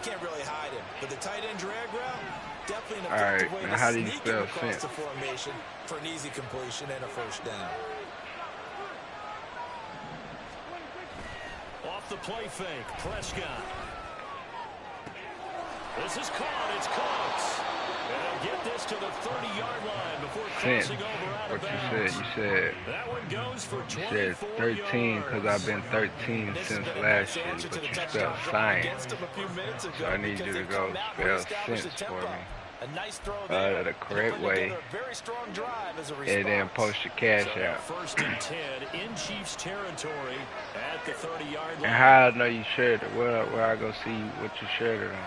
can't really hide him. But the tight end drag route, definitely an effective way to sneak him across the formation for an easy completion and a first down. Off the play fake, Prescott. This is caught. It's close. And they'll get this to the 30-yard line before crossing over out of bounds. You said that one goes for 24 you said 13 because I've been 13 since last year, but you spelled science. So I need you to go spell sense for me. A nice throw there. The correct way, and then post your cash out. First and 10 in Chiefs territory at the 30-yard line. And how I know you shared it? Where I go see what you shared it on?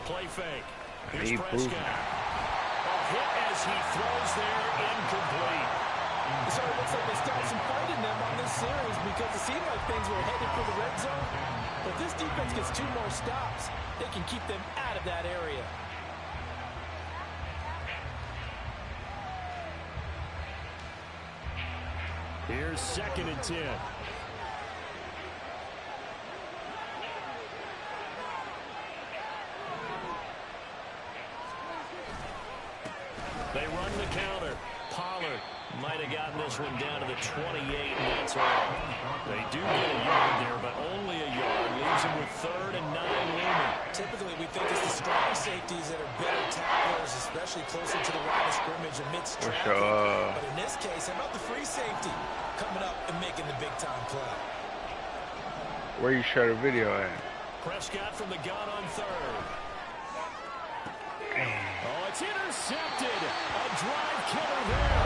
Play fake. Here's Prescott. A hit as he throws there, incomplete. So it looks like they started some fight in them on this series because it seemed like things were headed for the red zone. But this defense gets 2 more stops. They can keep them out of that area. Here's 2nd and 10. They run the counter. Pollard might have gotten this one down to the 28, and that's all. They do get a yard there, but only a yard. Leaves them with 3rd and 9 looming. Typically, we think it's the strong safeties that are better tacklers, especially closer to the line of scrimmage amidst traffic. But in this case, how about the free safety coming up and making the big-time play? Where you share the video at? Prescott from the gun on 3rd. Oh, it's intercepted. A drive killer there.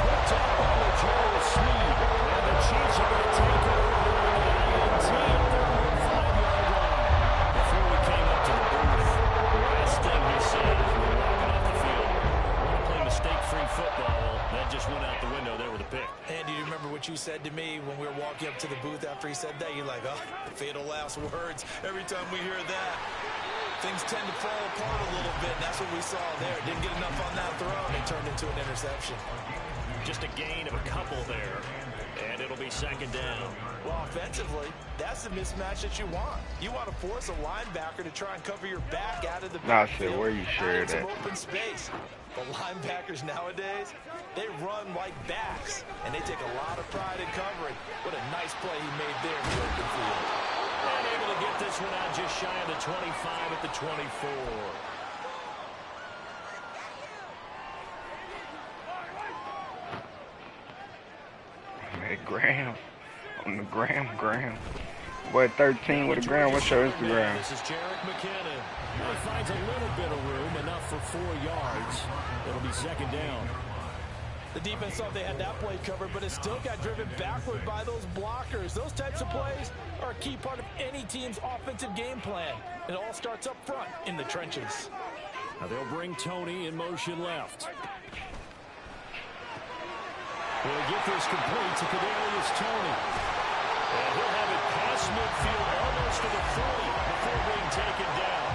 Picked up by the Joe Sneed. And the Chiefs are going to take over the INT at their 5-yard line. Before we came up to the booth, the last thing he said as we were walking off the field, "I want to play mistake-free football." Well, that just went out the window there with a pick. Andy, do you remember what you said to me when we were walking up to the booth after he said that? You're like, oh, fatal last words every time we hear that. Things tend to fall apart a little bit, and that's what we saw there. Didn't get enough on that throw, and it turned into an interception. Just a gain of a couple there, and it'll be 2nd down. Well, offensively, that's the mismatch that you want. You want to force a linebacker to try and cover your back out of the backfield. Where you shared that? Some open space. The linebackers nowadays, they run like backs, and they take a lot of pride in covering. What a nice play he made there in the open field. And able to get this one out just shy of the 25 at the 24. Hey, Graham. On the Graham. Boy, 13 with a Graham. What's your Instagram? This is Jarek McKinnon. He finds a little bit of room, enough for 4 yards. It'll be 2nd down. The defense thought they had that play covered, but it still got driven backward by those blockers. Those types of plays are a key part of any team's offensive game plan. It all starts up front in the trenches. Now they'll bring Tony in motion left. Will get this complete to Kadarius Toney. And he'll have it past midfield almost to the 40 before being taken down.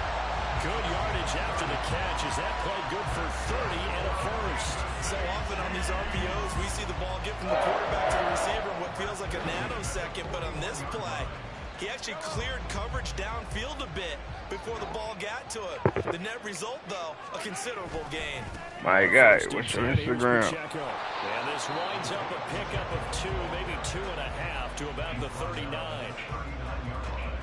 Good yardage after the catch. Is that play good for 30 and a first? So often on these RPOs, we see the ball get from the quarterback to the receiver in what feels like a nanosecond. But on this play, he actually cleared coverage downfield a bit before the ball got to it. The net result, though, a considerable gain. My God, what's your Instagram? And this winds up a pickup of 2, maybe 2.5 to about the 39.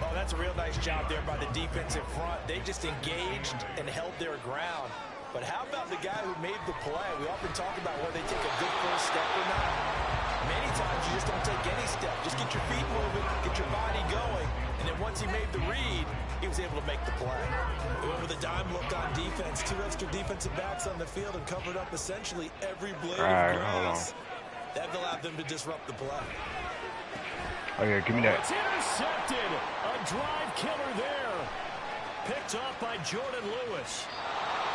Oh, that's a real nice job there by the defensive front. They just engaged and held their ground. But how about the guy who made the play? We often talk about whether they take a good first step or not. Many times you just don't take any step. Just get your feet moving, get your body going. And then once he made the read, he was able to make the play. He went with a dime look on defense. 2 extra defensive backs on the field and covered up essentially every blade of grass. That allowed them to disrupt the play. Oh, yeah, give me that. It's intercepted. A drive killer there. Picked off by Jordan Lewis.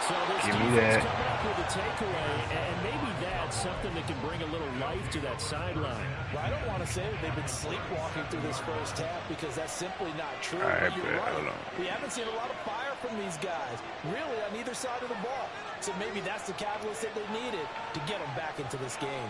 So this Give me defense that. coming up with a takeaway, and maybe that's something that can bring a little life to that sideline. Well, I don't want to say that they've been sleepwalking through this first half because that's simply not true. All right, But you're bet. right. Hold on. We haven't seen a lot of fire from these guys, really, on either side of the ball. So maybe that's the catalyst that they needed to get them back into this game.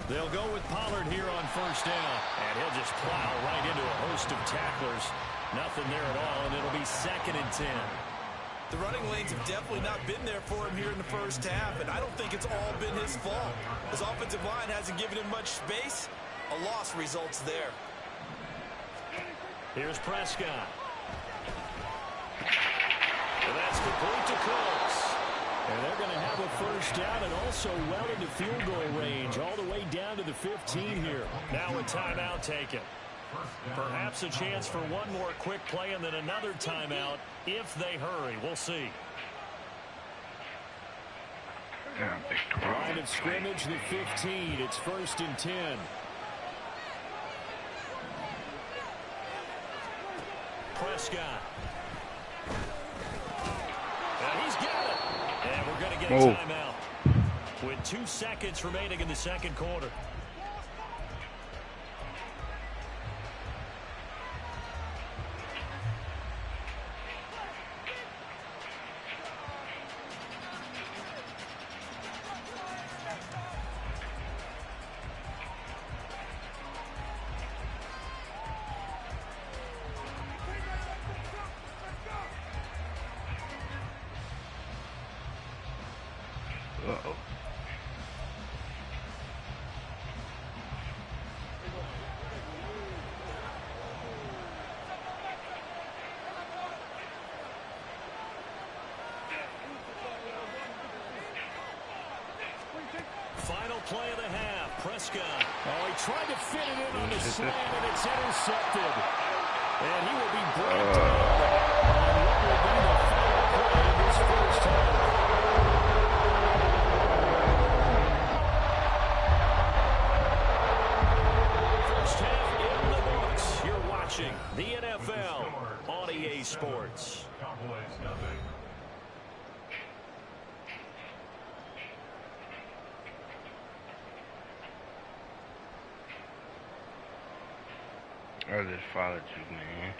They'll go with Pollard here on first down. And he'll just plow right into a host of tacklers. Nothing there at all, and it'll be 2nd and 10. The running lanes have definitely not been there for him here in the first half, and I don't think it's all been his fault. His offensive line hasn't given him much space. A loss results there. Here's Prescott. And that's complete to Cooks. And they're going to have a first down and also well into field goal range, all the way down to the 15 here. Now a timeout taken. Perhaps a chance for one more quick play and then another timeout if they hurry. We'll see. Line of scrimmage, the 15. It's 1st and 10. Prescott. And he's got it. And we're going to get a timeout with 2 seconds remaining in the second quarter. Uh-oh. Final play of the half. Prescott. Oh, he tried to fit it in on the slant, and it's intercepted. And he will be brought down on what will be the final play of this first half. First half in the books. You're watching the NFL on EA Sports. Cowboys nothing. I just followed you, man.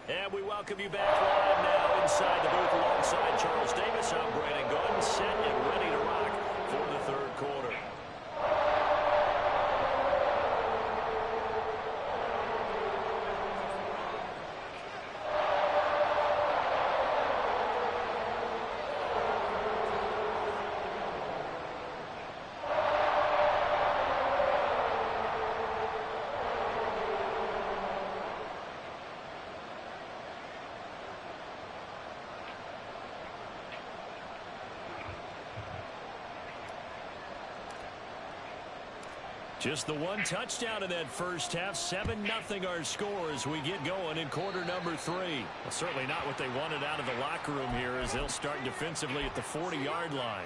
And we welcome you back live now inside the booth alongside Charles Davis. I'm Brandon Gordon, set and ready to rock for the third quarter. Just the one touchdown in that first half. 7-0 our score as we get going in quarter number 3. Well, certainly not what they wanted out of the locker room here as they'll start defensively at the 40-yard line.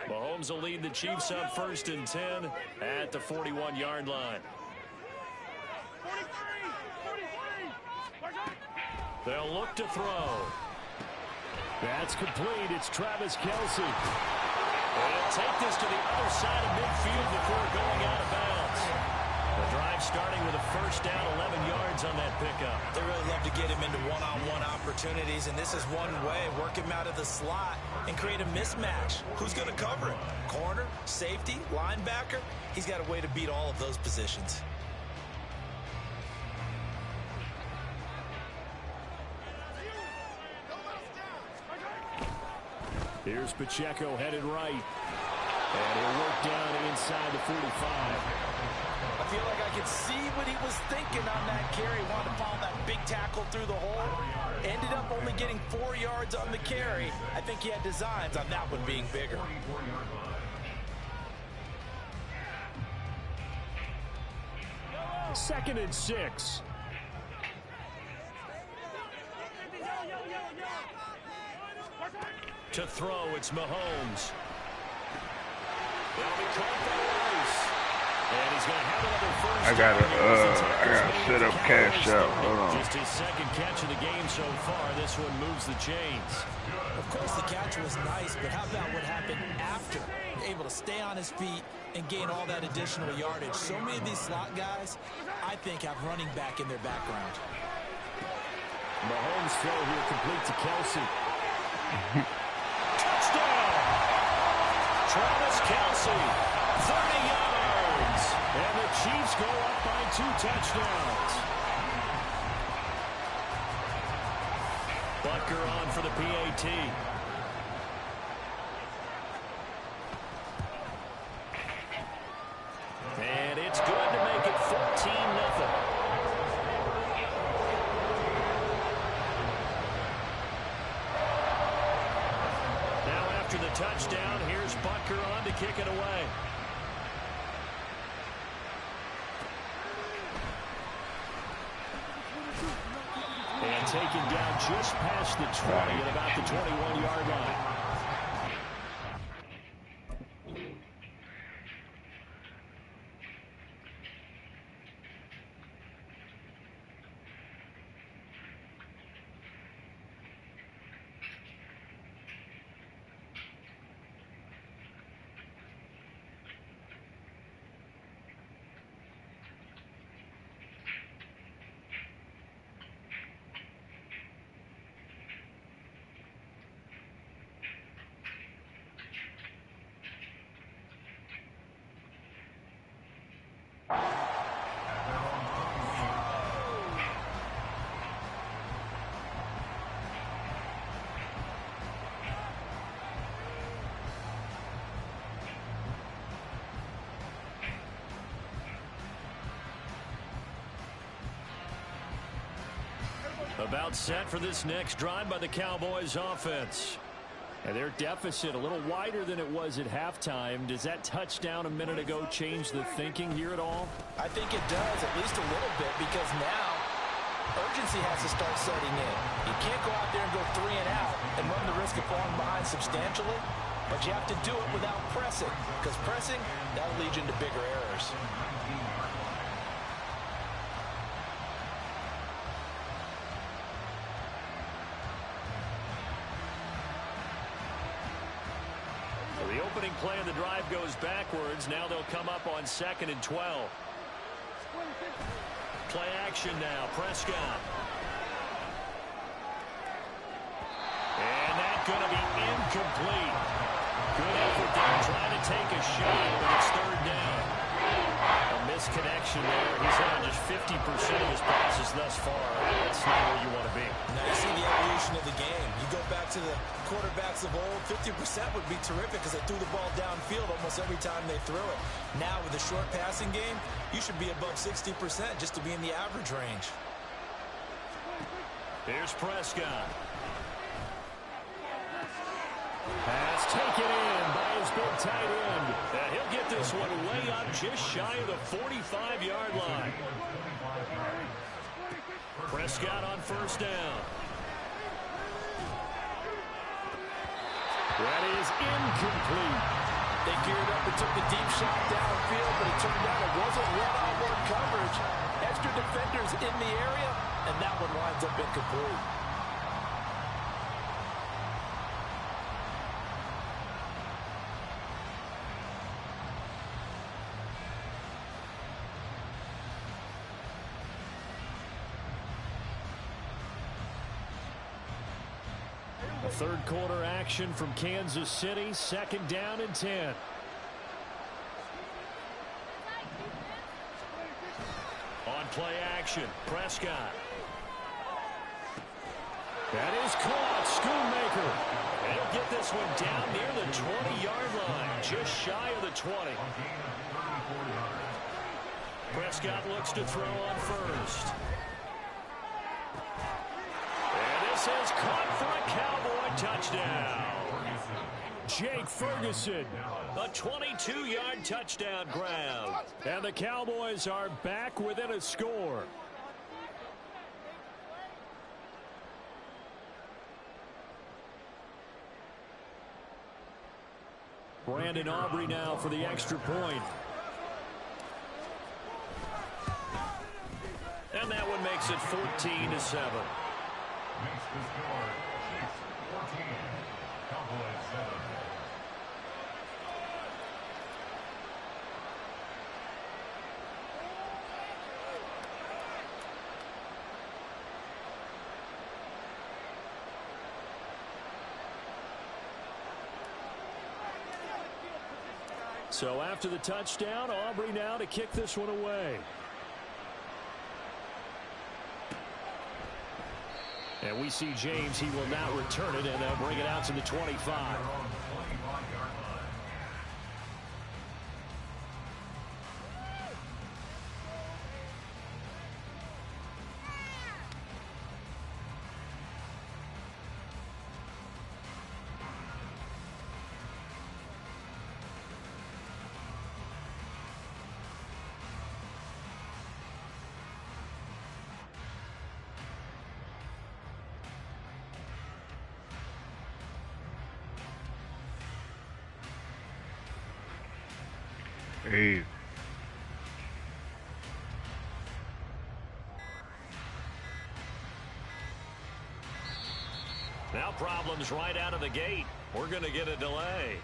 Mahomes will lead the Chiefs up 1st and 10 at the 41-yard line. They'll look to throw. That's complete. It's Travis Kelce. And take this to the other side of midfield before going out of bounds. The drive starting with a first down, 11 yards on that pickup. They really love to get him into one-on-one opportunities, and this is one way. Work him out of the slot and create a mismatch. Who's going to cover him? Corner, safety, linebacker? He's got a way to beat all of those positions. Here's Pacheco headed right. And he'll work down inside the 45. I feel like I could see what he was thinking on that carry. Wanted to follow that big tackle through the hole. Ended up only getting 4 yards on the carry. I think he had designs on that one being bigger. Second and 6. To throw, it's Mahomes. They'll be caught by Rice. And he's going to have another first. I gotta set up cash out. Hold on. Just his second catch of the game so far. This one moves the chains. Of course, the catch was nice, but how about what happened after? Able to stay on his feet and gain all that additional yardage. So many of these slot guys, I think, have running back in their background. Mahomes' throw here complete to Kelsey. Touchdown! Travis Kelsey, 30 yards. And the Chiefs go up by 2 touchdowns. Butker on for the PAT. And it's good to make it 14-0. Now after the touchdown, here's Butker on to kick it away. And taken down just past the 20 at about the 21-yard line. About set for this next drive by the Cowboys offense. And their deficit a little wider than it was at halftime. Does that touchdown a minute ago change the thinking here at all? I think it does, at least a little bit, because now urgency has to start setting in. You can't go out there and go 3 and out and run the risk of falling behind substantially, but you have to do it without pressing, because pressing, that'll lead you into bigger errors. The opening play of the drive goes backwards. Now they'll come up on 2nd and 12. Play action now. Prescott. And that's going to be incomplete. Good effort there trying to take a shot, but it's 3rd down. A misconnection there. He's had just 50% of his passes thus far. That's not where you want to be. Now you see the evolution of the game. You go back to the quarterbacks of old, 50% would be terrific because they threw the ball downfield almost every time they threw it. Now with the short passing game, you should be above 60% just to be in the average range. Here's Prescott. Pass taken in by his big tight end. And he'll get this one way up just shy of the 45-yard line. Prescott on 1st down. That is incomplete. They geared up and took a deep shot downfield, but it turned out it wasn't one-on-one coverage. Extra defenders in the area, and that one winds up incomplete. A 3rd quarter action from Kansas City. 2nd down and 10. On play action, Prescott. That is caught. Schoonmaker. And he'll get this one down near the 20-yard line, just shy of the 20. Prescott looks to throw on first. And this is caught for a Cowboy touchdown. Jake Ferguson. A 22-yard touchdown grab. And the Cowboys are back within a score. Brandon Aubrey now for the extra point. And that one makes it 14-7. Makes the score 6-14. Cowboys 7. So after the touchdown, Aubrey now to kick this one away. And we see James. He will now return it, and they'll bring it out to the 25. Hey. Now problems right out of the gate. We're going to get a delay.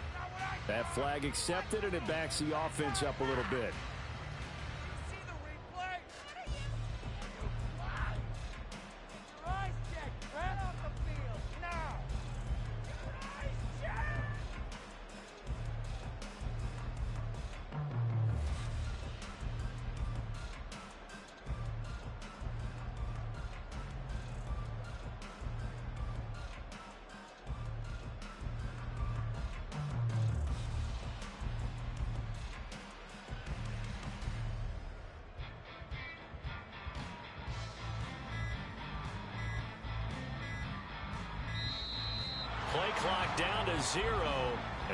That flag accepted, and it backs the offense up a little bit. Play clock down to 0.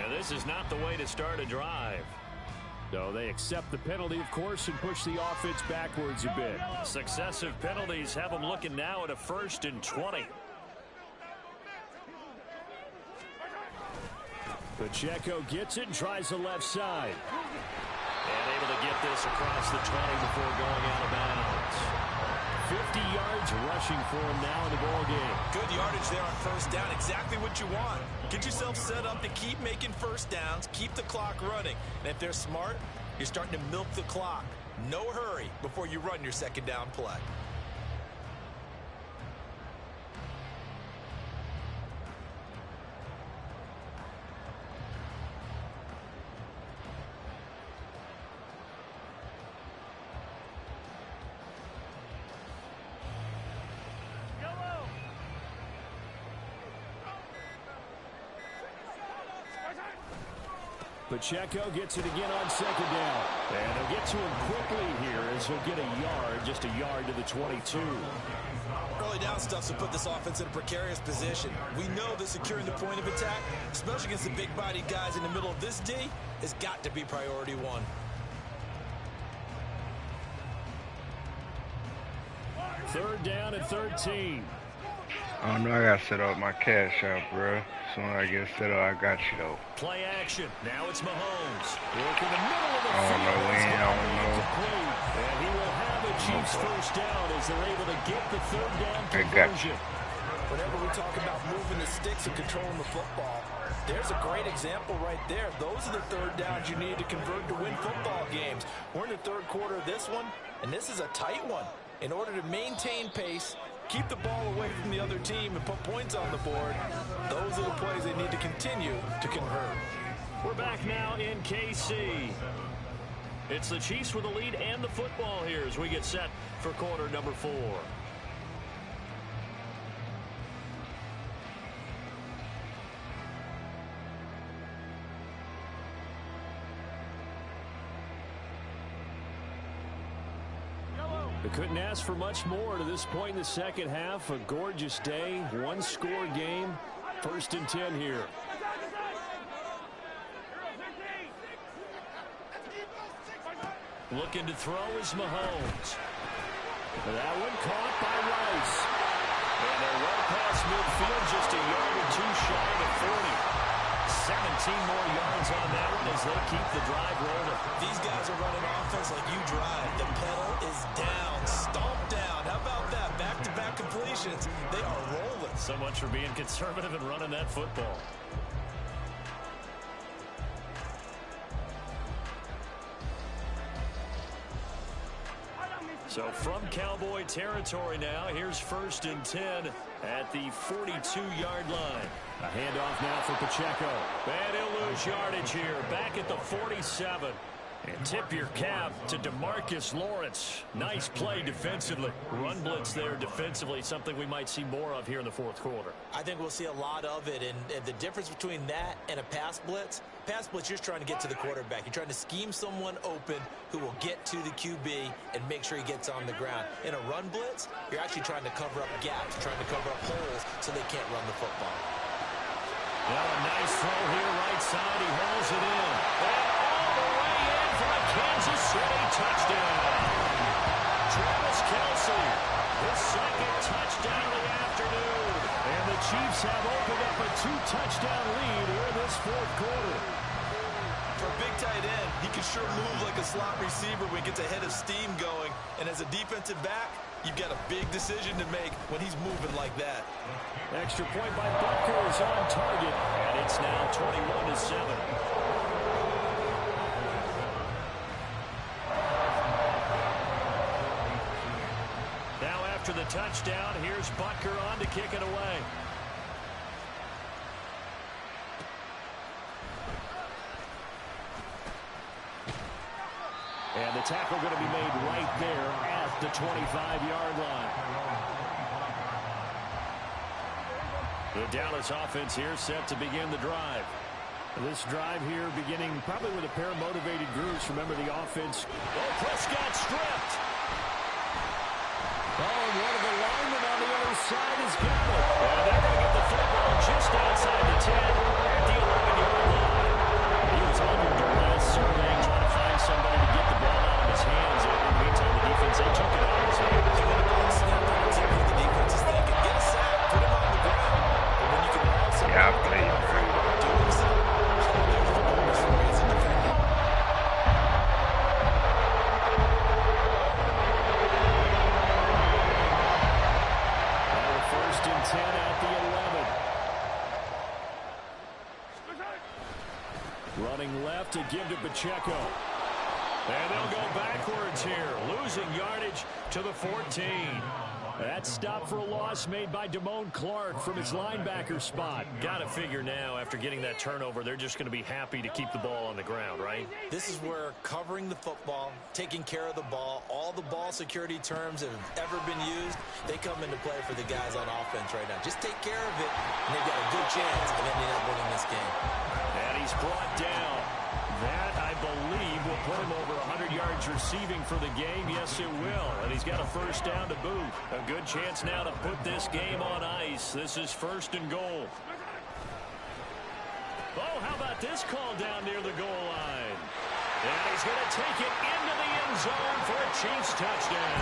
And this is not the way to start a drive. So they accept the penalty, of course, and push the offense backwards a bit. Successive penalties have them looking now at a 1st and 20. Pacheco gets it and tries the left side. And able to get this across the 20 before going out of bounds. 50 yards rushing for him now in the ball game. Good yardage there on first down. Exactly what you want. Get yourself set up to keep making first downs, keep the clock running. And if they're smart, you're starting to milk the clock. No hurry before you run your second down play. Pacheco gets it again on second down. And they'll get to him quickly here as he'll get a yard, just a yard to the 22. Early down stuff to put this offense in a precarious position. We know that securing the point of attack, especially against the big-bodied guys in the middle of this D, has got to be priority one. Third down and 13. I know I got to set up my cash out, bro. Soon as I get set up, I got you, though. Play action. Now it's Mahomes. Work in the middle of the I don't know when, I don't know. And he will have a Chiefs first down as they're able to get the third down I got you. conversion. Whenever we talk about moving the sticks and controlling the football, there's a great example right there. Those are the third downs you need to convert to win football games. We're in the third quarter of this one, and this is a tight one. In order to maintain pace, keep the ball away from the other team, and put points on the board, those are the plays they need to continue to convert. We're back now in KC. It's the Chiefs with the lead and the football here as we get set for quarter number 4. They couldn't ask for much more to this point in the second half. A gorgeous day, one-score game. 1st and 10 here. Looking to throw is Mahomes. That one caught by Rice. And they're well past midfield, just a yard or two shy of 40. 17 more yards on that one as they keep the drive rolling. These guys are running offense like you drive. The pedal is down, stomp down. How about that? Back-to-back completions. They are rolling. So much for being conservative and running that football. So from Cowboy territory now, here's 1st and 10 at the 42-yard line. A handoff now for Pacheco. And he'll lose yardage here, back at the 47. And tip your cap to DeMarcus Lawrence. Nice play defensively. Run blitz there defensively, something we might see more of here in the 4th quarter. I think we'll see a lot of it, and the difference between that and a pass blitz, you're just trying to get to the quarterback. You're trying to scheme someone open who will get to the QB and make sure he gets on the ground. In a run blitz, you're actually trying to cover up gaps, trying to cover up holes so they can't run the football. Well, a nice throw here right side. He hauls it in. And all the way in for a Kansas City touchdown. Travis Kelce, his 2nd touchdown of the afternoon. And the Chiefs have opened up a 2-touchdown lead here in this 4th quarter. For a big tight end, he can sure move like a slot receiver when he gets a head of steam going. And as a defensive back, you've got a big decision to make when he's moving like that. Extra point by Butker is on target, and it's now 21-7. Now after the touchdown, here's Butker on to kick it away. And the tackle going to be made right there at the 25-yard line. The Dallas offense here set to begin the drive. This drive here beginning probably with a pair of motivated groups. Remember the offense. Oh, Prescott stripped. Oh, and one of the linemen on the other side has got it. And they're going to get the football just outside the 10 at the 11-yard line. He was on your last survey trying to find somebody to get the ball out of his hands. In the meantime, the defense, they took it out of his hands. And when the ball snapped out, the defense is thinking, get a sack, put him on the ground. But when you can also Yeah, I played, bro. doing so, there's the bonus for you as a defender. Now 1st and 10 at the 11. Running left to give to Pacheco. And they'll go backwards here, losing yardage to the 14. That stop for a loss made by Damone Clark from his linebacker spot. Got to figure now, after getting that turnover, they're just going to be happy to keep the ball on the ground, right? This is where covering the football, taking care of the ball, all the ball security terms that have ever been used, they come into play for the guys on offense right now. Just take care of it, and they've got a good chance of ending up winning this game. And he's brought down. That, I believe, will put him over 100 yards receiving for the game. Yes, it will. And he's got a 1st down to boot. A good chance now to put this game on ice. This is 1st and goal. Oh, how about this call down near the goal line? And he's going to take it into the end zone for a Chiefs touchdown.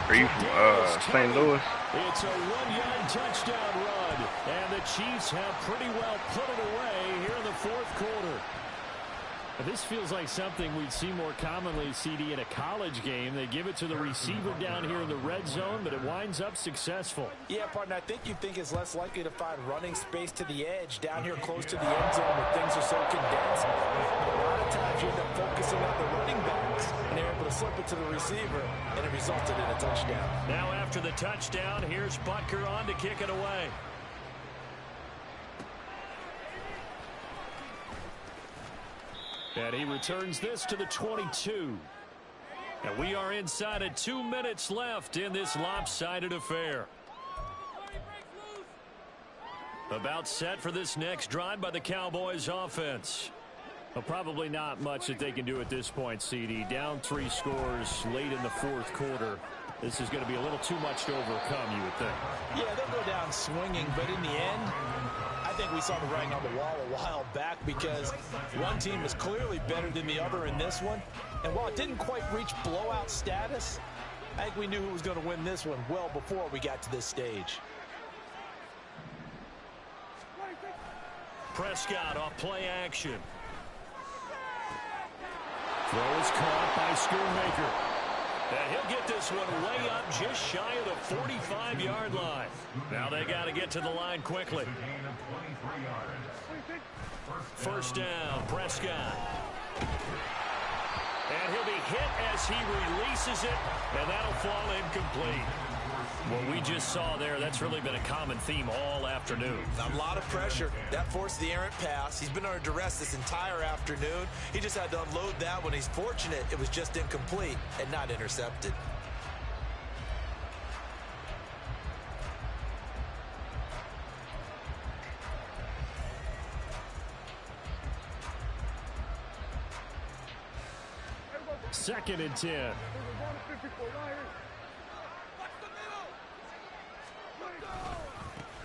Are you from St. Louis? It's a 1-yard touchdown run. And the Chiefs have pretty well put it away here in the 4th quarter. This feels like something we'd see more commonly, CD, in a college game. They give it to the receiver down here in the red zone, but it winds up successful. Yeah, partner, I think you think it's less likely to find running space to the edge down here close to the end zone where things are so condensed. A lot of times you end up focusing on the running backs, and they're able to slip it to the receiver, and it resulted in a touchdown. Now after the touchdown, here's Butker on to kick it away. And he returns this to the 22. And we are inside of 2 minutes left in this lopsided affair. About set for this next drive by the Cowboys offense. Well, probably not much that they can do at this point, CD. Down 3 scores late in the fourth quarter. This is going to be a little too much to overcome, you would think. Yeah, they'll go down swinging, but in the end, I think we saw the writing on the wall a while back because one team is clearly better than the other in this one. And while it didn't quite reach blowout status, I think we knew who was going to win this one well before we got to this stage. Prescott off play action. Throw is caught by Schoonmaker. And he'll get this one way up just shy of the 45-yard line. Now they got to get to the line quickly. First down, Prescott. And he'll be hit as he releases it, and that'll fall incomplete. What we just saw there, that's really been a common theme all afternoon. A lot of pressure. That forced the errant pass. He's been under duress this entire afternoon. He just had to unload that one. He's fortunate it was just incomplete and not intercepted. Second and 10.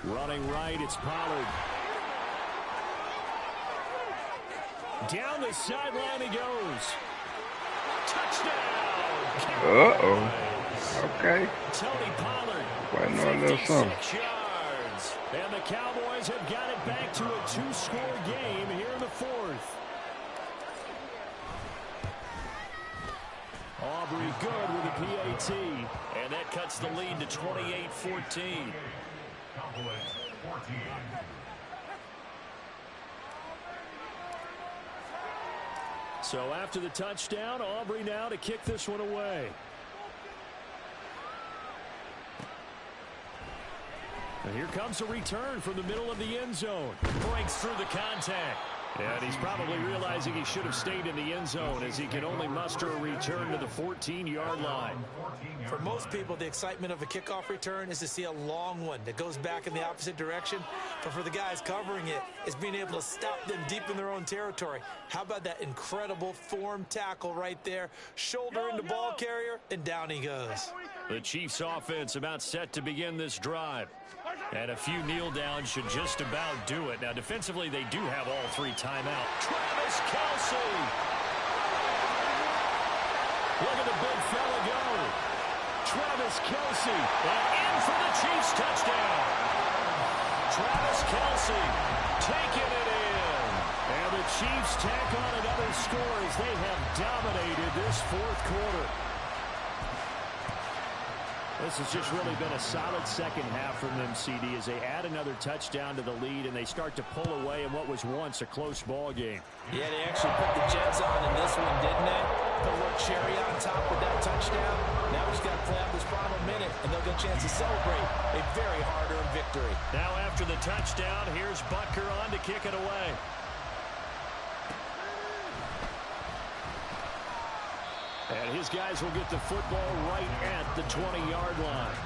Running right, it's Pollard. Down the sideline he goes. Touchdown! Uh-oh. Okay. Tony Pollard. Waiting on a little something. 56 yards. And the Cowboys have got it back to a 2-score game here in the fourth. Aubrey good with a PAT. And that cuts the lead to 28-14. So after the touchdown, Aubrey now to kick this one away. And here comes a return from the middle of the end zone. Breaks through the contact. And he's probably realizing he should have stayed in the end zone as he can only muster a return to the 14-yard line. For most people, the excitement of a kickoff return is to see a long one that goes back in the opposite direction. But for the guys covering it, it's being able to stop them deep in their own territory. How about that incredible form tackle right there? Shoulder into ball carrier, and down he goes. The Chiefs offense about set to begin this drive. And a few kneel downs should just about do it. Now, defensively, they do have all 3 timeouts. Travis Kelce. Look at the big fella go. Travis Kelce. And in for the Chiefs touchdown. Travis Kelce taking it in. And the Chiefs tack on another score as they have dominated this fourth quarter. This has just really been a solid second half from them, CD, as they add another touchdown to the lead and they start to pull away in what was once a close ball game. Yeah, they actually put the Jets on in this one, didn't they? Put a little cherry on top with that touchdown. Now we just got to play out this final minute, and they'll get a chance to celebrate a very hard-earned victory. Now after the touchdown, here's Butker on to kick it away. And his guys will get the football right at the 20-yard line.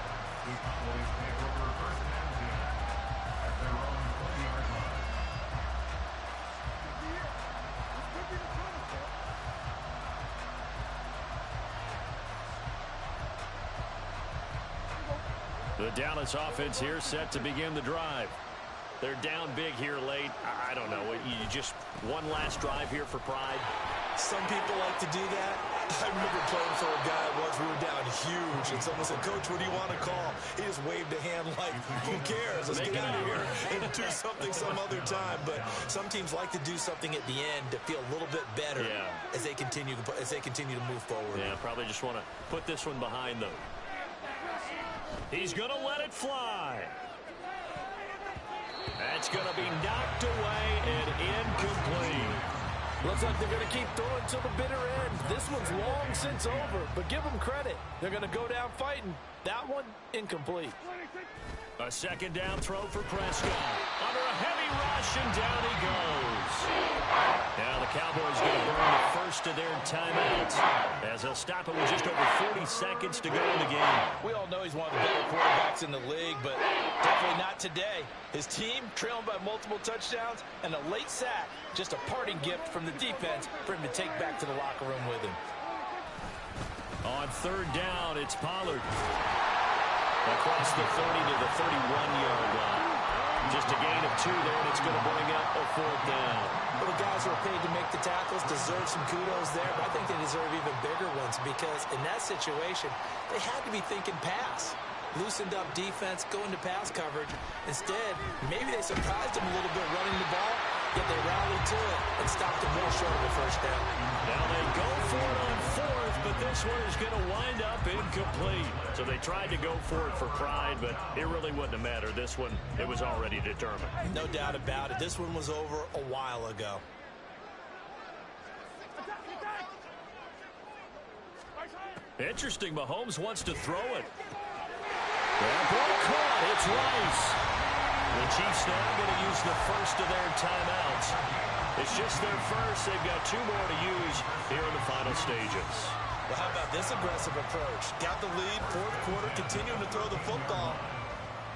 The Dallas offense here set to begin the drive. They're down big here late. I don't know. You just one last drive here for pride. Some people like to do that. I remember playing for a guy once. We were down huge, and someone said, "Coach, what do you want to call?" He just waved a hand like, "Who cares? Let's get out of here and do something some other time." But some teams like to do something at the end to feel a little bit better as they continue to move forward. Yeah, probably just want to put this one behind them. He's going to let it fly. That's going to be knocked away and incomplete. Looks like they're going to keep throwing till the bitter end. This one's long since over, but give them credit. They're going to go down fighting. That one, incomplete. A second down throw for Prescott. Under a heavy rush, and down he goes. Now the Cowboys going to burn the first of their timeouts as they'll stop it with just over 40 seconds to go in the game. We all know he's one of the better quarterbacks in the league, but definitely not today. His team trailing by multiple touchdowns and a late sack, just a parting gift from the defense for him to take back to the locker room with him. On third down, it's Pollard. Across the 30 to the 31-yard line. Just a gain of 2 there, and it's going to bring up a fourth down. Well, the guys who are paid to make the tackles deserve some kudos there, but I think they deserve even bigger ones because in that situation, they had to be thinking pass. Loosened up defense, going to pass coverage. Instead, maybe they surprised him a little bit running the ball, yet they rallied to it and stopped him well short of the first down. Now they go for it on fourth, but this one is going to wind up incomplete. So they tried to go for it for pride, but it really wouldn't have mattered. This one, it was already determined. No doubt about it. This one was over a while ago. Interesting, Mahomes wants to throw it. That ball caught. It's Rice. The Chiefs now going to use the first of their timeouts. It's just their first. They've got 2 more to use here in the final stages. Well, how about this aggressive approach? Got the lead, fourth quarter, continuing to throw the football.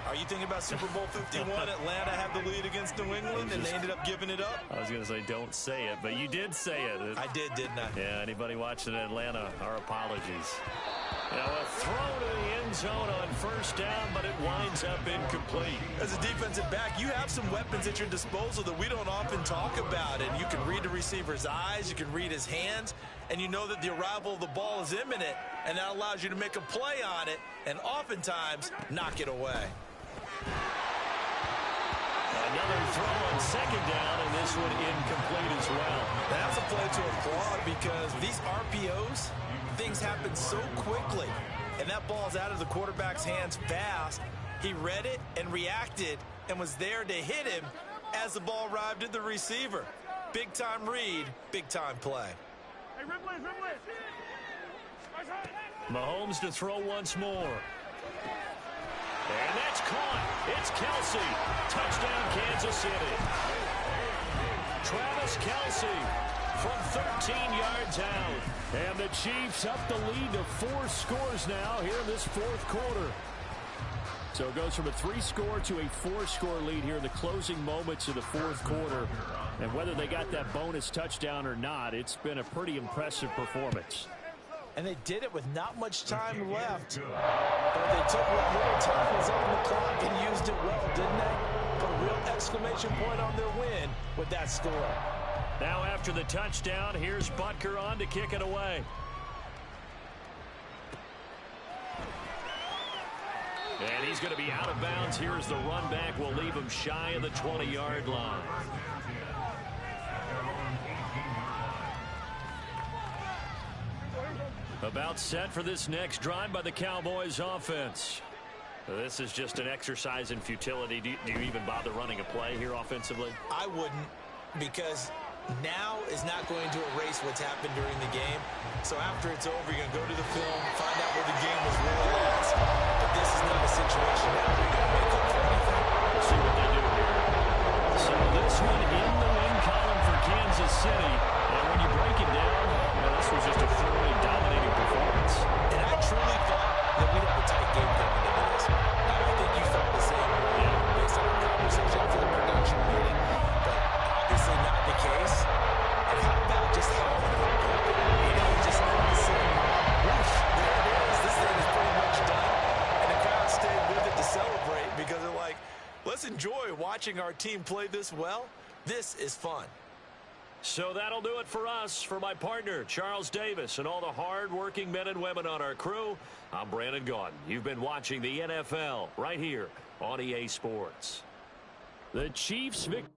Are you thinking about Super Bowl 51? Atlanta had the lead against New England, and they ended up giving it up? I was going to say don't say it, but you did say it. I did, didn't I? Yeah, anybody watching Atlanta, our apologies. Now a throw to the end zone on first down, but it winds up incomplete. As a defensive back, you have some weapons at your disposal that we don't often talk about. And you can read the receiver's eyes, you can read his hands, and you know that the arrival of the ball is imminent, and that allows you to make a play on it and oftentimes knock it away. Another throw on second down, and this one incomplete as well. That's a play to applaud because these RPOs, things happen so quickly. And that ball's out of the quarterback's hands fast. He read it and reacted and was there to hit him as the ball arrived at the receiver. Big-time read, big-time play. Mahomes to throw once more. And that's caught. It's Kelsey. Touchdown, Kansas City. Travis Kelsey from 13 yards out. And the Chiefs up the lead to 4 scores now here in this fourth quarter. So it goes from a 3-score to a 4-score lead here in the closing moments of the fourth quarter. And whether they got that bonus touchdown or not, it's been a pretty impressive performance. And they did it with not much time left. But they took what little time was on the clock and used it well, didn't they? Put a real exclamation point on their win with that score. Now after the touchdown, here's Butker on to kick it away. And he's going to be out of bounds. Here's the run back. Will leave him shy of the 20-yard line. About set for this next drive by the Cowboys offense. This is just an exercise in futility. Do you even bother running a play here offensively? I wouldn't, because now is not going to erase what's happened during the game. So after it's over, you're going to go to the film, find out where the game was really lost. But this is not a situation now where you're going to make up for anything. Let's see what they do here. So this one in the win column for Kansas City. And when you break it down, this was just a thoroughly dominating performance. And I truly thought that we'd have a tight game coming into this. I think you felt the same way based on our conversation after the production meeting. But obviously not the case. And how about just how just saying, whoosh, there it is. This thing is pretty much done. And the crowd stayed with it to celebrate because they're like, let's enjoy watching our team play this well. This is fun. So that'll do it for us. For my partner, Charles Davis, and all the hard-working men and women on our crew, I'm Brandon Gaudin. You've been watching the NFL right here on EA Sports. The Chiefs victory.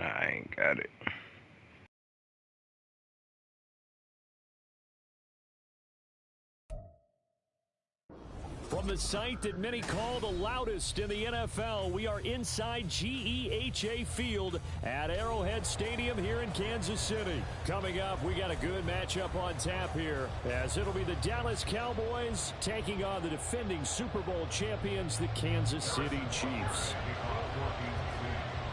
Nah, I ain't got it. From the site that many call the loudest in the NFL, we are inside GEHA Field at Arrowhead Stadium here in Kansas City. Coming up, we got a good matchup on tap here, as it'll be the Dallas Cowboys taking on the defending Super Bowl champions, the Kansas City Chiefs.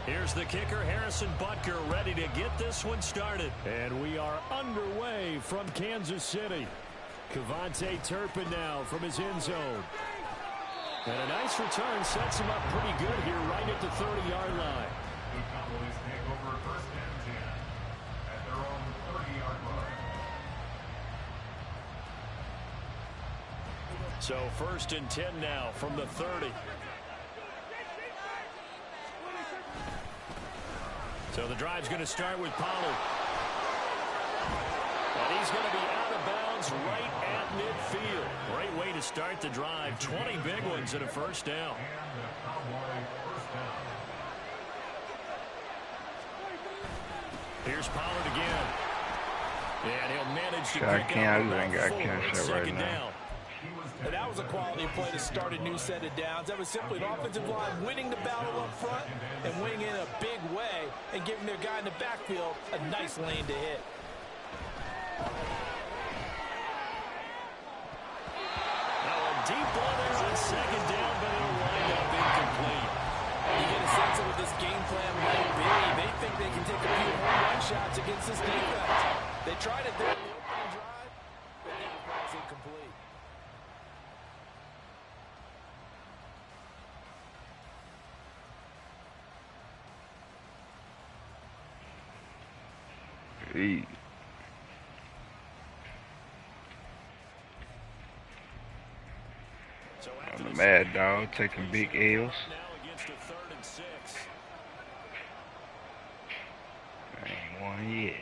Here's the kicker, Harrison Butker, ready to get this one started. And we are underway from Kansas City. Kevontae Turpin now from his end zone. And a nice return sets him up pretty good here right at the 30-yard line. The Cowboys take over first and 10 at their own 30-yard line. So first and 10 now from the 30. So the drive's going to start with Pollard. And he's going to be out of bounds right at midfield. Great way to start the drive. 20 big ones and a first down. And the Cowboy first down. Here's Pollard again. And he'll manage to I pick can't. up I ain't got about 4 catch on that second right now. down. And that was a quality play to start a new set of downs. That was simply an offensive line winning the battle up front and winning in a big way and giving their guy in the backfield a nice lane to hit. Now a deep ball there on second down, but it'll wind up incomplete. You get a sense of what this game plan might be. They think they can take a few home run shots against this defense. They tried it there in the opening drive, but it was incomplete. Hey. So I'm the mad dog taking big L's. now against a 3rd and 6. I ain't won yet.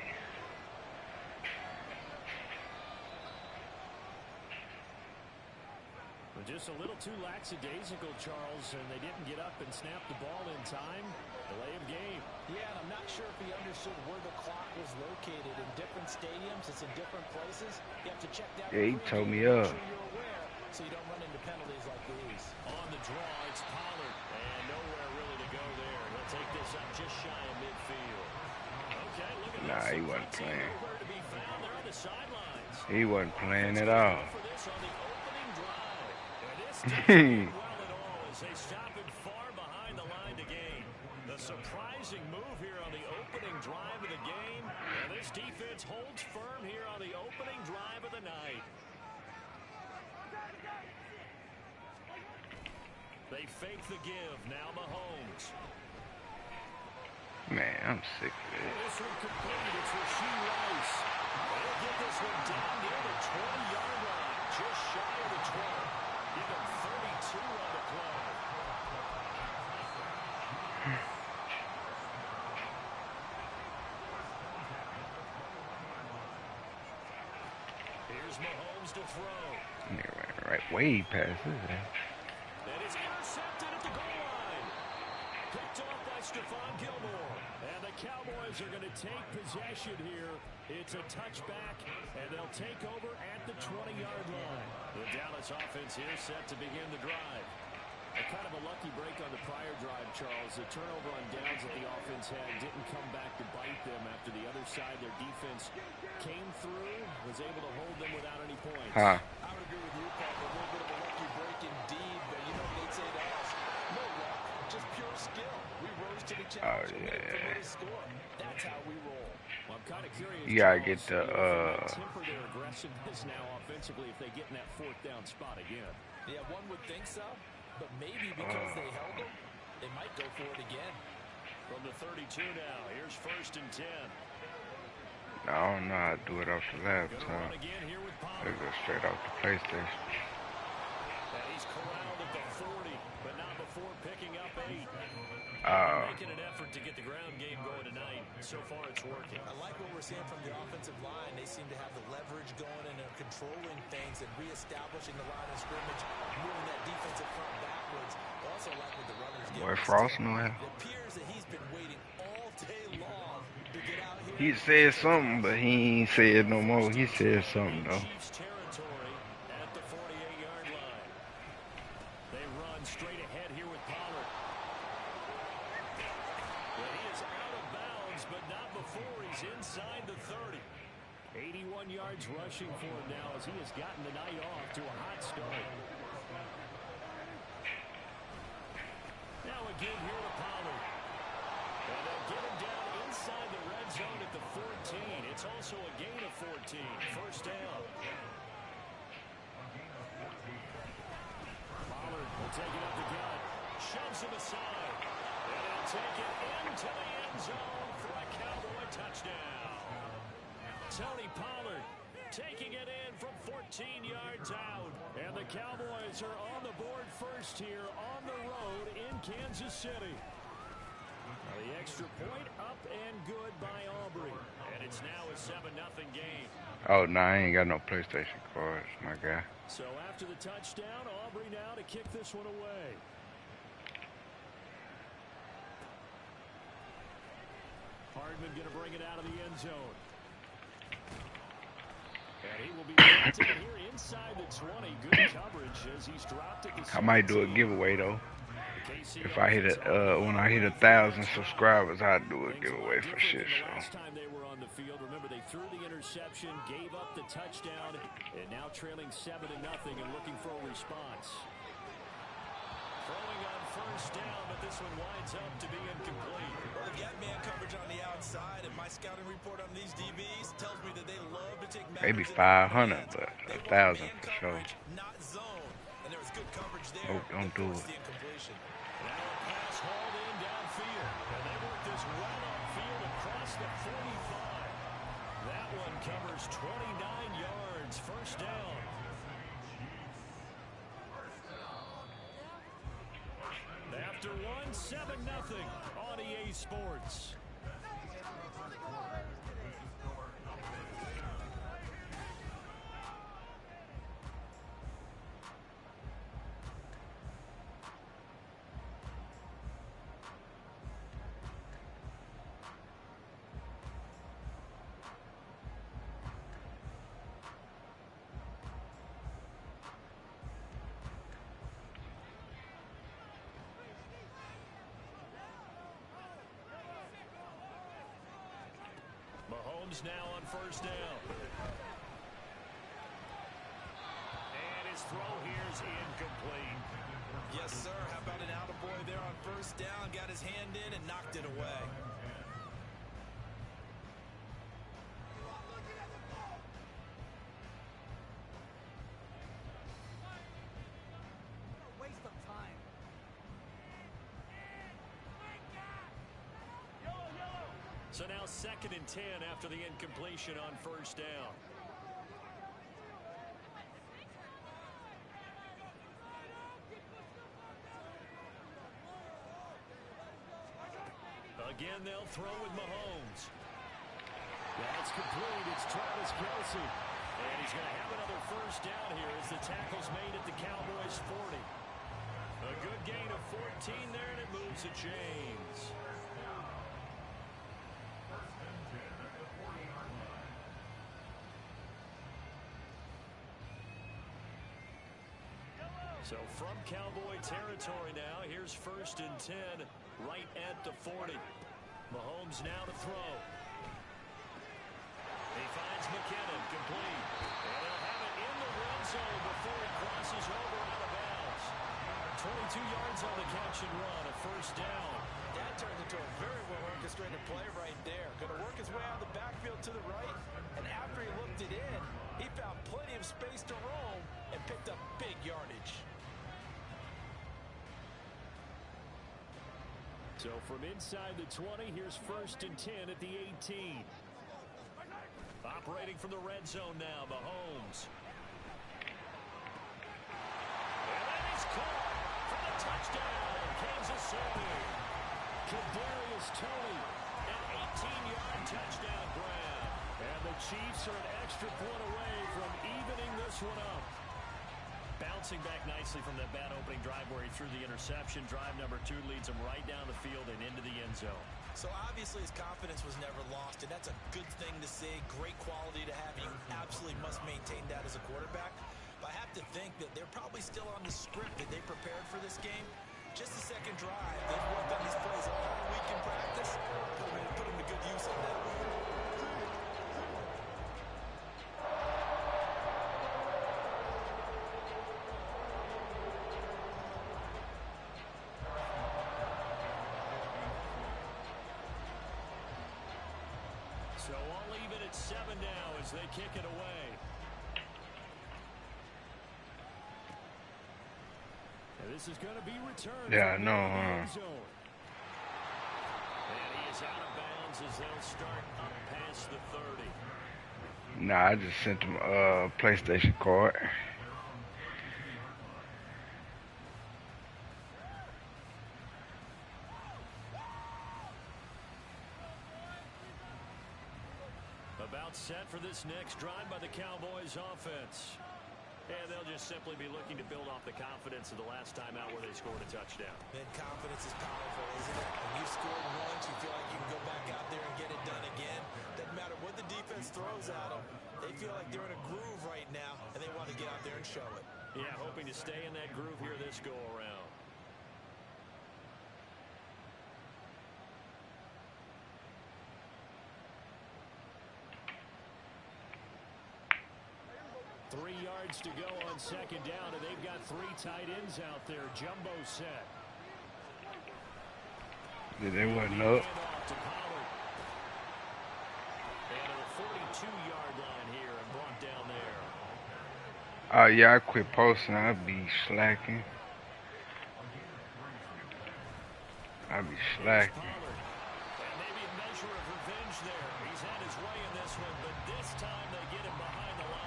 Just a little too lackadaisical, Charles, and they didn't get up and snap the ball in time. Delay of game. Yeah, and I'm not sure if he understood where the clock was located. In different stadiums, it's in different places. You have to check down. Yeah, he told me make up. sure you're aware so you don't run into penalties like these. On the draw, it's Pollard. And nowhere really to go there. He'll take this up just shy of midfield. Okay, look at Nah, this. he wasn't playing. Nowhere to be found. They're on the sidelines. He wasn't playing at all. For this on the opening drive. And this doesn't go well at all as they stop him far behind the line to gain. The surprising move here on the opening drive of the game. And this defense holds firm here on the opening drive of the night. They fake the give. Now Mahomes. Man, I'm sick of it. This one complete. It's Rasheed Rice. They'll get this one down near the 20-yard line. Just shy of the 12. Give him 32 on the play. Here's Mahomes to throw. Yeah, right way past his ass. And it's intercepted at the goal line. Picked off by Stephon Gilmore. And the Cowboys are going to take possession here. It's a touchback, and they'll take over at the 20-yard line. The Dallas offense here set to begin the drive. A kind of a lucky break on the prior drive, Charles. The turnover on downs that the offense had didn't come back to bite them after the other side. Their defense came through, was able to hold them without any points. Huh. I would agree with you, Paul. A little bit of a lucky break indeed, but you know what they'd say to us? No luck, just pure skill. We rose to the challenge and made a tremendous score. That's how we roll. Well, I'm kind of curious. You gotta get Charles, the, temper their aggressiveness now offensively if they get in that 4th down spot again. Yeah, one would think so, but maybe because they held them, they might go for it again. From the 32 now, here's 1st and 10. I don't know how to do it off the Gonna laptop. run again here with They Pollard. go straight off the PlayStation. And he's corralled at the 40, but not before picking up 8. Oh. Making an effort to get the ground game going tonight. So far, it's working. I like what we're seeing from the offensive line. They seem to have the leverage going and they're controlling things and reestablishing the line of scrimmage, moving that defensive front backwards. I also like what the runners give. Boy, Frost know how. It appears that he's been waiting all day long He said something, but he ain't said no more. He said something, though. Chiefs territory at the 48-yard line. They run straight ahead here with Pollard. Well, he is out of bounds, but not before he's inside the 30. 81 yards rushing for him now as he has gotten the night off to a hot start. Now again here to Pollard. And they'll get him down inside the red zone at the 14. It's also a gain of 14. First down. Pollard will take it up the gut. Shoves him aside. And he'll take it into the end zone for a Cowboy touchdown. Tony Pollard taking it in from 14 yards out. And the Cowboys are on the board first here on the road in Kansas City. The extra point up and good by Aubrey. And it's now a 7-0 game. Oh, no, I ain't got no PlayStation cards, my guy. So after the touchdown, Aubrey now to kick this one away. Hardman going to bring it out of the end zone. And he will be brought in here inside the 20. Good coverage as he's dropped it. I might do a giveaway, though. If I hit when I hit 1,000 subscribers, I'd do a giveaway for shit. So. Last time they were on the field, remember they threw the interception, gave up the touchdown, and now trailing 7-0 and looking for a response. Throwing on first down, but this one winds up to be incomplete. Well, they've got man coverage on the outside, and my scouting report on these DBs tells me that they love to take maybe 500, but 1,000 for sure. Not zone, and there was good coverage there. Oh, don't do it. Now a pass hauled in downfield, and they work this right upfield across the 45. That one covers 29 yards, first down. After one, 7-0 on EA Sports. Mahomes now on first down. And his throw here's incomplete. Yes, sir. How about an attaboy there on first down? Got his hand in and knocked it away. Waste of time. So now 2nd and 10 after the incompletion on first down. Again, they'll throw with Mahomes. That's complete. It's Travis Kelce. And he's going to have another first down here as the tackle's made at the Cowboys' 40. A good gain of 14 there, and it moves the chains. So from Cowboy territory now, here's 1st and 10, right at the 40. Mahomes now to throw. He finds McKinnon, complete. And he'll have it in the red zone before he crosses over out of bounds. 22 yards on the catch and run, a first down. That turned into a very well-orchestrated play right there. Going to work his way out of the backfield to the right, and after he looked it in, he found plenty of space to roam and picked up big yardage. So from inside the 20, here's 1st and 10 at the 18. Operating from the red zone now, Mahomes. And that is caught for the touchdown, Kansas City. Kadarius Toney, an 18-yard touchdown grab. And the Chiefs are an extra point away from evening this one up. Bouncing back nicely from that bad opening drive where he threw the interception. Drive number 2 leads him right down the field and into the end zone. So obviously his confidence was never lost, and that's a good thing to see. Great quality to have. You absolutely must maintain that as a quarterback. But I have to think that they're probably still on the script that they prepared for this game. Just the second drive. They've worked on these plays all week in practice. Put them to good use on that. So I'll leave it at 7 now as they kick it away. And this is going to be returned. Yeah, I know, And he is out of bounds as they'll start up past the 30. Nah, I just sent him a PlayStation card. About set for this next drive by the Cowboys offense. And they'll just simply be looking to build off the confidence of the last time out where they scored a touchdown. Man, confidence is powerful, isn't it? When you've scored once, you feel like you can go back out there and get it done again. Doesn't matter what the defense throws at them. They feel like they're in a groove right now, and they want to get out there and show it. Yeah, hoping to stay in that groove here this go-around. Three yards to go on second down, and they've got three tight ends out there. Jumbo set. Yeah, they wasn't up. And a 42-yard line here and brought down there. Yeah, I quit posting. I'll be slacking. I'll be slacking. And maybe a measure of revenge there. He's had his way in this one, but this time they get him behind the line.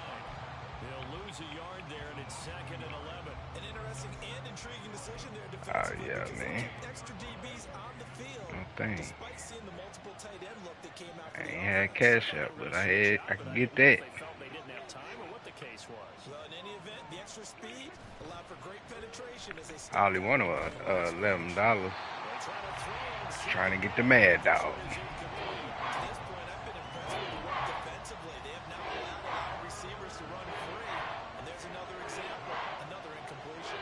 They'll lose a yard there, and it's 2nd and 11. An interesting and intriguing decision there defensively. Yeah, because man. they kept extra DBs on the field. Don't think. Despite seeing the multiple tight end look that came out I for the ain't had offense. cash out, but I could get that. They felt they didn't have time, or what the case was. Well, in any event, the extra speed allowed for great penetration as they I only wanted $11. They try to throw and see. Trying to get the Mad Dog. To this point, I've been impressed with the work defensively. They have not allowed a lot of receivers to run free. And there's another example, another incompletion.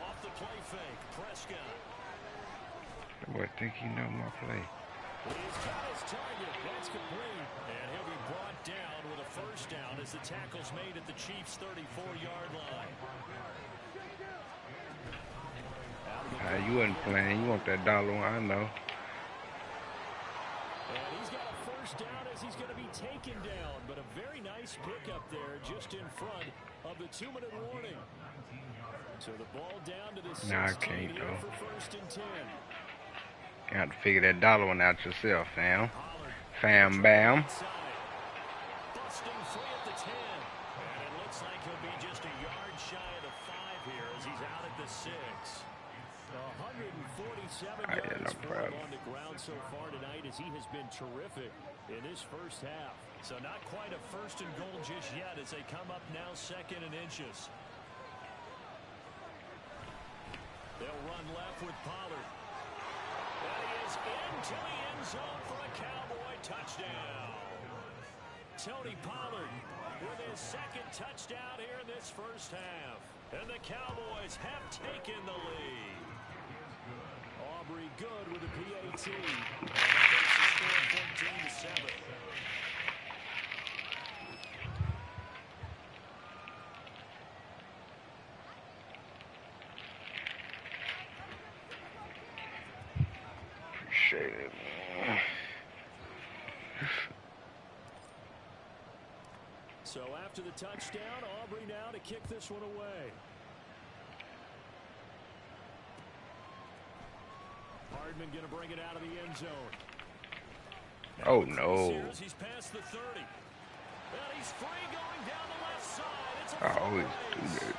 Off the play fake, Prescott. Boy, think he know my play. He's got his target. That's complete. And he'll be brought down with a first down as the tackle's made at the Chiefs' 34-yard line. You wasn't playing. You want that dollar one, I know. And he's got a first down as he's going to be taken down. But a very nice pickup there just in front of the 2-minute warning. So the ball down to the 16 Nah, I can't, here though. for 1st and 10. You have to figure that dollar one out yourself, fam. Fam bam. Busting free at the 10. And it looks like he'll be just a yard shy of the 5 here as he's out at the 6. 147 yeah, yards no for him problem. on the ground so far tonight as he has been terrific in this first half. So not quite a 1st and goal just yet as they come up now 2nd and inches. They'll run left with Pollard. That is into the end zone for a Cowboy touchdown. Tony Pollard with his 2nd touchdown here in this first half. And the Cowboys have taken the lead. Aubrey good with a PAT. And that makes the score 14-7. Appreciate it, man. So after the touchdown, Aubrey now to kick this one away. Hardman going to bring it out of the end zone. Oh, no. He's past the 30. And he's free going down the left side. It's a I always fumble do race. that.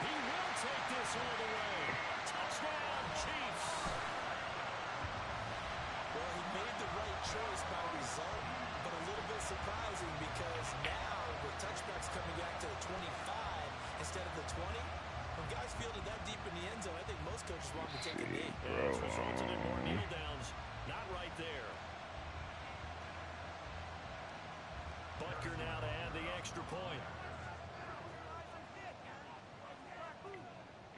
He will take this all the way. Touchdown, Chiefs. Well, he made the right choice by result, but a little bit surprising because now with touchbacks coming back to the 25 instead of the 20, When guys field it that deep in the end zone, I think most coaches want to take a knee. And it's resulted in more kneel downs. Not right there. Butker now to add the extra point.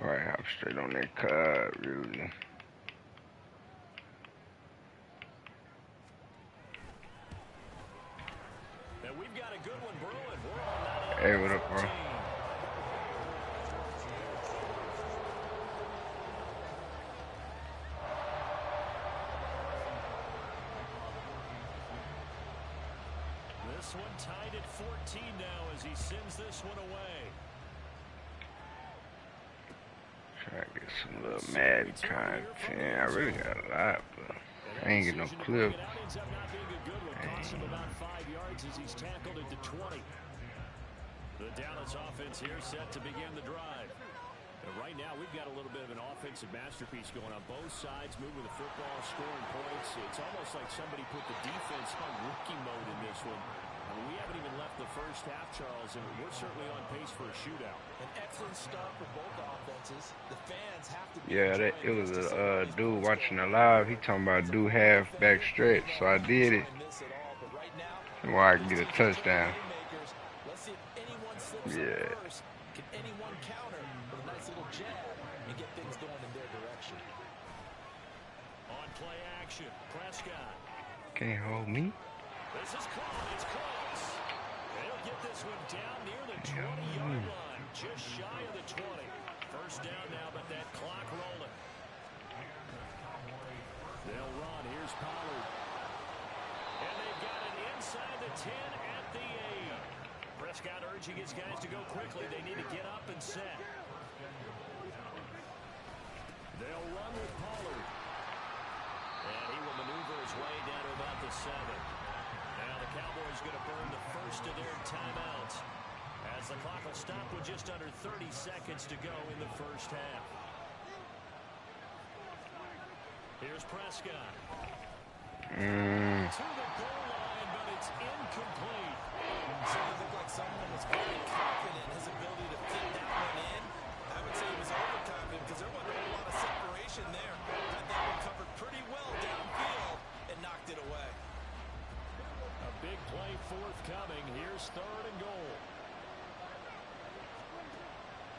Right, hop straight on that card, really. And we've got a good one brewing. We're on 9. Hey, what up, bro? This one tied at 14 now as he sends this one away. Try to get some little Madden content. I really got a lot, but I ain't get no clip. Ends up not being a good one. Costs him about 5 yards as he's tackled at the 20. The Dallas offense here set to begin the drive. And right now, we've got a little bit of an offensive masterpiece going on. Both sides moving the football, scoring points. It's almost like somebody put the defense on rookie mode in this one. I mean, we haven't even left the first half, Charles, and we're certainly on pace for a shootout. An excellent start for both offenses. The fans have to be Yeah, it was a dude watching the live. He talking about do half back stretch, so I did it. So I can get a touchdown. Yeah. Can anyone counter with a nice little jab and get things going in their direction? On play action, Prescott. Can't hold me. This is close. It's close. They'll get this one down near the 20-yard line, just shy of the 20. First down now, but that clock rolling. They'll run. Here's Pollard. And they've got it inside the 10 at the 8. Prescott urging his guys to go quickly. They need to get up and set. They'll run with Pollard. And he will maneuver his way down to about the 7. Now the Cowboys going to burn the first of their timeouts as the clock will stop with just under 30 seconds to go in the first half. Here's Prescott. To the goal line, but it's incomplete. So it looked like someone was very confident in his ability to fit that one in. I would say he was overconfident because there wasn't a whole lot of separation there. Had that one covered pretty well downfield and knocked it away. A big play forthcoming. Here's 3rd and goal.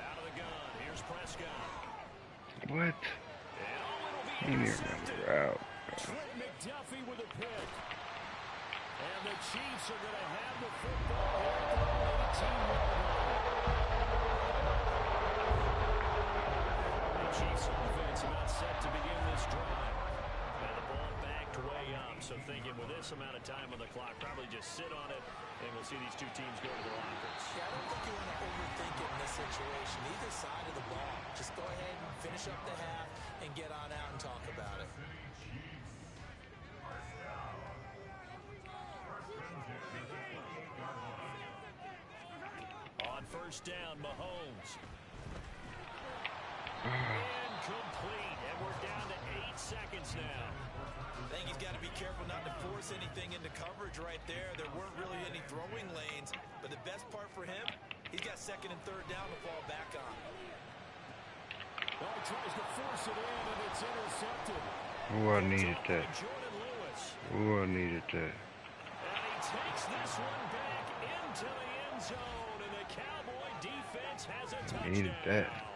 Out of the gun. Here's Prescott. What? He didn't remember the route. Trent McDuffie with a pick. And the Chiefs are going to have the football here at the 18-yard line. The Chiefs offense about set to begin this drive. And the ball backed way up. So thinking with this amount of time on the clock, probably just sit on it, and we'll see these two teams go to the lockers. Yeah, I don't think you want to overthink it in this situation. Either side of the ball. Just go ahead and finish up the half and get on out and talk about it. On first down, Mahomes. Incomplete, and we're down to 8 seconds now. I think he's got to be careful not to force anything into coverage right there. There weren't really any throwing lanes, but the best part for him, he's got 2nd and 3rd down to fall back on. Well, he tries to force it in, and it's intercepted. I needed that. Jordan Lewis. I needed that. And he takes this one back into the end zone, and the Cowboy defense has a touchdown. Needed that.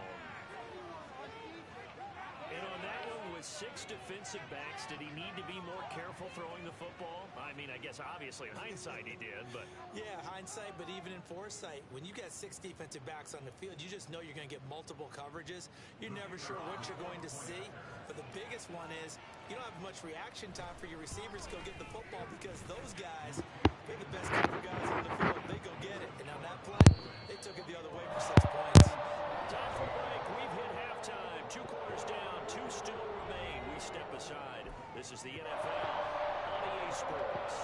And on that one, with 6 defensive backs, did he need to be more careful throwing the football? I mean, I guess obviously in hindsight he did, but... Yeah, hindsight, but even in foresight, when you got 6 defensive backs on the field, you just know you're going to get multiple coverages. You're never sure what you're going to see. But the biggest one is you don't have much reaction time for your receivers to go get the football because those guys, they're the best cover guys on the field. They go get it. And on that play, they took it the other way for 6 points. Time for break. We've hit halftime. 2 quarters down. 2 still remain. We step aside. This is the NFL on EA Sports.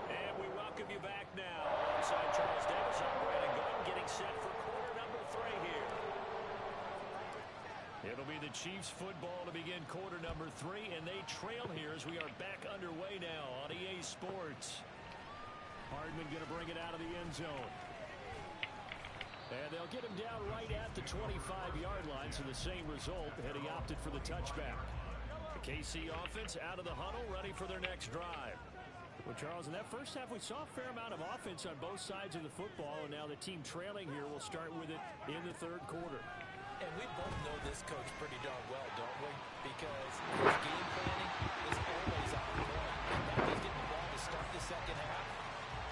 And we welcome you back now. Alongside Charles Davis, I'm Brandon Gordon, getting set for quarter number 3 here. It'll be the Chiefs football to begin quarter number 3, and they trail here as we are back underway now on EA Sports. Hardman going to bring it out of the end zone. And they'll get him down right at the 25-yard line, so the same result, and he opted for the touchback. The KC offense out of the huddle, ready for their next drive. Well, Charles, in that first half, we saw a fair amount of offense on both sides of the football, and now the team trailing here will start with it in the third quarter. And we both know this coach pretty darn well, don't we? Because his game planning is always on point. Now he's getting the ball to start the second half.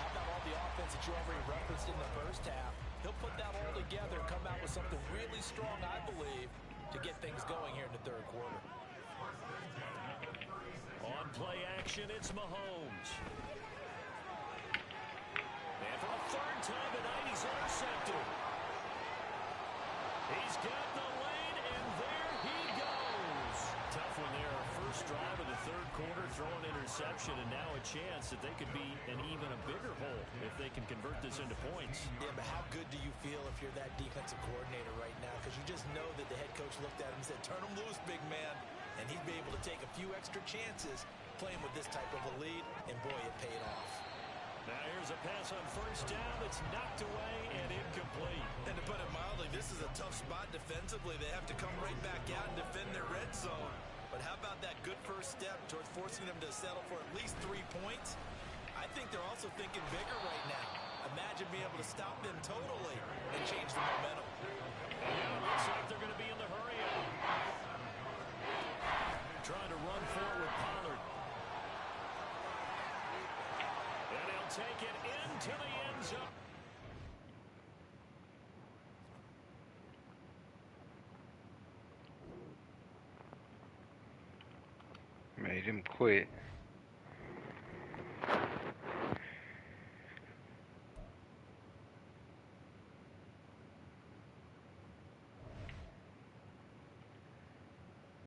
How about all the offense that you already referenced in the first half? He'll put that all together and come out with something really strong, I believe, to get things going here in the third quarter. On play action, it's Mahomes. And for a third time tonight, he's intercepted. He's got the lane, and there he goes. Tough one there. First drive of the third quarter, throwing interception, and now a chance that they could be in even a bigger hole if they can convert this into points. Yeah, but how good do you feel if you're that defensive coordinator right now? Because you just know that the head coach looked at him and said, turn him loose, big man. And he'd be able to take a few extra chances playing with this type of a lead, and boy, it paid off. Now here's a pass on first down. It's knocked away and incomplete. And to put it mildly, this is a tough spot defensively. They have to come right back out and defend their red zone. But how about that good first step towards forcing them to settle for at least 3 points? I think they're also thinking bigger right now. Imagine being able to stop them totally and change the momentum. Yeah, looks like they're going to be in the hurry up. Trying to run forward with Pollard. And he'll take it into the end zone. Made him quit.